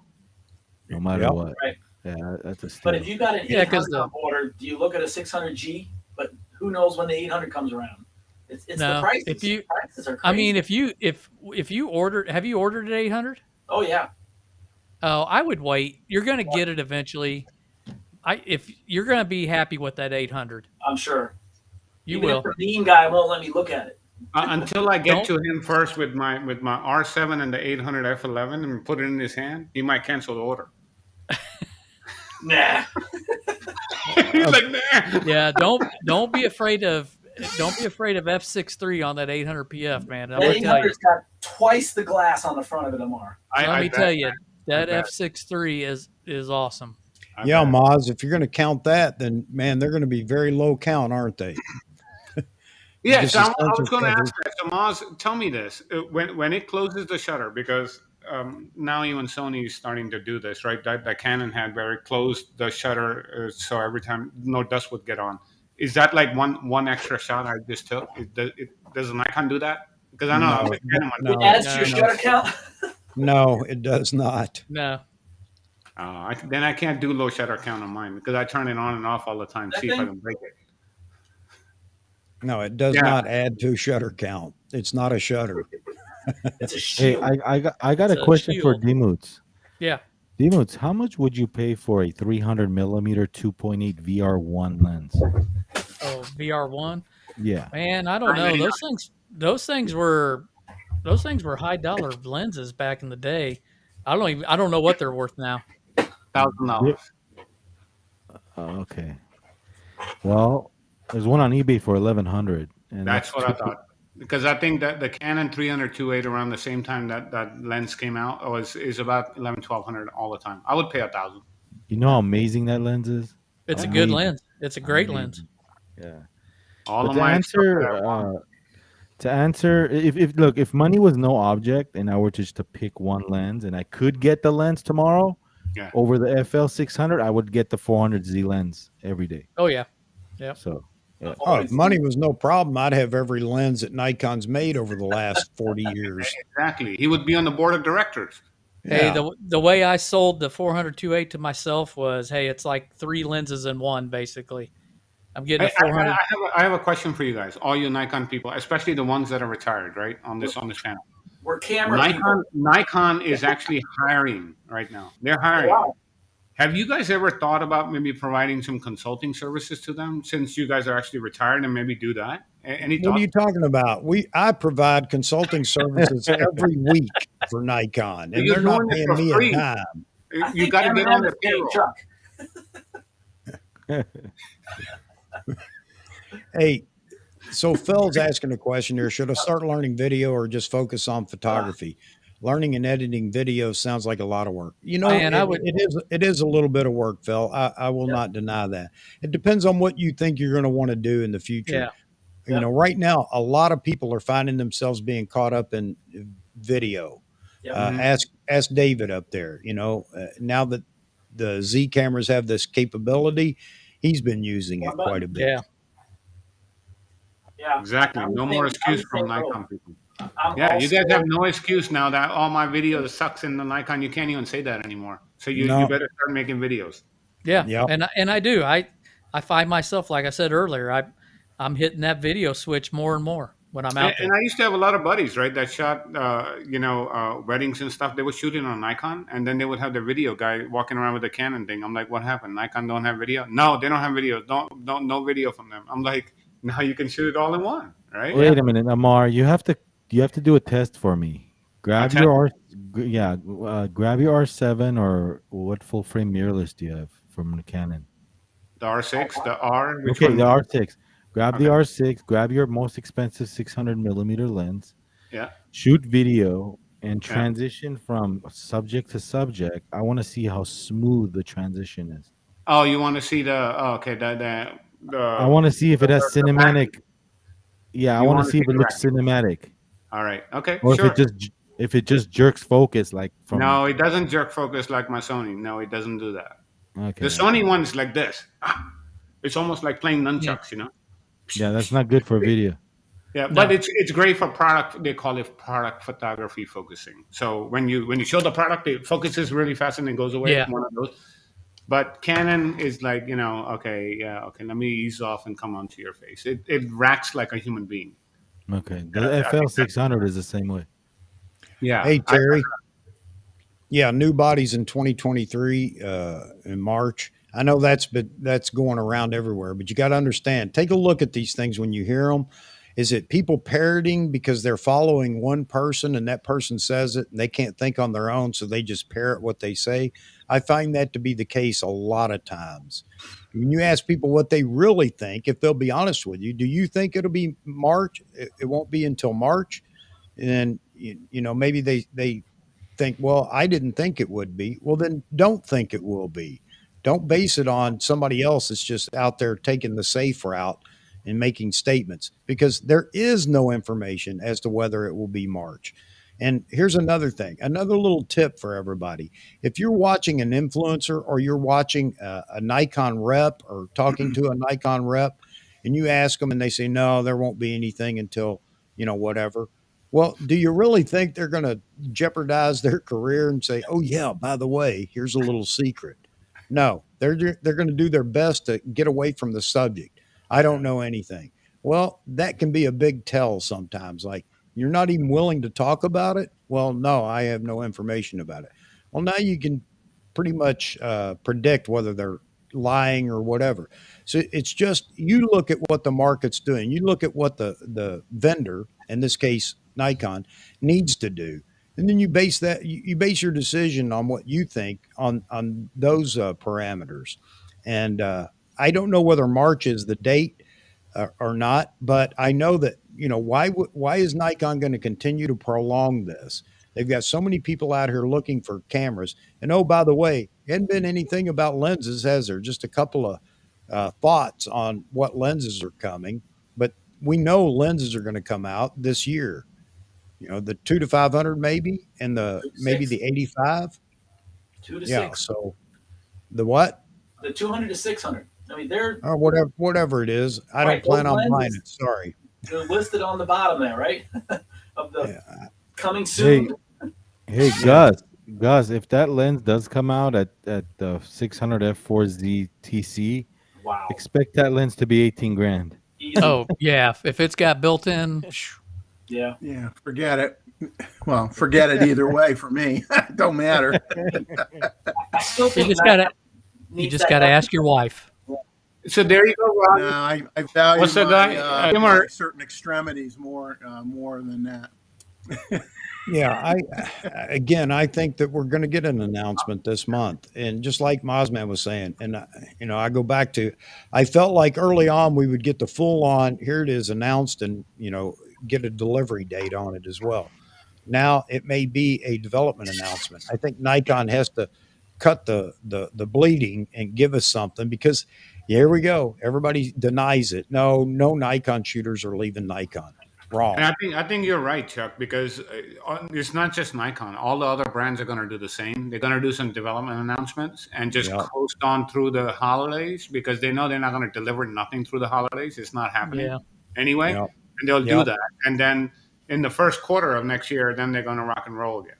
No matter what. Right. Yeah, that's a steal. But if you got an Yeah, 'cause 800 on order, do you look at a 600G? But who knows when the 800 comes around? It's the No, prices. if you, The prices are crazy. I mean, if you ordered, have you ordered an 800? Oh yeah. Oh, I would wait. You're going to get it eventually. If you're going to be happy with that 800, I'm sure. you Even if will. the mean guy won't let me look at it. Until I get Don't. to him first with my R7 and the 800 f11 and put it in his hand, he might cancel the order. Nah. He's like, nah. Yeah, don't be afraid of F6III on that 800 PF, man. I'm That gonna tell you. 800's got twice the glass on the front of it, Amar. Let me bet. tell you, that bet. F6III is awesome. Yeah, Moz, if you're going to count that, then man, they're going to be very low count, aren't they? Yeah, Just so a I was sensor going to cover. ask that. So, Maz, tell me this: when it closes the shutter, because now even Sony is starting to do this, right? That Canon had where it closed the shutter, so every time no dust would get on. Is that like one extra shot I just took? Does a Nikon do that? Because I know I'm No, a Canon one. no, Adds to your no. shutter count. no, it does not. No. Then I can't do low shutter count on mine because I turn it on and off all the time. That See if I thing? can break it. No, it does Yeah. not add to shutter count. It's not a shutter. It's a Hey, shield. I got It's a a question for shield. Demoots. Yeah. Demoots, how much would you pay for a 300 millimeter 2.8 VR1 lens? Oh, VR1. Yeah. Man, I don't know. Those things were high dollar lenses back in the day. I don't know what they're worth now. $1,000. Okay. Well, there's one on eBay for 1,100, and That's what I thought. Because I think that the Canon 300-2.8 around the same time that lens came out is about 1,100-1,200 all the time. I would pay 1,000. You know how amazing that lens is? It's a good Amazing. lens. It's a great lens. Yeah. All But of to my stuff that I answer, want. if money was no object and I were just to pick one lens and I could get the lens tomorrow Yeah. over the FL600, I would get the 400Z lens every day. Oh yeah. Yep. So, yeah. Oh, if money was no problem, I'd have every lens that Nikon's made over the last 40 years. Exactly. He would be on the board of directors. Hey, Yeah. the way I sold the 400-2.8 to myself was, hey, it's like 3 lenses in one, basically. I'm getting a 400. I have a question for you guys, all you Nikon people, especially the ones that are retired, right, on this channel. We're camera people. Nikon is actually hiring right now. They're hiring. Wow. Have you guys ever thought about maybe providing some consulting services to them since you guys are actually retired and maybe do that? Any What are thoughts? you talking about? I provide consulting services every week for Nikon, and You're they're not doing it paying for me free. a dime. I You think got to get on Eminem their is paying payroll. Chuck. Hey, so Phil's asking a question here. Should I start learning video or just focus on photography? Learning and editing video sounds like a lot of work. You know, Man, it is a little bit of work, Phil. I will not deny that. It depends on what you think you're going to want to do in the future. Yeah. You know, right now, a lot of people are finding themselves being caught up in video. Yep. Ask David up there. You know, now that the Z cameras have this capability, he's been using it quite a bit. Yeah. Yeah. Exactly. I'm No the more same- excuse I'm the from same Nikon boat. people. I'm Yeah, you guys also- have no excuse now that all my video sucks in the Nikon. You can't even say that anymore. So you No. better start making videos. Yeah. Yep. And I do. I find myself, like I said earlier, I'm hitting that video switch more and more when I'm out And there. I used to have a lot of buddies, right, that shot, weddings and stuff. They were shooting on Nikon, and then they would have the video guy walking around with a Canon thing. I'm like, what happened? Nikon don't have video? No, they don't have video. No video from them. I'm like, now you can shoot it all in one, right? Wait a minute, Amar. You have to do a test for me. Grab test? your grab your R7 or what full frame mirrorless do you have from the Canon? The R6, the R, which Okay, one? the R6. Grab the Okay. R6. Grab your most expensive 600 millimeter lens. Yeah. Shoot video and Yeah. transition from subject to subject. I want to see how smooth the transition is. Oh, you want to see okay, I want to see if it has the cinematic. Yeah, I You want wanna to see see if it the looks cinematic, all right, okay, or sure. if it just jerks focus like from. No, it doesn't jerk focus like my Sony. No, it doesn't do that. Okay. The Sony one is like this. It's almost like playing nunchucks, you know? Yeah, that's not good for video. Yeah, No. but it's great for product. They call it product photography focusing. So when you show the product, it focuses really fast and it goes away. Yeah. One of those. But Canon is like, okay, let me ease off and come onto your face. It racks like a human being. Okay. The FL 600 is the same way. Yeah. Hey, Terry. Yeah, new bodies in 2023 in March. I know that's going around everywhere, but you got to understand. Take a look at these things when you hear them. Is it people parroting because they're following one person and that person says it and they can't think on their own, so they just parrot what they say? I find that to be the case a lot of times. When you ask people what they really think, if they'll be honest with you, do you think it'll be March? It won't be until March, and you know maybe they think, well, I didn't think it would be. Well, then don't think it will be. Don't base it on somebody else that's just out there taking the safe route and making statements because there is no information as to whether it will be March. And here's another thing, another little tip for everybody. If you're watching an influencer or you're watching a Nikon rep or talking to a Nikon rep and you ask them and they say, no, there won't be anything until, whatever. Well, do you really think they're going to jeopardize their career and say, "Oh yeah, by the way, here's a little secret"? No, they're going to do their best to get away from the subject. I don't know anything. Well, that can be a big tell sometimes. Like you're not even willing to talk about it. Well, no, I have no information about it. Well, now you can pretty much predict whether they're lying or whatever. So it's just you look at what the market's doing. You look at what the vendor, in this case Nikon, needs to do, and then you base that you base your decision on what you think on those parameters. And I don't know whether March is the date or not, but I know that why is Nikon going to continue to prolong this? They've got so many people out here looking for cameras, and oh, by the way, it hadn't been anything about lenses, has there? Just a couple of thoughts on what lenses are coming, but we know lenses are going to come out this year. The 2 to 500 maybe, and maybe the 85. 2 to Yeah. 6. So the what? The 200 to 600. I mean, they're Or whatever it is. I Right, don't plan those on buying lenses. it. Sorry. they're listed on the bottom there, right? Of the Yeah. coming soon. Hey, Gus, if that lens does come out at the 600 f4Z TC, Wow. expect that lens to be 18 grand. Easy. Oh yeah, if it's got built in, Yeah. Yeah, forget it. Well, forget it either way for me. Don't matter. I still you think just gotta needs just that gotta help. ask your wife. So there you go, Ron. No, I value What's that my, guy? my certain extremities more than that. Yeah, I think that we're going to get an announcement this month, and just like Mosman was saying, and I go back to, I felt like early on we would get the full on, here it is announced, and get a delivery date on it as well. Now it may be a development announcement. I think Nikon has to cut the bleeding and give us something because here we go. Everybody denies it. No Nikon shooters are leaving Nikon. Wrong. And I think you're right, Chuck, because it's not just Nikon. All the other brands are going to do the same. They're going to do some development announcements and just Yep. coast on through the holidays because they know they're not going to deliver nothing through the holidays. It's not happening Yeah. anyway, Yep. and they'll do Yep. that. And then in the first quarter of next year, then they're going to rock and roll again.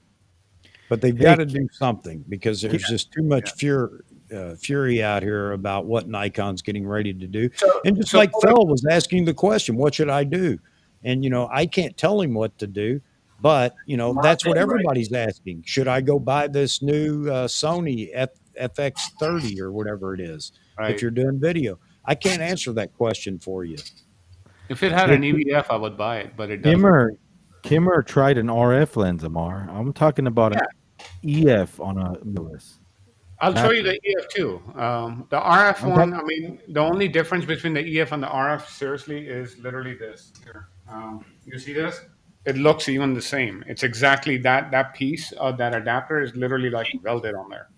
But they've Hey, got to do something because there's Yeah. just too much fury out here about what Nikon's getting ready to do. So, And just like Phil was asking the question, what should I do? And, I can't tell him what to do, but, that's what everybody's asking. Should I go buy this new Sony FX30 or whatever it is right. if you're doing video? I can't answer that question for you. If it had an EVF, I would buy it, but it doesn't. Kimmer tried an RF lens, Amar. I'm talking about an EF on a Lewis. I'll show you the EF too. The RF one, I mean, the only difference between the EF and the RF, seriously, is literally this. Here. You see this? It looks even the same. It's exactly that piece of that adapter is literally like welded on there.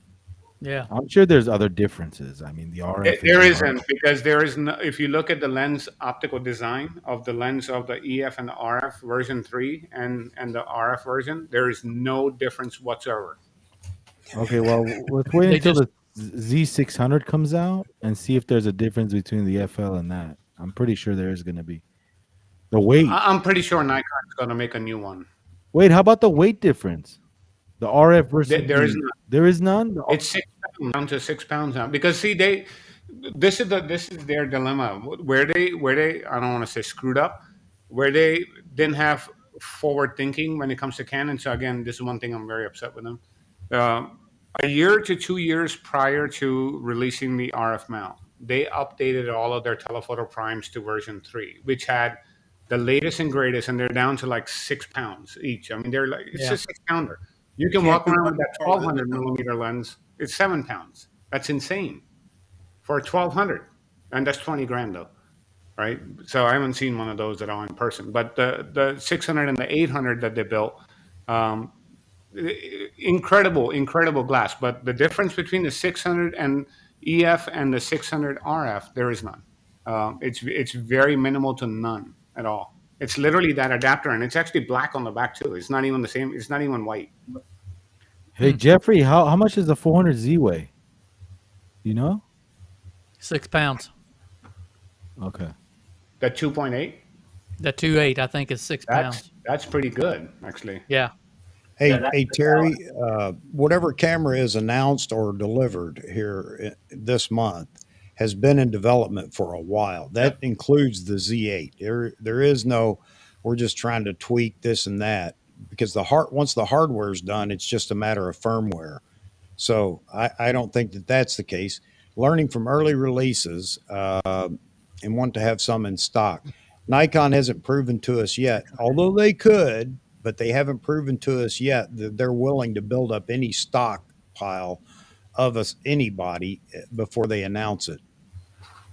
Yeah. I'm sure there's other differences. I mean, the RF. There isn't, because there is no, if you look at the lens optical design of the lens of the EF and the RF version 3 and the RF version, there is no difference whatsoever. Okay, well, let's wait They until the Z600 comes out and see if there's a difference between the FL and that. I'm pretty sure there is going to be. The weight. I'm pretty sure Nikon is going to make a new one. Wait, how about the weight difference? The RF versus There is none. There is none. It's 6 pounds down to 6 pounds now because see this is their dilemma where they I don't want to say screwed up. where they didn't have forward thinking when it comes to Canon. So again, this is one thing I'm very upset with them. A year to 2 years prior to releasing the RF mount, they updated all of their telephoto primes to version 3, which had the latest and greatest, and they're down to like 6 pounds each. I mean, they're like, it's Yeah. a 6-pounder. You can Can't walk do around much with that more with it 1200 now. millimeter lens. It's 7 pounds. That's insane for 1200, and that's 20 grand though, right? So I haven't seen one of those at all in person. But the 600 and the 800 that they built, um, incredible glass. But the difference between the 600 and EF and the 600 RF, there is none. It's very minimal to none at all. It's literally that adapter, and it's actually black on the back too. It's not even the same. It's not even white. Hey Jeffrey, how much does the 400Z weigh? You know? 6 pounds. Okay. The 2.8. The 2.8, I think, is 6 pounds. That's pretty good, actually. Yeah. Hey, Yeah, that's hey the Terry, whatever camera is announced or delivered here this month has been in development for a while. That includes the Z8. There is no, we're just trying to tweak this and that, because once the hardware's done, it's just a matter of firmware. So I don't think that that's the case. Learning from early releases and want to have some in stock. Nikon hasn't proven to us yet, although they could, but they haven't proven to us yet that they're willing to build up any stockpile of anybody before they announce it.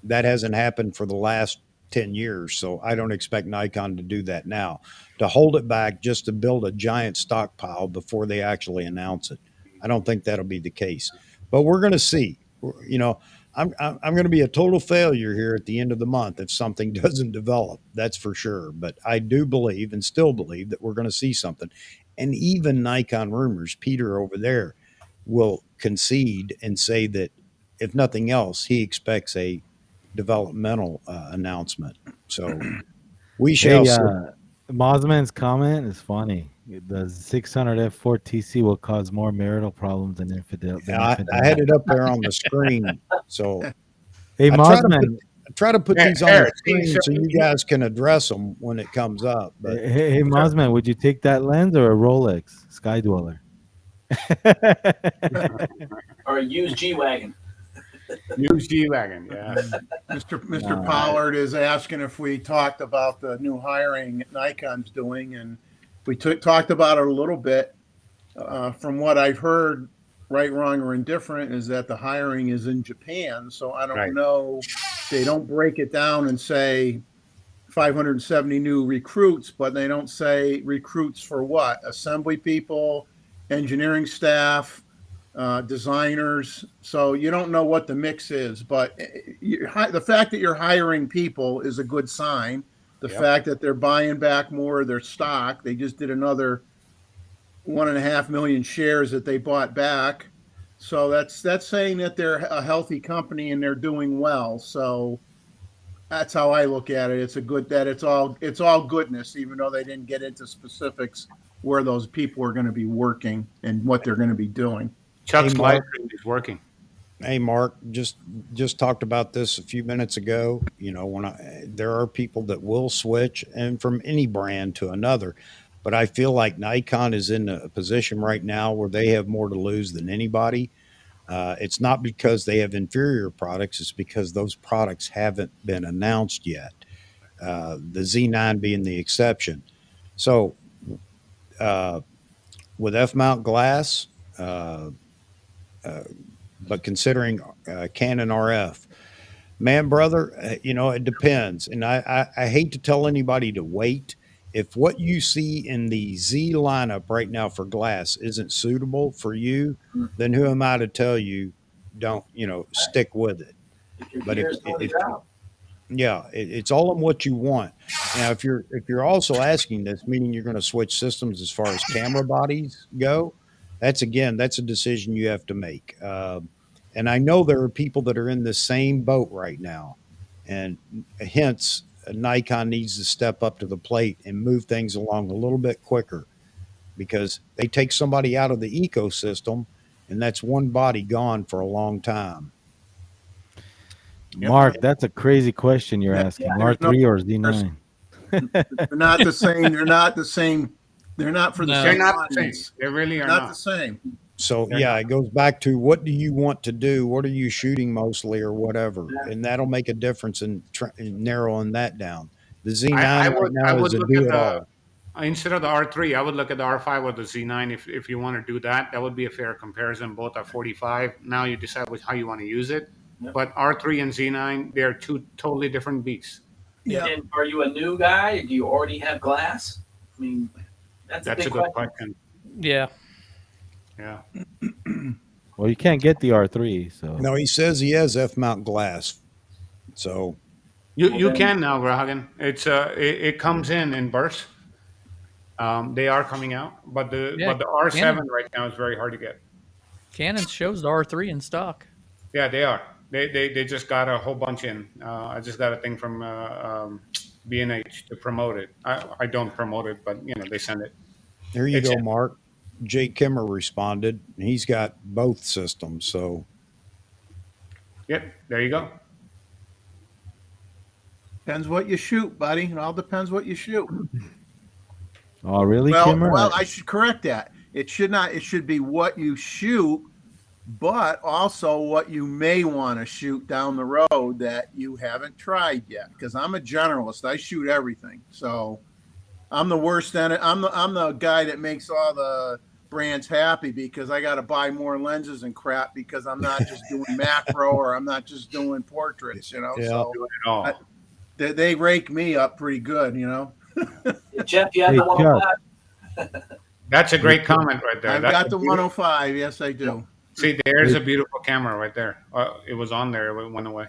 That hasn't happened for the last 10 years. So I don't expect Nikon to do that now, to hold it back just to build a giant stockpile before they actually announce it. I don't think that'll be the case, but we're going to see. You know, I'm going to be a total failure here at the end of the month if something doesn't develop. That's for sure. But I do believe and still believe that we're going to see something. And even Nikon rumors, Peter over there will concede and say that if nothing else, he expects a developmental announcement. So we shall Hey, see. Mosman's comment is funny. The 600 F4 TC will cause more marital problems than infidelity. I had it up there on the screen. So Hey, I Mosman. try to put Yeah, these on the Eric, screen so so you guys can address them when it comes up. But Hey, Mosman, would you take that lens or a Rolex Sky Dweller? Or a used G-Wagon. New G-Wagon, yeah. Mr. Pollard is asking if we talked about the new hiring Nikon's doing, and we talked about it a little bit. From what I've heard, right, wrong, or indifferent, is that the hiring is in Japan. So I don't Right. know. They don't break it down and say 570 new recruits, but they don't say recruits for what? Assembly people, engineering staff, designers. So you don't know what the mix is, but the fact that you're hiring people is a good sign. The fact that they're buying back more of their stock, they just did another 1.5 million shares that they bought back. So that's saying that they're a healthy company and they're doing well. So that's how I look at it. It's a good that it's all goodness, even though they didn't get into specifics where those people are going to be working and what they're going to be doing. Chuck's Hey, live Mark. stream is working. hey, Mark, just talked about this a few minutes ago. You know, there are people that will switch and from any brand to another, but I feel like Nikon is in a position right now where they have more to lose than anybody. It's not because they have inferior products; it's because those products haven't been announced yet. The Z9 being the exception. So, with F-mount glass, uh, but considering Canon RF, man, brother, you know, it depends. And I hate to tell anybody to wait. If what you see in the Z lineup right now for glass isn't suitable for you, then who am I to tell you don't, you know, stick with it? If your But gear's not out. yeah, it's all in what you want. Now, if you're also asking this, meaning you're going to switch systems as far as camera bodies go, that's a decision you have to make. And I know there are people that are in the same boat right now, and hence Nikon needs to step up to the plate and move things along a little bit quicker, because they take somebody out of the ecosystem, and that's one body gone for a long time. Mark, that's a crazy question you're Yeah, asking. there's R3 or Z9? They're not the same. They're not the same. They're not for the No. They're same not the same. audience. They really are Not not. the same. So They're yeah, not. it goes back to what do you want to do? What are you shooting mostly or whatever? And that'll make a difference in narrowing that down. The Z9 I right would now is a look do at it all. instead of the R3, I would look at the R5 or the Z9 if you want to do that. That would be a fair comparison. Both are 45. Now you decide how you want to use it. Yep. But R3 and Z9, they're two totally different beasts. Yeah. And are you a new guy? Do you already have glass? I mean, that's a That's a big good question. question. Yeah. Yeah. Well, you can't get the R3, so No, he says he has F mount glass. So You then- can now, Grahagan. It comes in bursts. They are coming out, but the R7 Canon. right now is very hard to get. Canon shows the R3 in stock. Yeah, they are. They just got a whole bunch in. I just got a thing from B&H to promote it. I don't promote it, but they send it. here you It's go, in. Mark. Jake Kimmer responded. He's got both systems. So Yep, there you go. Depends what you shoot, buddy. It all depends what you shoot. oh really, Well, Kimmer? I should correct that. It should not. It should be what you shoot, but also what you may want to shoot down the road that you haven't tried yet. Because I'm a generalist. I shoot everything. So I'm the worst at it. I'm the guy that makes all the brands happy because I got to buy more lenses and crap because I'm not just doing macro or I'm not just doing portraits. Yeah. So Do it all. they rake me up pretty good. Jeff, you have Hey, the 105? That's a great comment right there. I've That's got a the beautiful- 105. Yes, I do. See, there's a beautiful camera right there. It was on there. It went away.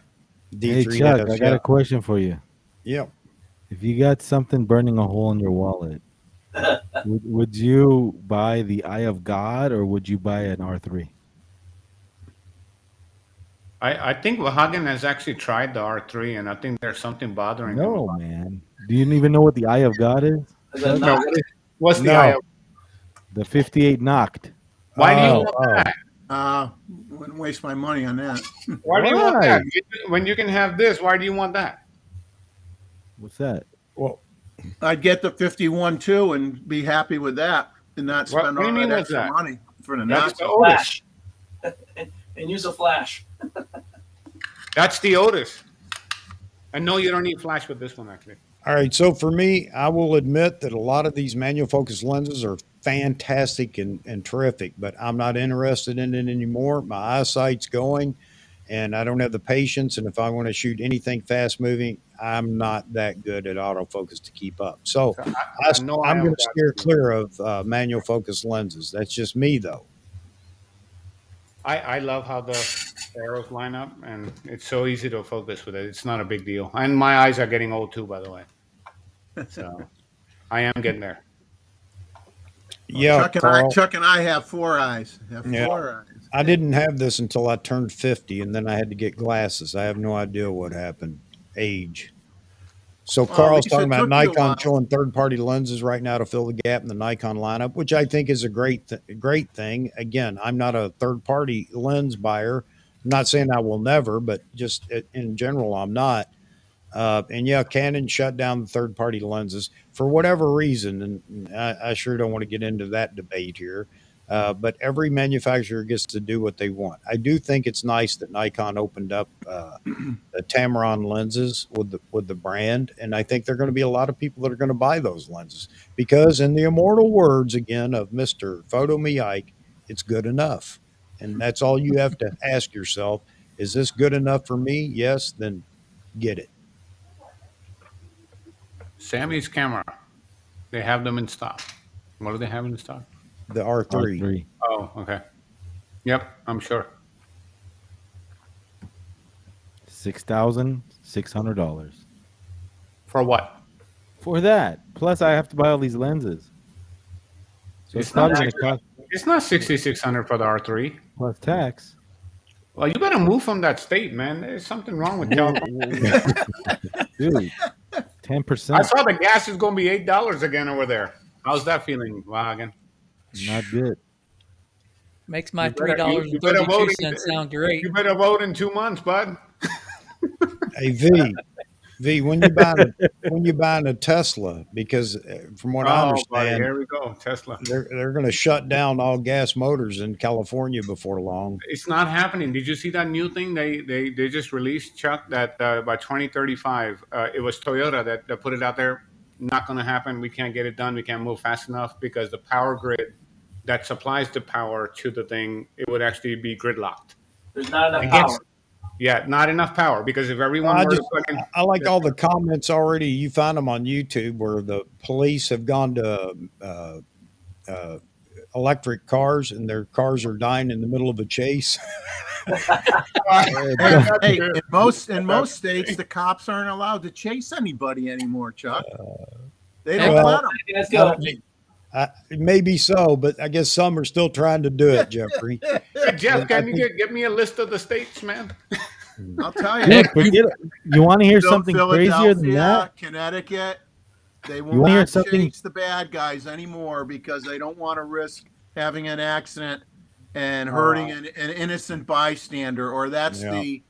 Hey D3 Chuck, has, I got yeah. a question for you. Yep. If you got something burning a hole in your wallet, would you buy the Eye of God or would you buy an R3? I think Wahagan has actually tried the R3, and I think there's something bothering him. No, man. Do you even know what the Eye of God is? The No, knock- what's the No. eye of? The 58 knocked. Why do you Oh, want that? Wouldn't waste my money on that. Why do you want that? Why? When you can have this, why do you want that? What's that? Well, I'd get the 51 too and be happy with that and not What spend do you all mean that with extra that? money for the That's knots. the Otis. flash. and use a flash. That's the Otis. And no, you don't need flash with this one, actually. all right. So for me, I will admit that a lot of these manual focus lenses are fantastic and terrific, but I'm not interested in it anymore. My eyesight's going and I don't have the patience. And if I want to shoot anything fast moving, I'm not that good at autofocus to keep up. So I know I I'm am going to that steer too. clear of manual focus lenses. That's just me though. I love how the arrows line up, and it's so easy to focus with it. It's not a big deal. And my eyes are getting old too, by the way. So I am getting there. Yeah, Carl. Chuck and I have 4 eyes. Yeah. 4 eyes. I didn't have this until I turned 50 and then I had to get glasses. I have no idea what happened. Age. So Carl's because talking it about took you a Nikon while. showing third-party lenses right now to fill the gap in the Nikon lineup, which I think is a great thing. Again, I'm not a third-party lens buyer. I'm not saying I will never, but just in general, I'm not. And yeah, Canon shut down the third-party lenses for whatever reason, and I sure don't want to get into that debate here. But every manufacturer gets to do what they want. I do think it's nice that Nikon opened up the Tamron lenses with the brand, and I think there are going to be a lot of people that are going to buy those lenses because, in the immortal words again of Mr. Photo Me Ike, it's good enough, and that's all you have to ask yourself: is this good enough for me? Yes, then get it. Sammy's camera. They have them in stock. What do they have in stock? The R3. R3. Oh, okay. Yep, I'm sure. $6,600 For what? for that. Plus, I have to buy all these lenses. So it's It's not probably going to cost It's not 6,600 for the R3. plus tax. Well, you better move from that state, man. There's something wrong with California. Dude, 10%. I saw the gas is going to be $8 again over there. How's that feeling, Wahagan? Not good. Makes my You better- you better $3.32 vote. sound great. You better vote in 2 months, bud. Hey V, V, when you buying a Tesla, because from what I Oh, buddy, understand, here we go. Tesla. they're going to shut down all gas motors in California before long. It's not happening. Did you see that new thing they just released, Chuck? That by 2035, it was Toyota that put it out there. Not going to happen. We can't get it done. We can't move fast enough because the power grid that supplies the power to the thing, it would actually be gridlocked. There's not enough And power. yeah, not enough power because if everyone I were to just plug in, I like all the comments already. You find them on YouTube where the police have gone to uh, electric cars and their cars are dying in the middle of a chase. Hey, in most states, the cops aren't allowed to chase anybody anymore, Chuck. They don't Well, let them. Let's go. Maybe so, but I guess some are still trying to do it, Jeffrey. Hey, Jeff, can you get me a list of the states, man? I'll tell you. Look, you want to hear something crazier than Philadelphia, that? Connecticut, they will You wanna hear not something- chase the bad guys anymore because they don't want to risk having an accident and hurting an innocent bystander, or that's Yeah. the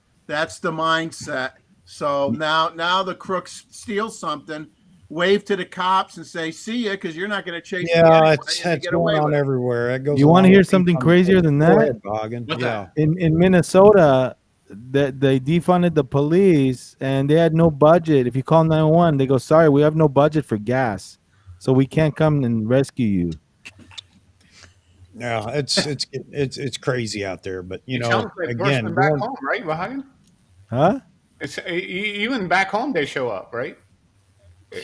mindset. So now the crooks steal something, wave to the cops and say, "See ya," because you're not going to chase me Yeah, anyway, it's and they it's get away going on with it. everywhere. It goes. You wanna along hear with something Nikon. crazier than Go that? ahead, Hagen. What's Yeah. In Minnesota, they defunded the police and they had no budget. If you call 911, they go, "Sorry, we have no budget for gas, so we can't come and rescue you." Yeah, it's crazy out there. But It sounds like worse again, than back home, right, Vahagan? Huh? It's even back home they show up, right?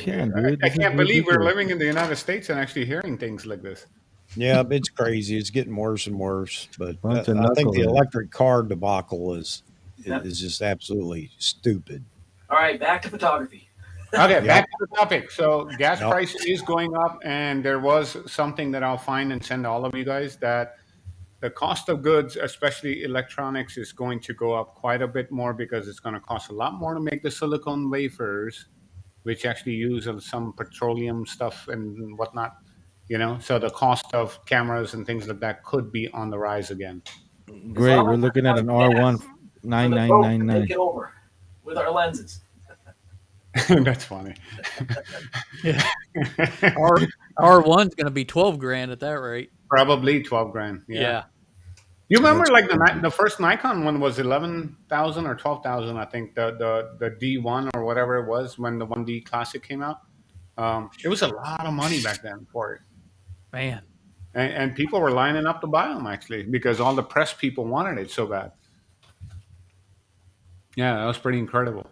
Yeah, dude. I this is can't believe we're ridiculous. living in the United States and actually hearing things like this. yeah, it's crazy. It's getting worse and worse. But Bunch of I think the knuckleheads. electric car debacle is Yep. is just absolutely stupid. All right, back to photography. Okay, back to the topic. So gas Yep. price is going up, and there was something that I'll find and send to all of you guys that the cost of goods, especially electronics, is going to go up quite a bit more because it's going to cost a lot more to make the silicone wafers, which actually use some petroleum stuff and whatnot. So the cost of cameras and things like that could be on the rise again. Great. We're looking at an R1 For the boat to 9999. take it over with our lenses. That's funny. R1's going to be 12 grand at that rate. Probably 12 grand. Yeah. You remember like the first Nikon one was 11,000 or 12,000, I think, the D1 or whatever it was when the 1D Classic came out. It was a lot of money back then for it. Man. And people were lining up to buy them actually because all the press people wanted it so bad. Yeah, that was pretty incredible.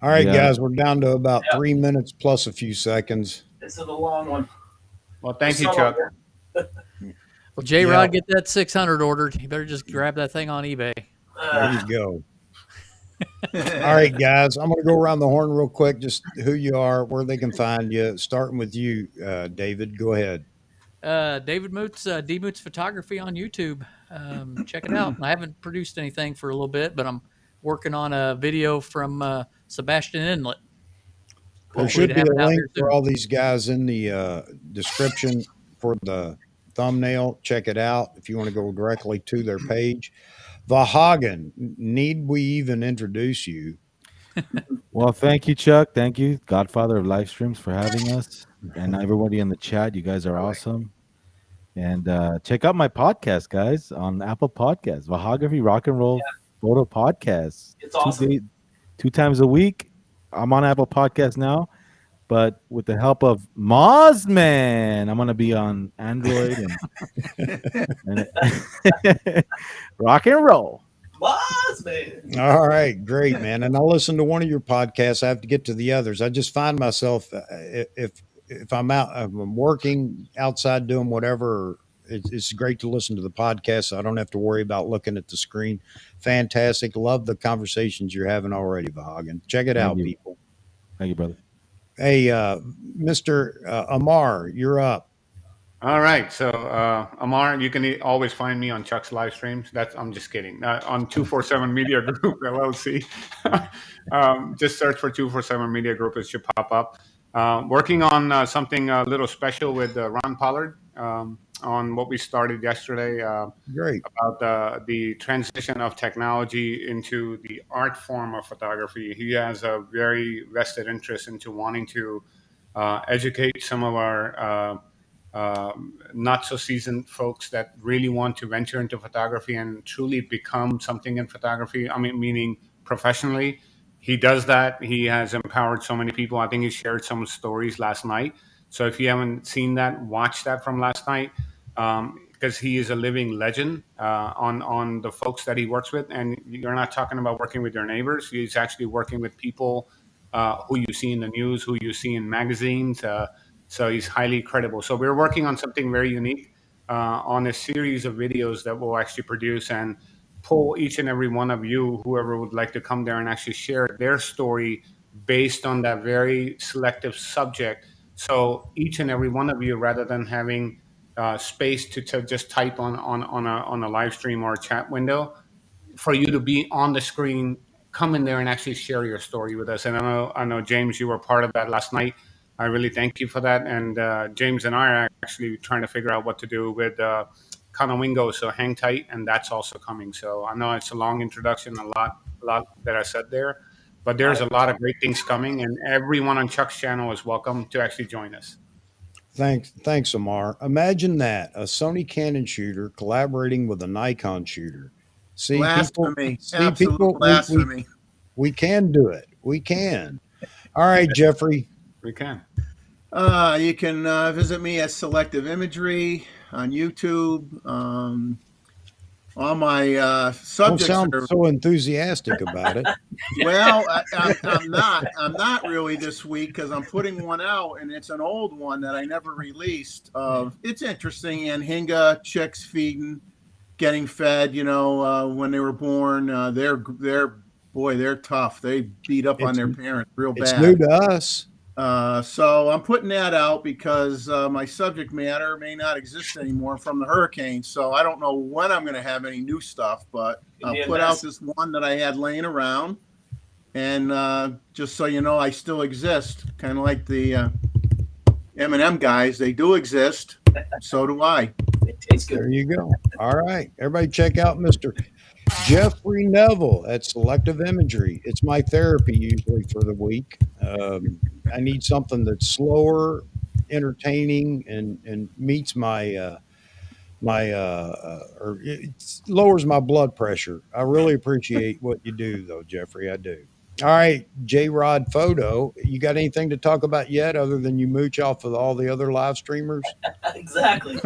All right, Yeah. guys, we're down to about Yeah. 3 minutes plus a few seconds. This is a long one. Well, thank you, Some Chuck. of Well, J Rod, Yeah. get that 600 ordered. You better just grab that thing on eBay. There you go. All right, guys, I'm going to go around the horn real quick, just who you are, where they can find you. Starting with you, David. Go ahead. David Moots, D Moots Photography on YouTube. Check it out. I haven't produced anything for a little bit, but I'm working on a video from Sebastian Inlet. There Hopefully should to be have a it out link there for soon. all these guys in the description for the thumbnail. Check it out if you want to go directly to their page. Vahagen, need we even introduce you? Well, thank you, Chuck. Thank you, Godfather of live streams, for having us, and everybody in the chat. You guys are awesome. And check out my podcast, guys, on Apple Podcasts, Vahography Rock and Roll Photo Podcast. It's awesome. 2 times a week. I'm on Apple Podcasts now, but with the help of Mozman, I'm gonna be on Android and rock and roll. Boss, man. All right, great, man. And I'll listen to one of your podcasts. I have to get to the others. I just find myself if I'm out, if I'm working outside doing whatever. It's great to listen to the podcast. So I don't have to worry about looking at the screen. Fantastic. Love the conversations you're having already, Vahagen. Check it out, you. people. Thank you, brother. Hey, Mr. Amar, you're up. All right, so Amar, you can always find me on Chuck's live streams. I'm just kidding. On 247 Media Group LLC. Just search for 247 Media Group; it should pop up. Working on something a little special with Ron Pollard. on what we started yesterday. Great. About the transition of technology into the art form of photography. He has a very vested interest into wanting to educate some of our not so seasoned folks that really want to venture into photography and truly become something in photography. I mean, meaning professionally. He does that. He has empowered so many people. I think he shared some stories last night. So if you haven't seen that, watch that from last night, because he is a living legend on the folks that he works with. And you're not talking about working with your neighbors. He's actually working with people who you see in the news, who you see in magazines. So he's highly credible. So we're working on something very unique on a series of videos that we'll actually produce and pull each and every one of you, whoever would like to come there and actually share their story based on that very selective subject. So each and every one of you, rather than having space to just type on a live stream or a chat window, for you to be on the screen, come in there and actually share your story with us. And I know, James, you were part of that last night. I really thank you for that. And James and I are actually trying to figure out what to do with Conowingo. So hang tight, and that's also coming. So I know it's a long introduction, a lot that I said there, but there's a lot of great things coming, and everyone on Chuck's channel is welcome to actually join us. Thanks, Amar. Imagine that, a Sony Canon shooter collaborating with a Nikon shooter. See, Blasphemy. people, Blasphemy. we can do it. We can. All right, Jeffrey. We can. You can visit me at Selective Imagery on YouTube. All my Don't subjects sound are so enthusiastic about it. well. I'm not. I'm not really this week because I'm putting one out, and it's an old one that I never released. It's interesting. And Hinga chicks feeding, getting fed. When they were born, they're tough. They beat up on their parents real bad. It's new to us. So I'm putting that out because my subject matter may not exist anymore from the hurricane. So I don't know when I'm going to have any new stuff, but I'll put out this one that I had laying around. And just so you know, I still exist, kind of like the M&M guys. They do exist. So do I. It tastes good. There you go. All right. Everybody check out Mr. Jeffrey Neville at Selective Imagery. It's my therapy usually for the week. I need something that's slower, entertaining, and meets my or it lowers my blood pressure. I really appreciate what you do, though, Jeffrey. I do. All right, J Rod Photo. You got anything to talk about yet, other than you mooch off of all the other live streamers? Exactly.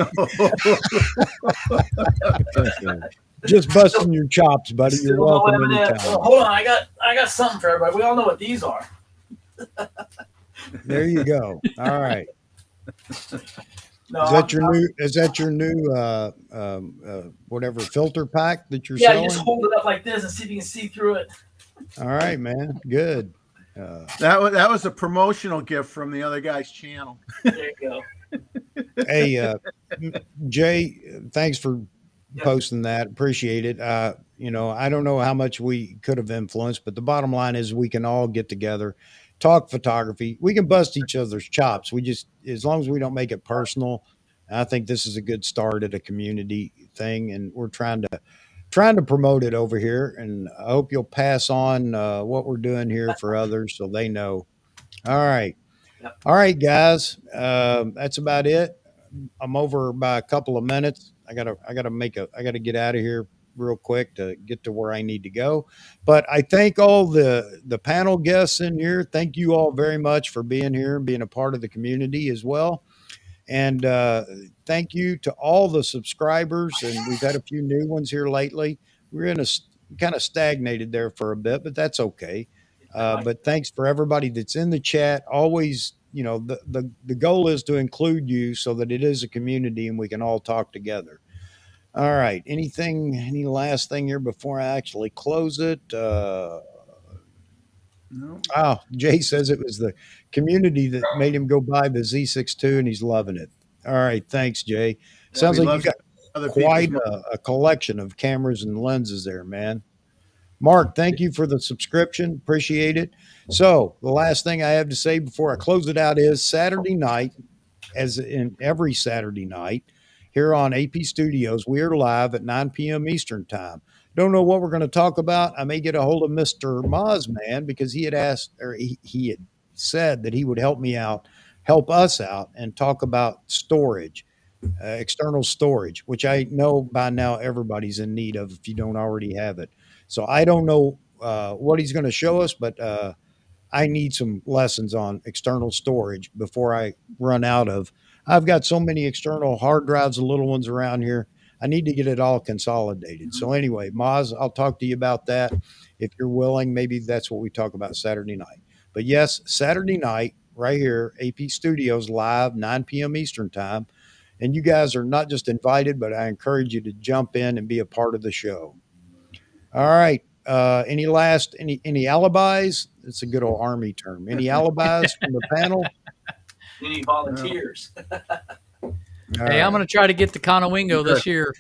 Just busting your chops, buddy. You're Still welcome no M&M. anytime. Well, hold on, I got something for everybody. We all know what these are. There you go. All right. No, Is that your new whatever filter pack that you're yeah, selling? you just hold it up like this and see if you can see through it. All right, man. Good. That was a promotional gift from the other guy's channel. There you go. Hey, Jay, thanks for posting that. Appreciate it. I don't know how much we could have influenced, but the bottom line is we can all get together, talk photography. We can bust each other's chops. We just, as long as we don't make it personal, I think this is a good start at a community thing, and we're trying to promote it over here. And I hope you'll pass on what we're doing here for others so they know. All right. Yep. All right, guys. That's about it. I'm over by a couple of minutes. I gotta get out of here real quick to get to where I need to go. But I thank all the panel guests in here. Thank you all very much for being here and being a part of the community as well. And thank you to all the subscribers. And we've had a few new ones here lately. We're kind of stagnated there for a bit, but that's okay. But thanks for everybody that's in the chat. Always, the goal is to include you so that it is a community and we can all talk together. All right. Any last thing here before I actually close it? No. Oh, Jay says it was the community that made him go buy the Z6II and he's loving it. All right. Thanks, Jay. Sounds like you got quite a collection of cameras and lenses there, man. Mark, thank you for the subscription. Appreciate it. So the last thing I have to say before I close it out is Saturday night, as in every Saturday night here on AP Studios. We are live at 9 p.m. Eastern Time. Don't know what we're going to talk about. I may get a hold of Mr. Mozman because he had asked, or he had said that he would help us out, and talk about storage, external storage, which I know by now everybody's in need of if you don't already have it. So I don't know what he's going to show us, but I need some lessons on external storage before I run out of. I've got so many external hard drives, the little ones around here. I need to get it all consolidated. So anyway, Moz, I'll talk to you about that if you're willing. Maybe that's what we talk about Saturday night. But yes, Saturday night, right here, AP Studios live, 9 p.m. Eastern Time. And you guys are not just invited, but I encourage you to jump in and be a part of the show. All right. Any alibis? It's a good old Army term. Any alibis from the panel? Any volunteers? Hey, I'm going to try to get to Conowingo this year.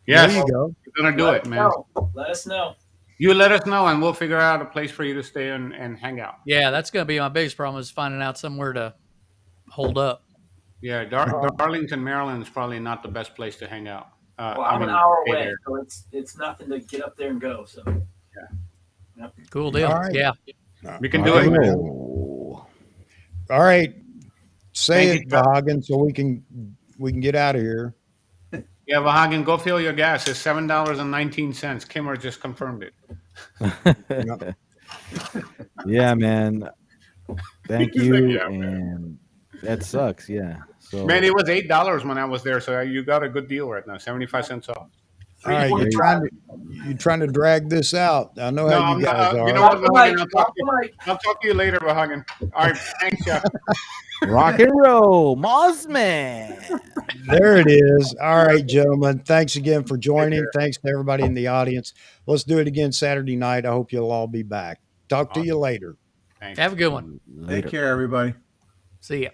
Yes, There you go. you're gonna do Let it, us man. know. Let us know. You let us know, and we'll figure out a place for you to stay and hang out. Yeah, that's going to be my biggest problem is finding out somewhere to hold up. Yeah, Darlington, Maryland is probably not the best place to hang out. Well, I'm an hour away, so it's nothing to get up there and go. So Cool deal. All right. Yeah. We can do it. Oh. All right. Say Thank it, you, Chuck. Vahagan, so we can get out of here. Yeah, Vahagan, go fill your gas. It's $7.19. Kimmer just confirmed it. Yeah, man. Thank He's you. like, yeah, man. And that sucks. Yeah. So Man, it was $8 when I was there, so you got a good deal right now. 75 cents off. All right, you're trying to drag this out. I know No, how I'm you guys not. are. You know what, Vahagan? I'll talk to you later, Vahagan. All right, thanks, Jeff. rock and roll, Mossman. There it is. All right, gentlemen. Thanks again for joining. Thanks to everybody in the audience. Let's do it again Saturday night. I hope you'll all be back. Talk to you later. Thanks. Have a good one. Take care, everybody. See ya.